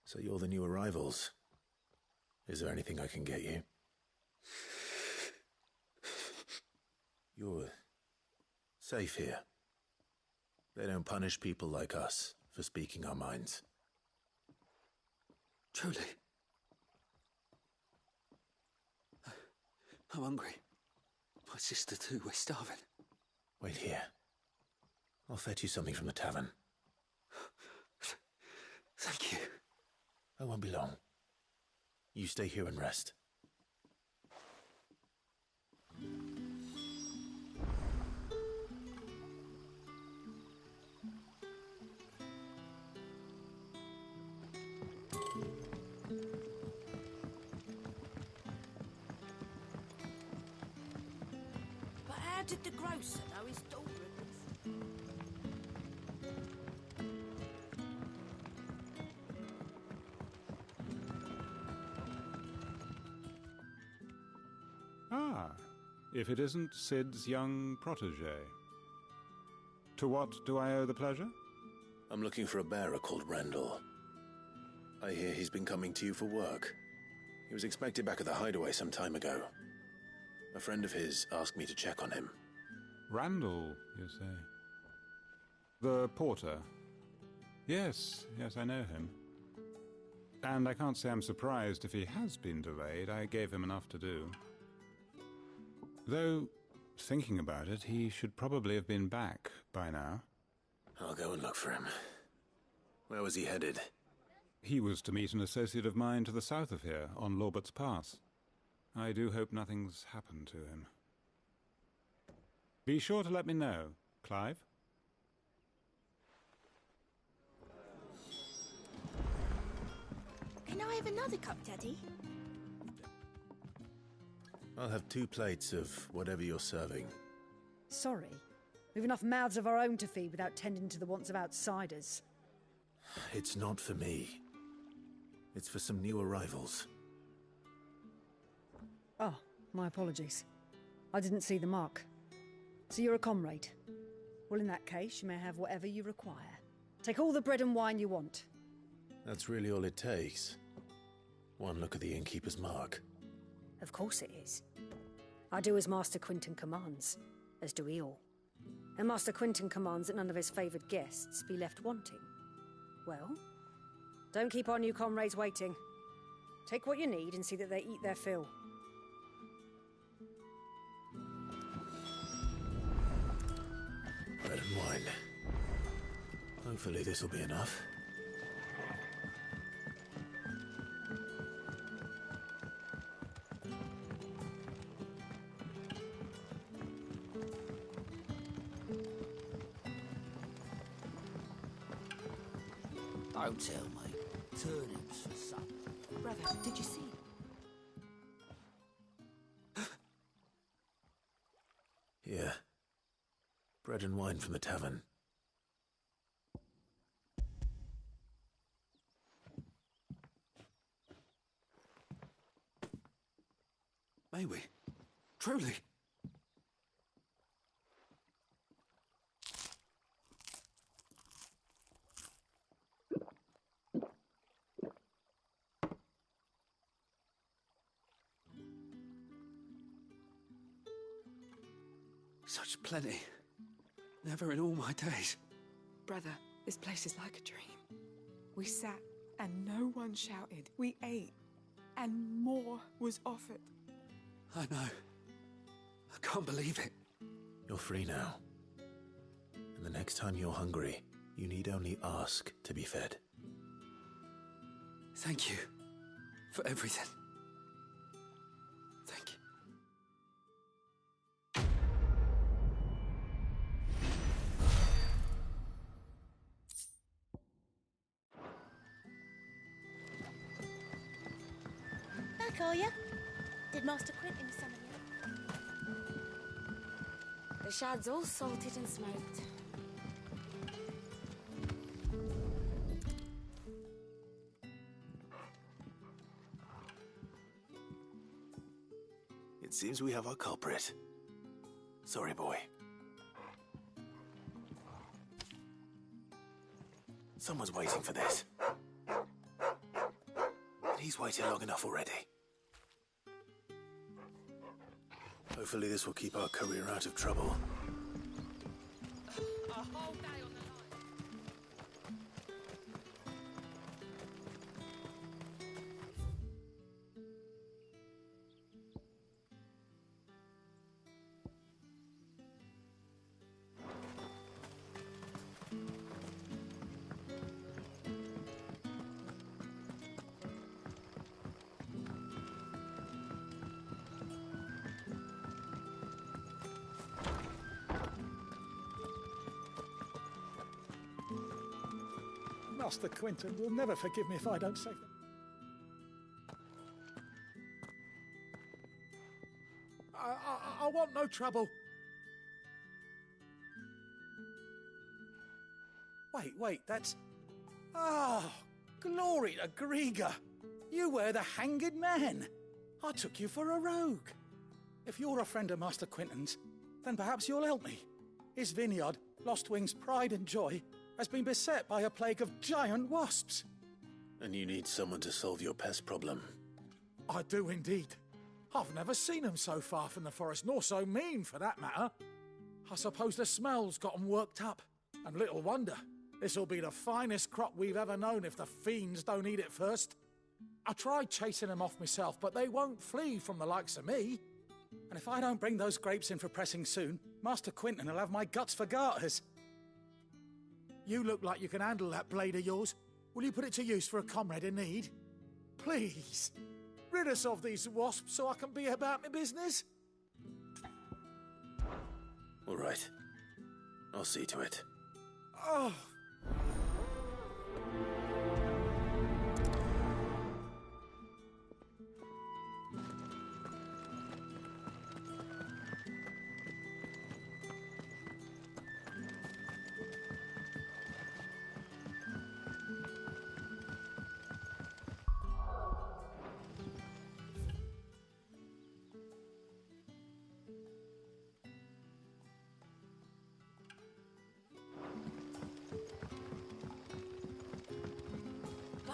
So you're the new arrivals. Is there anything I can get you? You're safe here. They don't punish people like us for speaking our minds. Truly. I'm hungry. My sister too, we're starving. Wait here. I'll fetch you something from the tavern. Thank you. I won't be long. You stay here and rest. But how did the grocer know his daughter was... Ah, if it isn't Sid's young protege. To what do I owe the pleasure? I'm looking for a bearer called Randall. I hear he's been coming to you for work. He was expected back at the hideaway some time ago. A friend of his asked me to check on him. Randall, you say? The porter? Yes, I know him. And I can't say I'm surprised if he has been delayed. I gave him enough to do. Though, thinking about it, he should probably have been back by now. I'll go and look for him. Where was he headed? He was to meet an associate of mine to the south of here, on Lorbert's Pass. I do hope nothing's happened to him. Be sure to let me know, Clive. Can I have another cup, Daddy? I'll have 2 plates of whatever you're serving. Sorry. We've enough mouths of our own to feed without tending to the wants of outsiders. It's not for me. It's for some new arrivals. Oh, my apologies. I didn't see the mark. So you're a comrade. Well, in that case, you may have whatever you require. Take all the bread and wine you want. That's really all it takes. One look at the innkeeper's mark. Of course it is. I do as Master Quinton commands, as do we all. And Master Quinton commands that none of his favoured guests be left wanting. Well, don't keep our new comrades waiting. Take what you need and see that they eat their fill. Bread and wine. Hopefully this'll be enough. Don't tell me. Turnips for supper. Brother, did you see? Here. Bread and wine from the tavern. May we? Truly? Such plenty. Never in all my days. Brother, this place is like a dream. We sat and no one shouted. We ate and more was offered. I know. I can't believe it. You're free now. And the next time you're hungry, you need only ask to be fed. Thank you for everything. Thank you. Back, are you? Did Master Quentin summon you? The shad's all salted and smoked. It seems we have our culprit. Sorry, boy. Someone's waiting for this. He's waited long enough already. Hopefully this will keep our career out of trouble. A whole day on the line. Master Quentin will never forgive me if I don't save them. I want no trouble. Wait, that's... Oh, glory to Grieger. You were the hanged man. I took you for a rogue. If you're a friend of Master Quentin's, then perhaps you'll help me. His vineyard, Lostwing's pride and joy, has been beset by a plague of giant wasps. And you need someone to solve your pest problem. I do indeed. I've never seen them so far from the forest, nor so mean for that matter. I suppose the smell's got them worked up. And little wonder. This'll be the finest crop we've ever known if the fiends don't eat it first. I tried chasing them off myself, but they won't flee from the likes of me. And if I don't bring those grapes in for pressing soon, Master Quentin will have my guts for garters. You look like you can handle that blade of yours. Will you put it to use for a comrade in need? Please, rid us of these wasps so I can be about my business. All right. I'll see to it. Oh.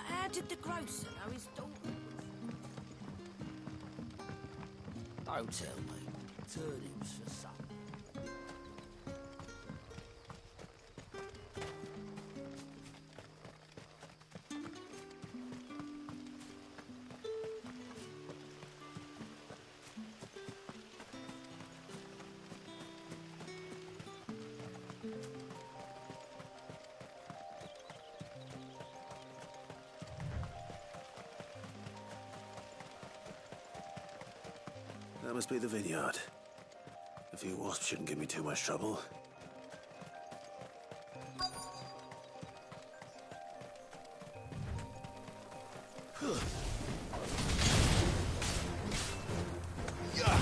How did the grocer know his daughter? Don't tell me. Turnips for supper. That must be the vineyard. A few wasps shouldn't give me too much trouble. Yeah!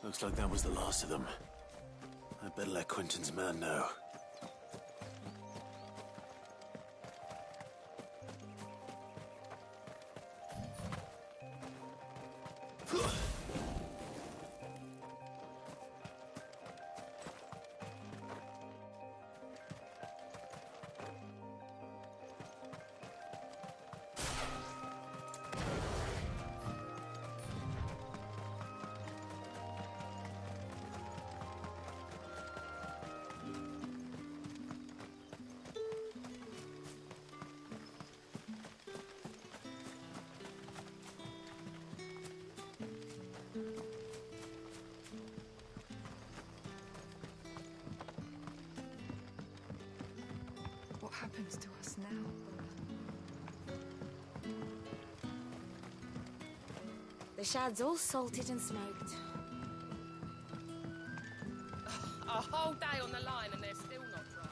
Looks like that was the last of them. I'd better let Quentin's man know. What happens to us now? The shad's all salted and smoked. A whole day on the line and they're still not dry.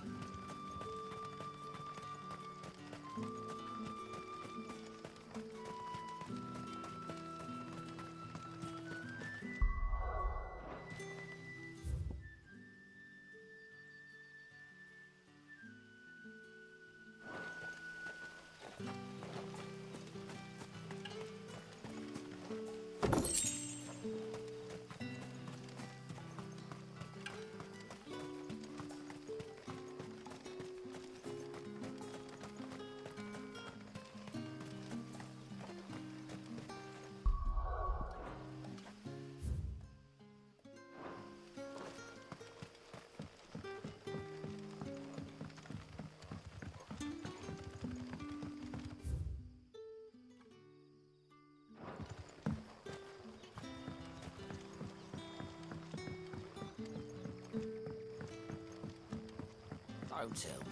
Don't tell me.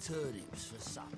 Turnips for supper.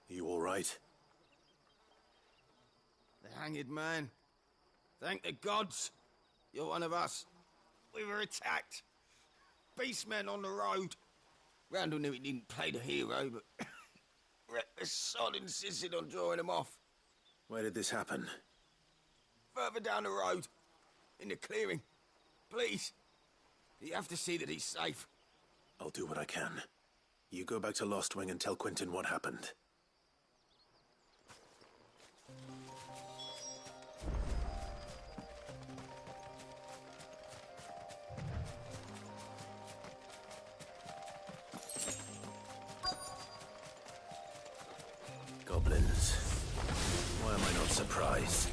You all right? The hanged man. Thank the gods. You're one of us. We were attacked. Beastmen on the road. Randall knew he didn't play the hero, but reckless sod insisted on drawing him off. Where did this happen? Further down the road. In the clearing. Please. You have to see that he's safe. I'll do what I can. You go back to Lost Wing and tell Quentin what happened. Goblins. Why am I not surprised?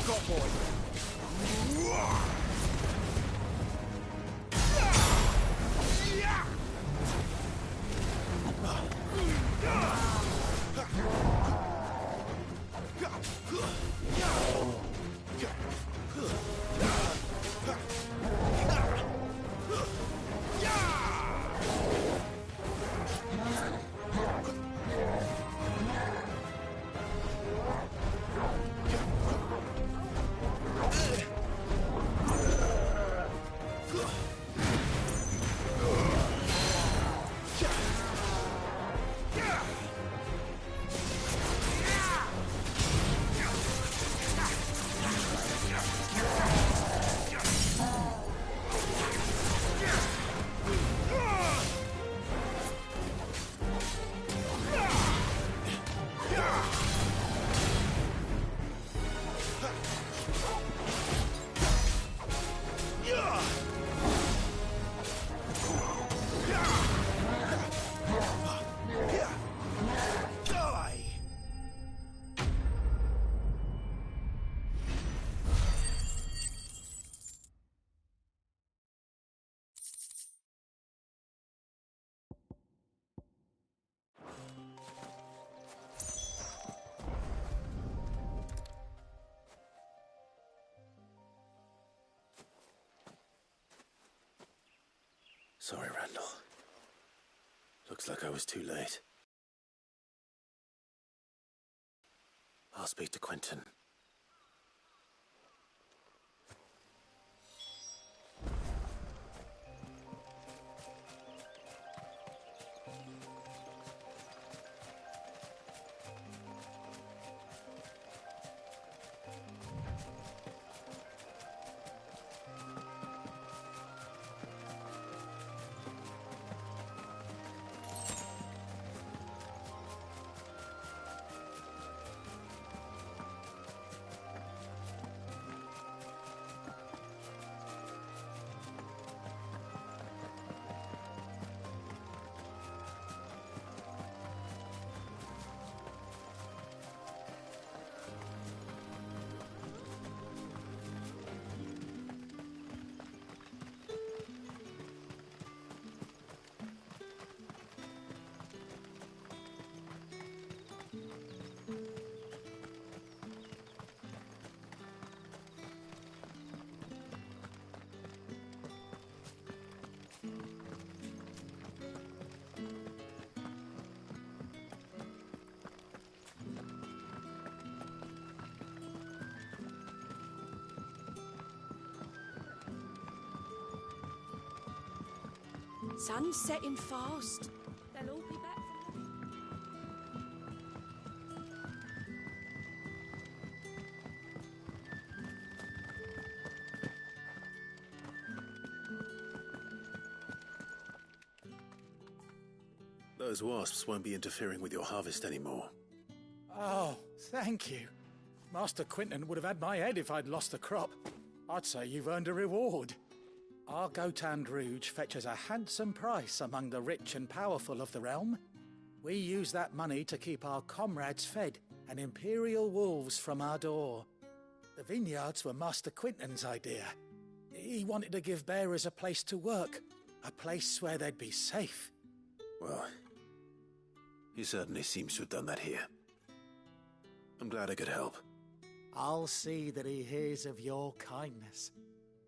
you got, boy? Sorry, Randall. Looks like I was too late. I'll speak to Quentin. Sun's setting fast. They'll all be back from Those wasps won't be interfering with your harvest anymore. Oh, thank you. Master Quentin would have had my head if I'd lost the crop. I'd say you've earned a reward. Our Gotand Rouge fetches a handsome price among the rich and powerful of the realm. We use that money to keep our comrades fed and imperial wolves from our door. The vineyards were Master Quentin's idea. He wanted to give bearers a place to work, a place where they'd be safe. Well, he certainly seems to have done that here. I'm glad I could help. I'll see that he hears of your kindness.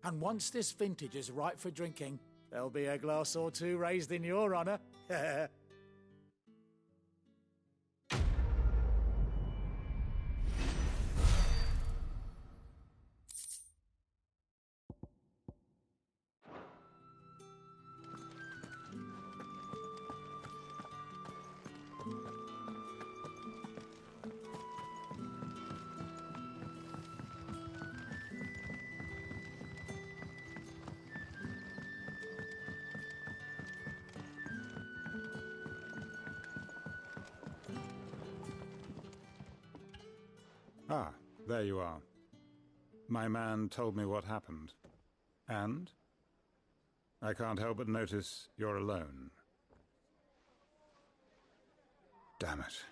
And once this vintage is ripe for drinking, there'll be a glass or two raised in your honour. Ah, there you are. My man told me what happened. And? I can't help but notice you're alone. Damn it.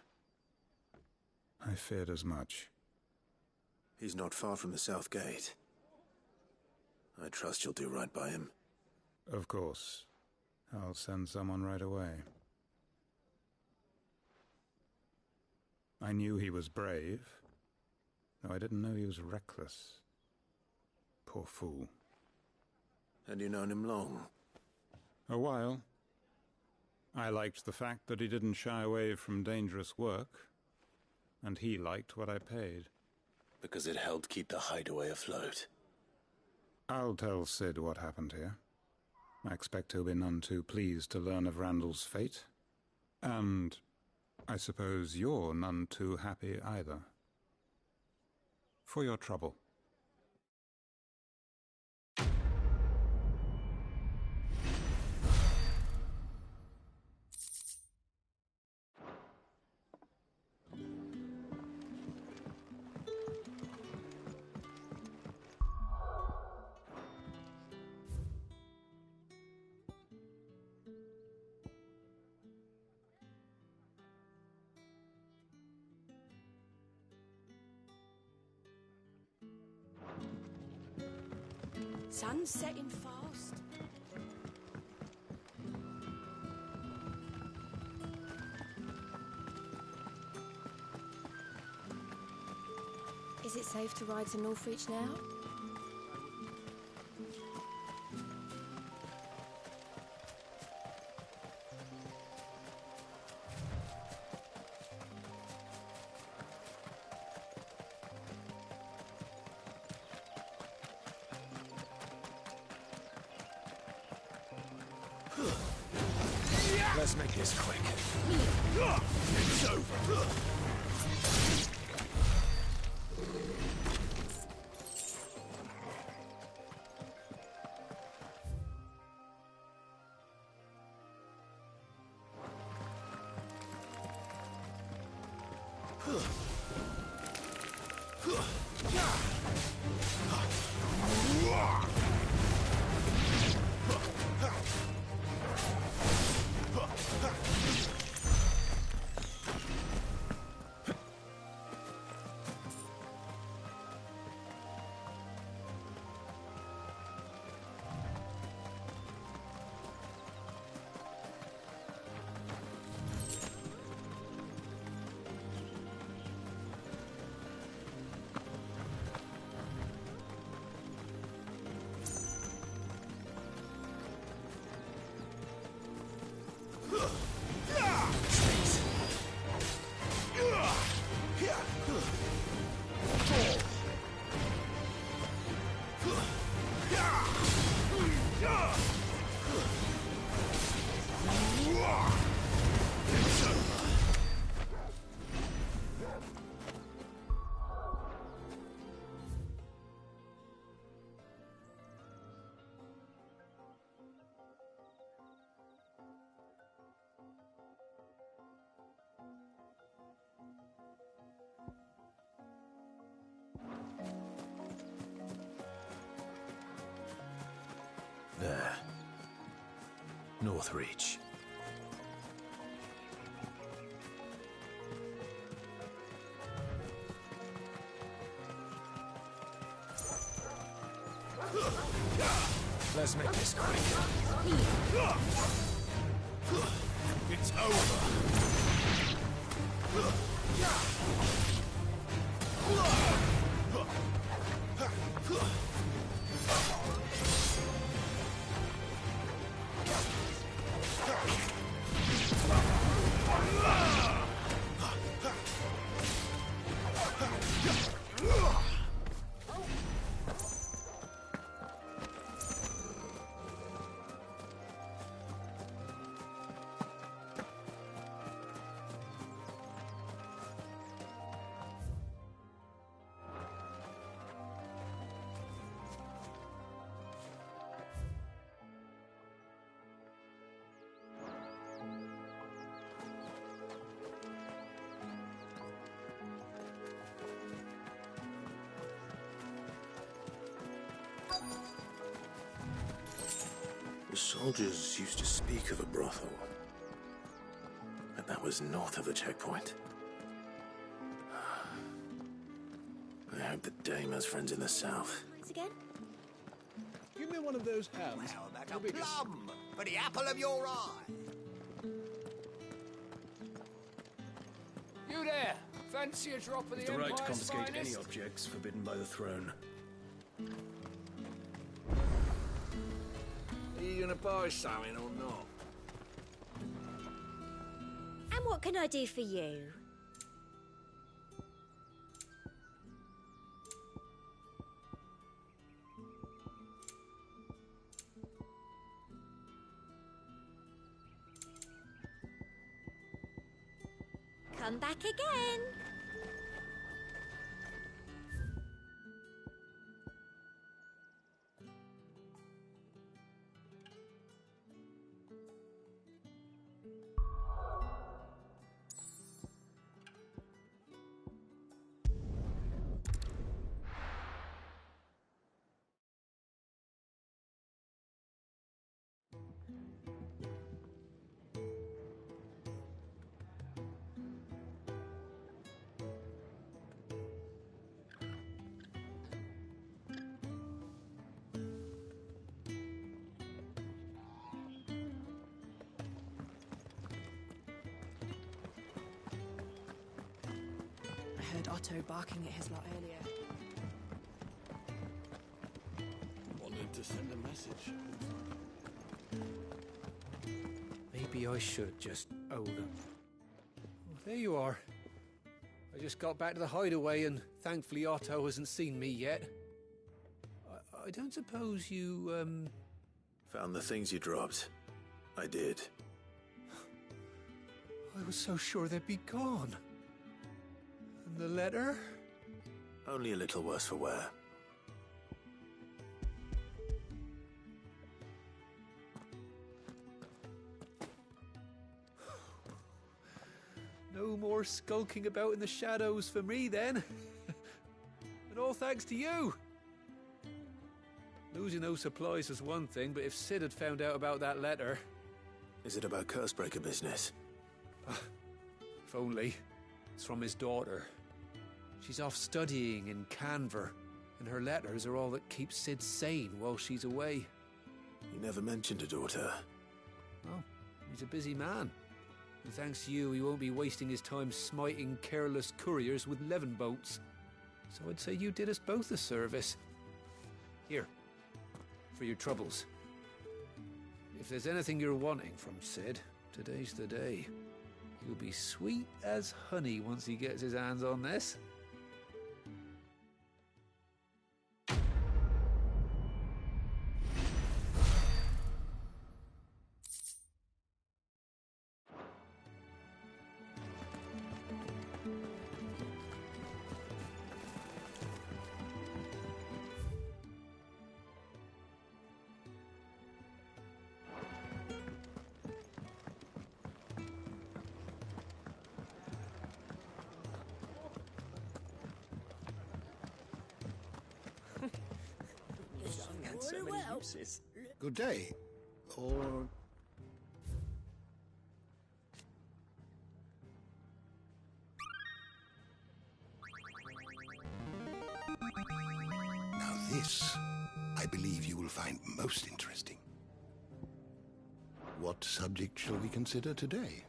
I feared as much. He's not far from the south gate. I trust you'll do right by him. Of course. I'll send someone right away. I knew he was brave, though I didn't know he was reckless. Poor fool. Had you known him long? A while. I liked the fact that he didn't shy away from dangerous work, and he liked what I paid. Because it helped keep the hideaway afloat. I'll tell Sid what happened here. I expect he'll be none too pleased to learn of Randall's fate. And I suppose you're none too happy either. For your trouble. Sun's setting fast. Is it safe to ride to Northreach now? Let's make this quick. It's over. There. Northreach. Let's make this quick. It's over. The soldiers used to speak of a brothel, but that was north of the checkpoint. I hope like the dame has friends in the south. Once again? Give me one of those hams. How about a plum for the apple of your eye? You there! Fancy a drop of the The right to Empire's confiscate any finest? objects forbidden by the throne. Are you gonna buy something or not? And what can I do for you? Come back again. I heard Otto barking at his lot earlier. Wanted to send a message. Maybe I should just own them. Well, there you are. I just got back to the hideaway and thankfully Otto hasn't seen me yet. I don't suppose you, Found the things you dropped. I did. I was so sure they'd be gone. And the letter? Only a little worse for wear. No more skulking about in the shadows for me, then. And all thanks to you. Losing those supplies was one thing, but if Sid had found out about that letter... Is it about Cursebreaker business? If only. It's from his daughter. She's off studying in Canver, and her letters are all that keep Sid sane while she's away. You never mentioned a daughter. Oh, he's a busy man. And thanks to you, he won't be wasting his time smiting careless couriers with levin boats. So I'd say you did us both a service. Here, for your troubles. If there's anything you're wanting from Sid, today's the day. He'll be sweet as honey once he gets his hands on this. Good day. Or... Now this, I believe you will find most interesting. What subject shall we consider today?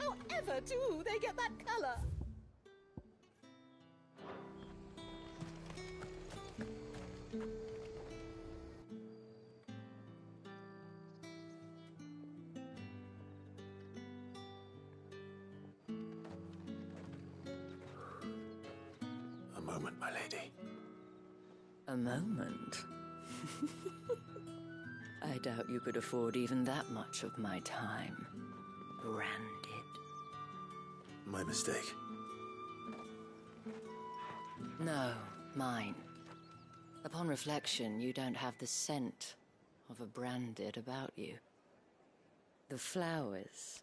However do they get that colour? A moment, my lady. A moment? I doubt you could afford even that much of my time. Branded. My mistake. No, mine. Upon reflection, you don't have the scent of a branded about you. The flowers.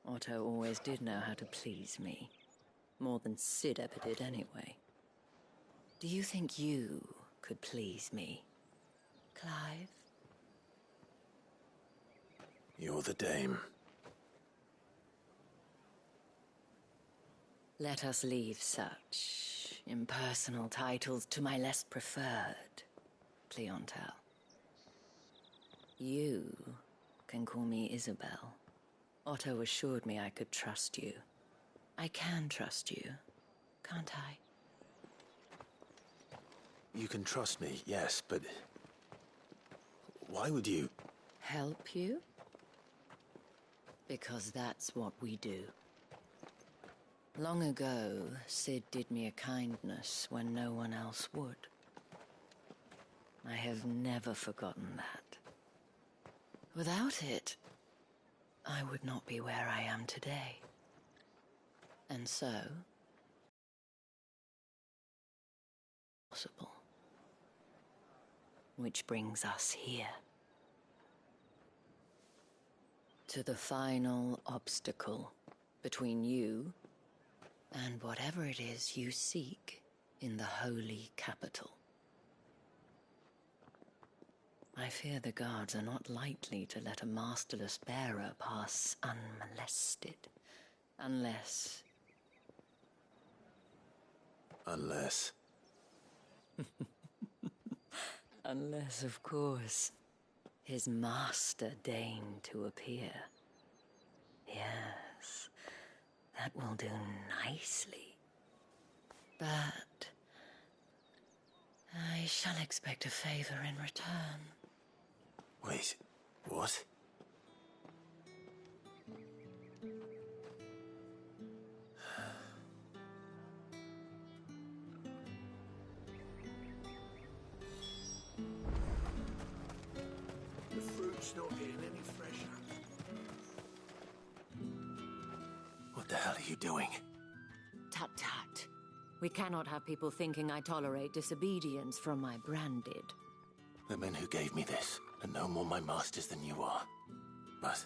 Otto always did know how to please me. More than Sid ever did anyway. Do you think you could please me, Clive? You're the dame. Let us leave such impersonal titles to my less preferred clientele. You can call me Isabel. Otto assured me I could trust you. I can trust you, can't I? You can trust me, yes, but... why would you... Help you? Because that's what we do. Long ago, Sid did me a kindness when no one else would. I have never forgotten that. Without it, I would not be where I am today. And so... possible. Which brings us here. To the final obstacle between you and whatever it is you seek in the holy capital. I fear the guards are not likely to let a masterless bearer pass unmolested, unless... Unless... Unless, of course, his master deigned to appear. Yes, that will do nicely. But I shall expect a favor in return. Wait, what? The fruit's not getting any fresher. What the hell are you doing? Tut tut. We cannot have people thinking I tolerate disobedience from my branded. The men who gave me this are no more my masters than you are. But...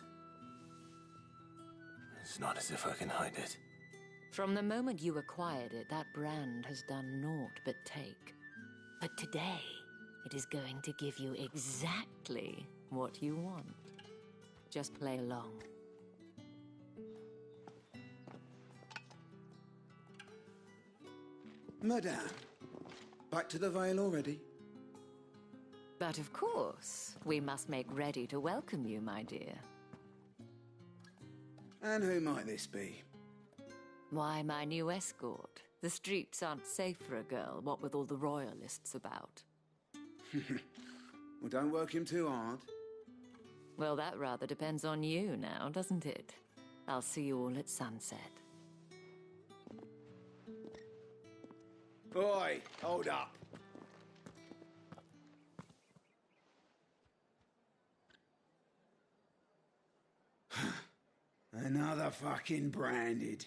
it's not as if I can hide it. From the moment you acquired it, that brand has done naught but take. But today, it is going to give you exactly what you want. Just play along. Madame, back to the Vale already? But of course, we must make ready to welcome you, my dear. And who might this be? Why, my new escort. The streets aren't safe for a girl, what with all the royalists about. Well, don't work him too hard. Well, that rather depends on you now, doesn't it? I'll see you all at sunset. Boy, hold up. Another fucking branded.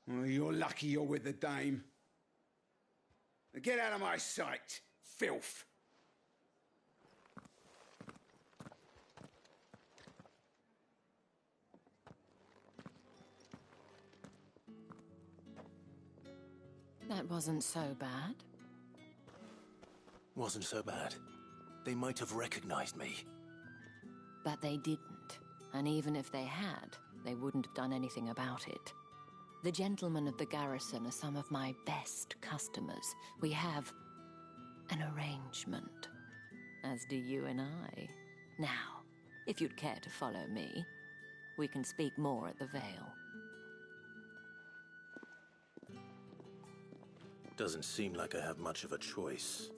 Well, you're lucky you're with the dame. Now get out of my sight, filth. That wasn't so bad. Wasn't so bad. They might have recognized me. But they didn't. And even if they had, they wouldn't have done anything about it. The gentlemen of the garrison are some of my best customers. We have an arrangement, as do you and I. Now, if you'd care to follow me, we can speak more at the Vale. Doesn't seem like I have much of a choice.